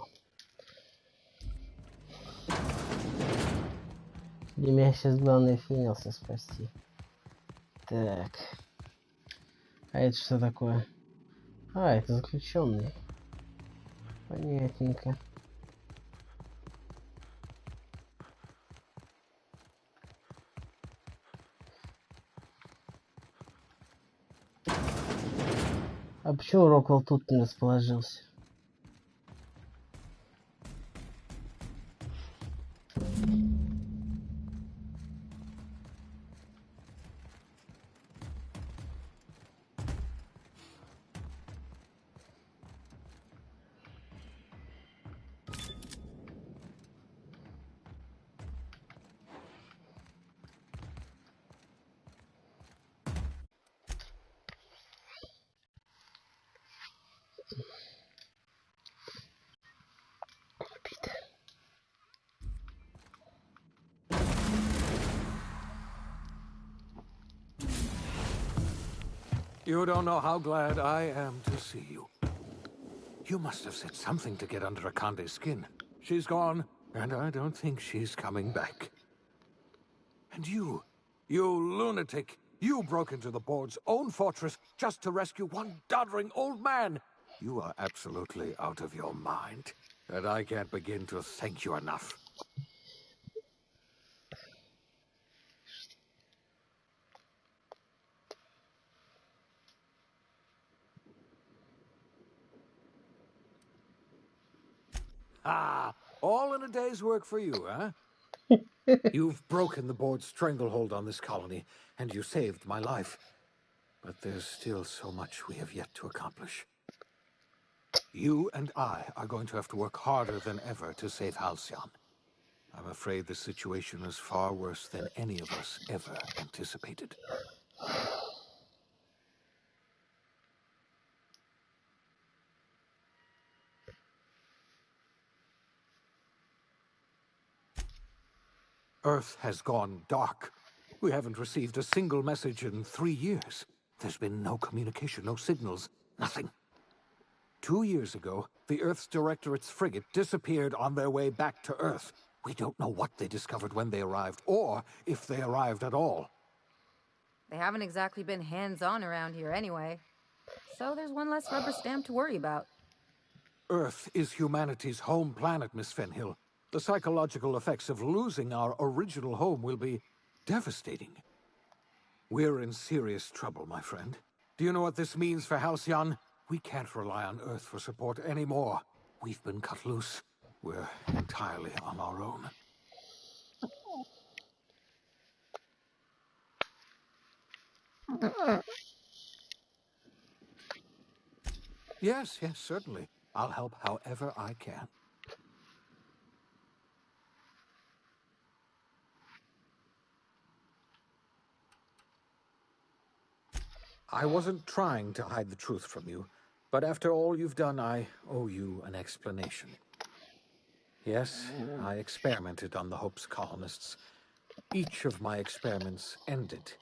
[SPEAKER 3] Для меня сейчас главное Финелса спасти. Так. А это что такое? А, это заключенный. Понятненько. А почему Роквелл тут не расположился?
[SPEAKER 17] You don't know how glad I am to see you. You must have said something to get under Akande's skin. She's gone, and I don't think she's coming back. And you lunatic, you broke into the board's own fortress just to rescue one doddering old man. You are absolutely out of your mind, and I can't begin to thank you enough. Ah, all in a day's work for you, huh? You've broken the board's stranglehold on this colony, and you saved my life. But there's still so much we have yet to accomplish. You and I are going to have to work harder than ever to save Halcyon. I'm afraid the situation is far worse than any of us ever anticipated. Earth has gone dark. We haven't received a single message in 3 years. There's been no communication, no signals, nothing. 2 years ago, the Earth's Directorate's frigate disappeared on their way back to Earth. We don't know what they discovered when they arrived, or if they arrived at all.
[SPEAKER 6] They haven't exactly been hands-on around here anyway. So there's one less rubber stamp to worry about.
[SPEAKER 17] Earth is humanity's home planet, Miss Fenhill. The psychological effects of losing our original home will be devastating. We're in serious trouble, my friend. Do you know what this means for Halcyon? We can't rely on Earth for support anymore. We've been cut loose. We're entirely on our own. Yes, certainly. I'll help however I can. I wasn't trying to hide the truth from you, but after all you've done, I owe you an explanation. Yes, I experimented on the Hope's colonists. Each of my experiments ended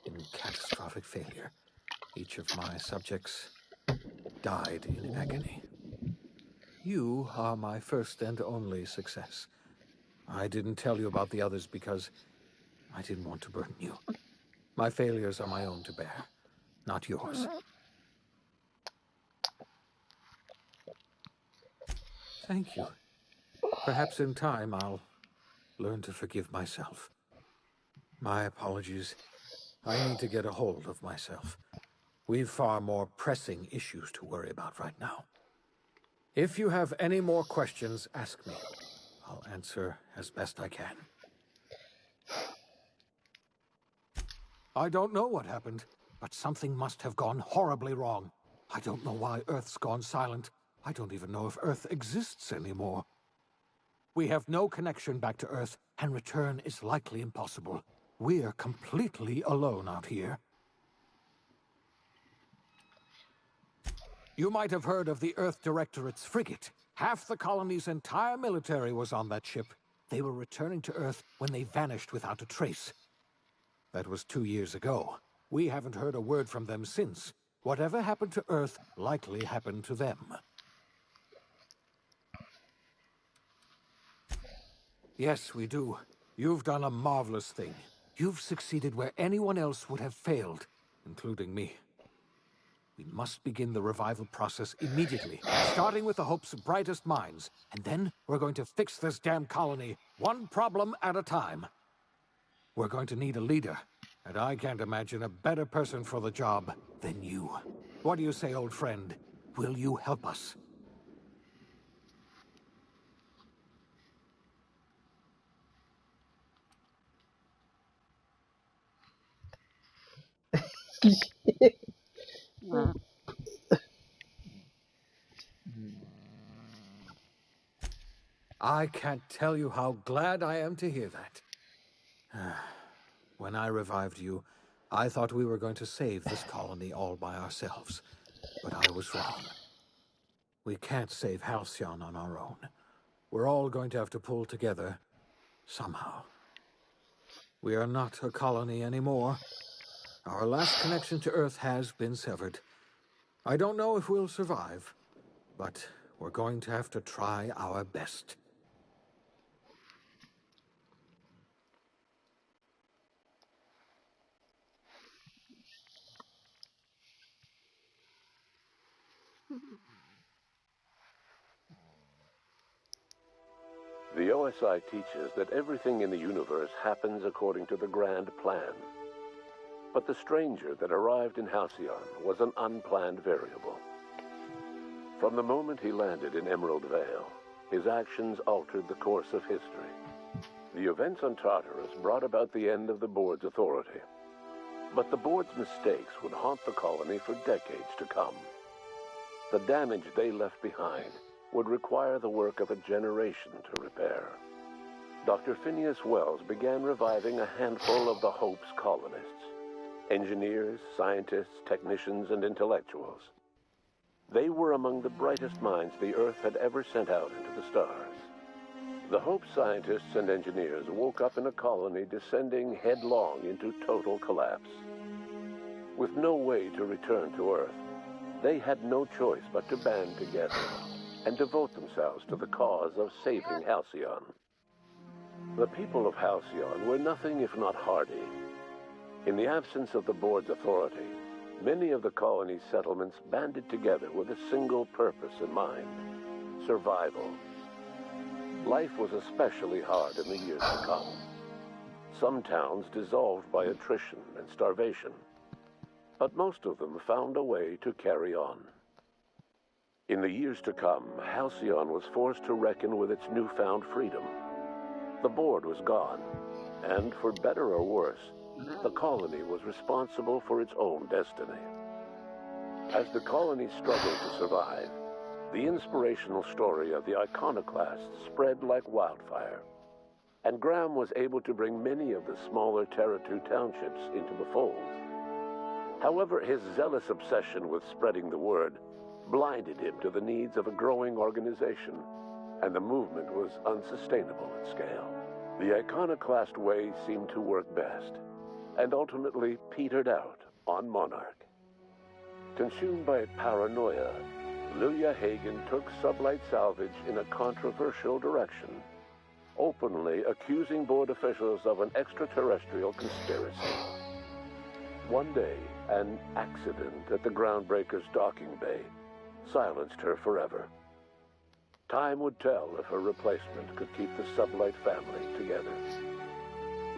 [SPEAKER 17] in catastrophic failure. Each of my subjects died in agony. You are my first and only success. I didn't tell you about the others because I didn't want to burden you. My failures are my own to bear, not yours. Thank you. Perhaps in time I'll learn to forgive myself. My apologies. I need to get a hold of myself. We've far more pressing issues to worry about right now. If you have any more questions, ask me. I'll answer as best I can. I don't know what happened, but something must have gone horribly wrong. I don't know why Earth's gone silent. I don't even know if Earth exists anymore. We have no connection back to Earth, and return is likely impossible. We're completely alone out here. You might have heard of the Earth Directorate's frigate. Half the colony's entire military was on that ship. They were returning to Earth when they vanished without a trace. That was 2 years ago. We haven't heard a word from them since. Whatever happened to Earth likely happened to them. Yes, we do. You've done a marvelous thing. You've succeeded where anyone else would have failed, including me. We must begin the revival process immediately, starting with the Hope's brightest minds. And then we're going to fix this damn colony, one problem at a time. We're going to need a leader, and I can't imagine a better person for the job than you. What do you say, old friend? Will you help us? I can't tell you how glad I am to hear that. When I revived you, I thought we were going to save this colony all by ourselves. But I was wrong. We can't save Halcyon on our own. We're all going to have to pull together, somehow. We are not a colony anymore. Our last connection to Earth has been severed. I don't know if we'll survive, but we're going to have to try our best.
[SPEAKER 15] The OSI teaches that everything in the universe happens according to the grand plan. But the stranger that arrived in Halcyon was an unplanned variable. From the moment he landed in Emerald Vale, his actions altered the course of history. The events on Tartarus brought about the end of the board's authority. But the board's mistakes would haunt the colony for decades to come. The damage they left behind would require the work of a generation to repair. Dr. Phineas Wells began reviving a handful of the Hope's colonists. Engineers, scientists, technicians, and intellectuals. They were among the brightest minds the Earth had ever sent out into the stars. The Hope scientists and engineers woke up in a colony descending headlong into total collapse. With no way to return to Earth, they had no choice but to band together and devote themselves to the cause of saving Halcyon. The people of Halcyon were nothing if not hardy. In the absence of the board's authority, many of the colony's settlements banded together with a single purpose in mind: survival. Life was especially hard in the years to come. Some towns dissolved by attrition and starvation, but most of them found a way to carry on. In the years to come, Halcyon was forced to reckon with its newfound freedom. The board was gone, and for better or worse, the colony was responsible for its own destiny. As the colony struggled to survive, the inspirational story of the iconoclasts spread like wildfire, and Graham was able to bring many of the smaller Terra 2 townships into the fold. However, his zealous obsession with spreading the word blinded him to the needs of a growing organization, and the movement was unsustainable at scale. The iconoclast way seemed to work best, and ultimately petered out on Monarch. Consumed by paranoia, Lulia Hagen took Sublight Salvage in a controversial direction, openly accusing board officials of an extraterrestrial conspiracy. One day, an accident at the Groundbreaker's docking bay silenced her forever. Time would tell if her replacement could keep the Sublight family together.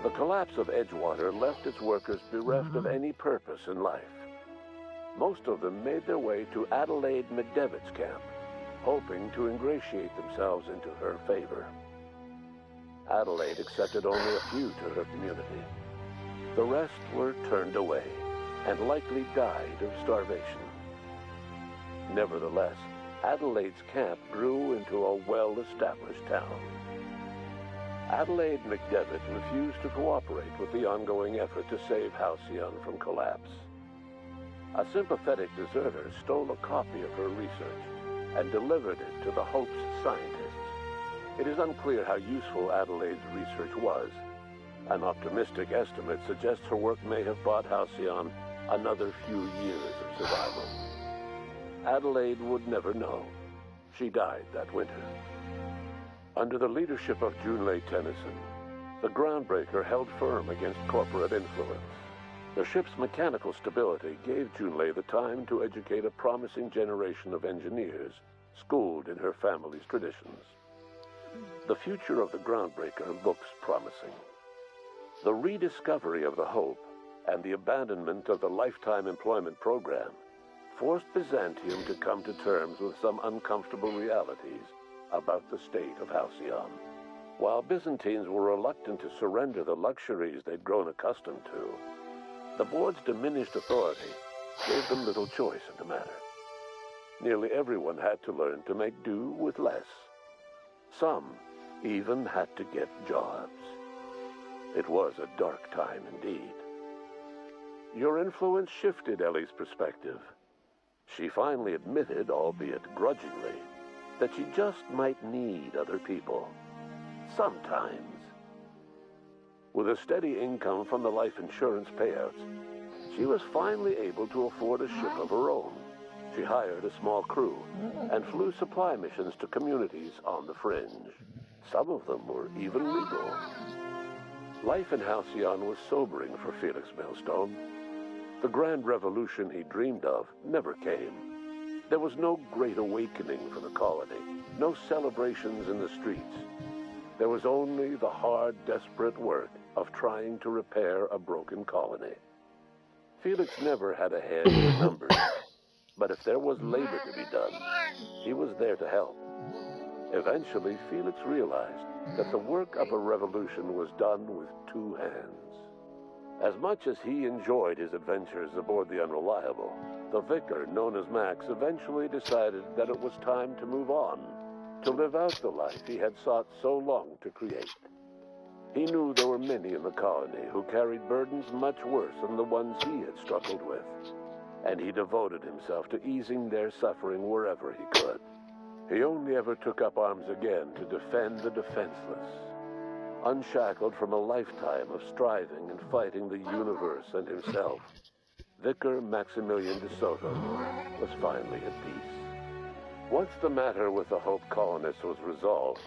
[SPEAKER 15] The collapse of Edgewater left its workers bereft of any purpose in life. Most of them made their way to Adelaide McDevitt's camp, hoping to ingratiate themselves into her favor. Adelaide accepted only a few to her community. The rest were turned away and likely died of starvation. Nevertheless, Adelaide's camp grew into a well-established town. Adelaide McDevitt refused to cooperate with the ongoing effort to save Halcyon from collapse. A sympathetic deserter stole a copy of her research and delivered it to the Hope's scientists. It is unclear how useful Adelaide's research was. An optimistic estimate suggests her work may have bought Halcyon
[SPEAKER 11] another few years of survival. Adelaide would never know. She died that winter. Under the leadership of Junlei Tennyson, the Groundbreaker held firm against corporate influence. The ship's mechanical stability gave Junlei the time to educate a promising generation of engineers, schooled in her family's traditions. The future of the Groundbreaker looks promising. The rediscovery of the Hope and the abandonment of the lifetime employment program forced Byzantium to come to terms with some uncomfortable realities about the state of Halcyon. While Byzantines were reluctant to surrender the luxuries they'd grown accustomed to, the board's diminished authority gave them little choice in the matter. Nearly everyone had to learn to make do with less. Some even had to get jobs. It was a dark time indeed. Your influence shifted Ellie's perspective. She finally admitted, albeit grudgingly, that she just might need other people. Sometimes. With a steady income from the life insurance payouts, she was finally able to afford a ship of her own. She hired a small crew and flew supply missions to communities on the fringe. Some of them were even legal. Life in Halcyon was sobering for Felix Millstone. The grand revolution he dreamed of never came. There was no great awakening for the colony, no celebrations in the streets. There was only the hard, desperate work of trying to repair a broken colony. Felix never had a head in numbers, but if there was labor to be done, he was there to help. Eventually, Felix realized that the work of a revolution was done with two hands. As much as he enjoyed his adventures aboard the Unreliable, the vicar, known as Max, eventually decided that it was time to move on, to live out the life he had sought so long to create. He knew there were many in the colony who carried burdens much worse than the ones he had struggled with, and he devoted himself to easing their suffering wherever he could. He only ever took up arms again to defend the defenseless. Unshackled from a lifetime of striving and fighting the universe and himself, Vicar Maximilian de Soto was finally at peace. Once the matter with the Hope colonists was resolved,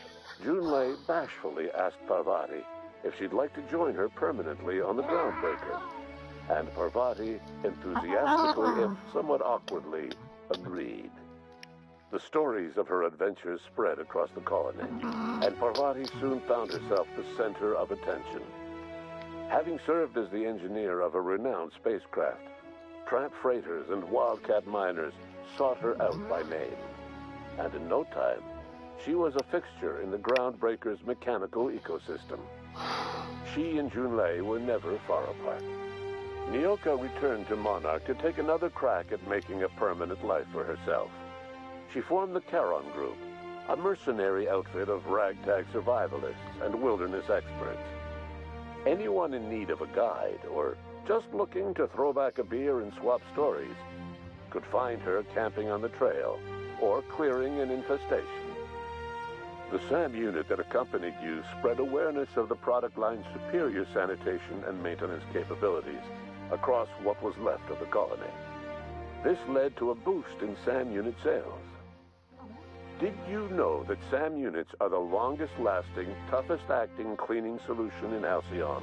[SPEAKER 11] Junlei bashfully asked Parvati if she'd like to join her permanently on the Groundbreaker, and Parvati enthusiastically, if somewhat awkwardly, agreed. The stories of her adventures spread across the colony, and Parvati soon found herself the center of attention. Having served as the engineer of a renowned spacecraft, tramp freighters and wildcat miners sought her out by name. And in no time, she was a fixture in the Groundbreaker's mechanical ecosystem. She and Junlei were never far apart. Nyoka returned to Monarch to take another crack at making a permanent life for herself. She formed the Charon Group, a mercenary outfit of ragtag survivalists and wilderness experts. Anyone in need of a guide, or just looking to throw back a beer and swap stories, could find her camping on the trail or clearing an infestation. The SAM unit that accompanied you spread awareness of the product line's superior sanitation and maintenance capabilities across what was left of the colony. This led to a boost in SAM unit sales. Did you know that SAM units are the longest-lasting, toughest-acting cleaning solution in Halcyon?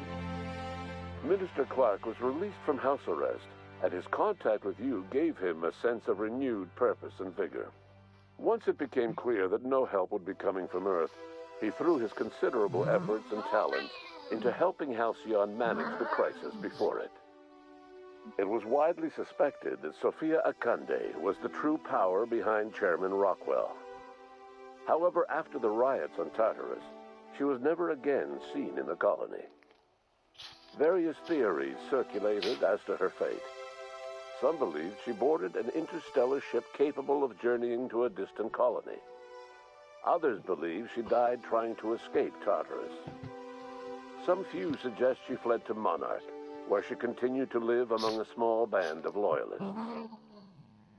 [SPEAKER 11] Minister Clark was released from house arrest, and his contact with you gave him a sense of renewed purpose and vigor. Once it became clear that no help would be coming from Earth, he threw his considerable efforts and talents into helping Halcyon manage the crisis before it. It was widely suspected that Sophia Akande was the true power behind Chairman Rockwell. However, after the riots on Tartarus, she was never again seen in the colony. Various theories circulated as to her fate. Some believed she boarded an interstellar ship capable of journeying to a distant colony. Others believe she died trying to escape Tartarus. Some few suggest she fled to Monarch, where she continued to live among a small band of loyalists.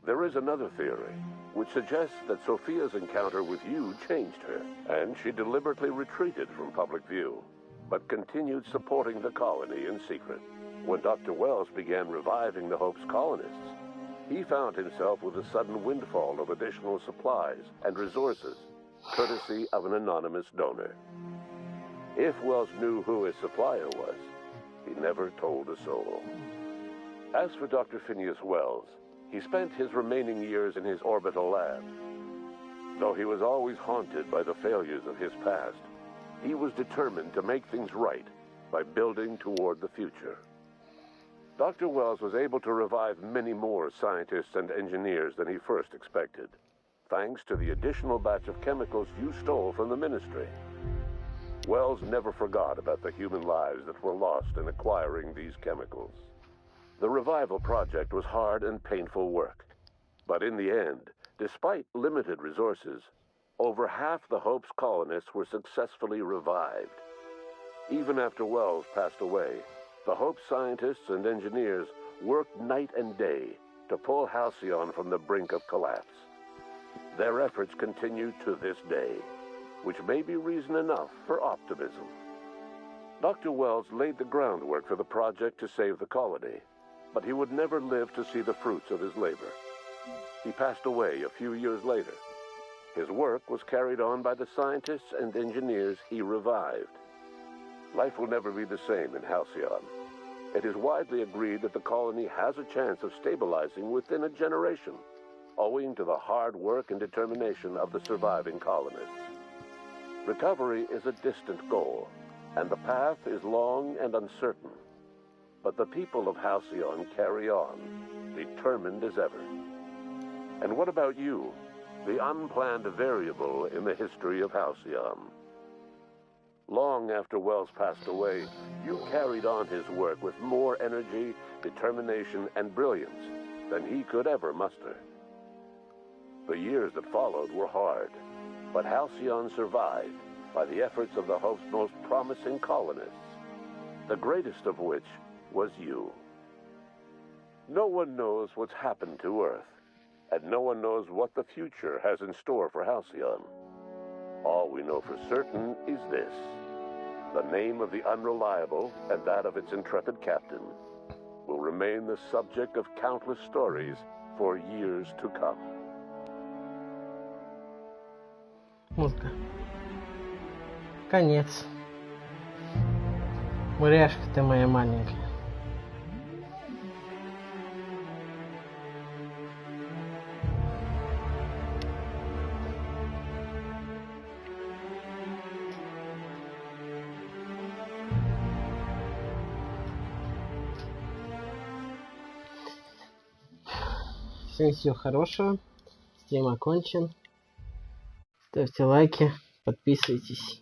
[SPEAKER 11] There is another theory, which suggests that Sophia's encounter with you changed her, and she deliberately retreated from public view, but continued supporting the colony in secret. When Dr. Wells began reviving the Hope's colonists, he found himself with a sudden windfall of additional supplies and resources, courtesy of an anonymous donor. If Wells knew who his supplier was, he never told a soul. As for Dr. Phineas Wells, he spent his remaining years in his orbital lab. Though he was always haunted by the failures of his past, he was determined to make things right by building toward the future. Dr. Wells was able to revive many more scientists and engineers than he first expected, thanks to the additional batch of chemicals you stole from the Ministry. Wells never forgot about the human lives that were lost in acquiring these chemicals. The revival project was hard and painful work, but in the end, despite limited resources, over half the Hope's colonists were successfully revived. Even after Wells passed away, the Hope scientists and engineers worked night and day to pull Halcyon from the brink of collapse. Their efforts continue to this day, which may be reason enough for optimism. Dr. Wells laid the groundwork for the project to save the colony, but he would never live to see the fruits of his labor. He passed away a few years later. His work was carried on by the scientists and engineers he revived. Life will never be the same in Halcyon. It is widely agreed that the colony has a chance of stabilizing within a generation, owing to the hard work and determination of the surviving colonists. Recovery is a distant goal, and the path is long and uncertain. But the people of Halcyon carry on, determined as ever. And what about you, the unplanned variable in the history of Halcyon? Long after Wells passed away, you carried on his work with more energy, determination, and brilliance than he could ever muster. The years that followed were hard, but Halcyon survived by the efforts of the Hope's most promising colonists, the greatest of which was you. No one knows what's happened to Earth, and no one knows what the future has in store for Halcyon. All we know for certain is this: the name of the Unreliable and that of its intrepid captain will remain the subject of countless stories for years to come.
[SPEAKER 3] Музыка. Конец. Муряшка ты моя маленькая. Всем всего хорошего. Стрим окончен. Ставьте лайки, подписывайтесь.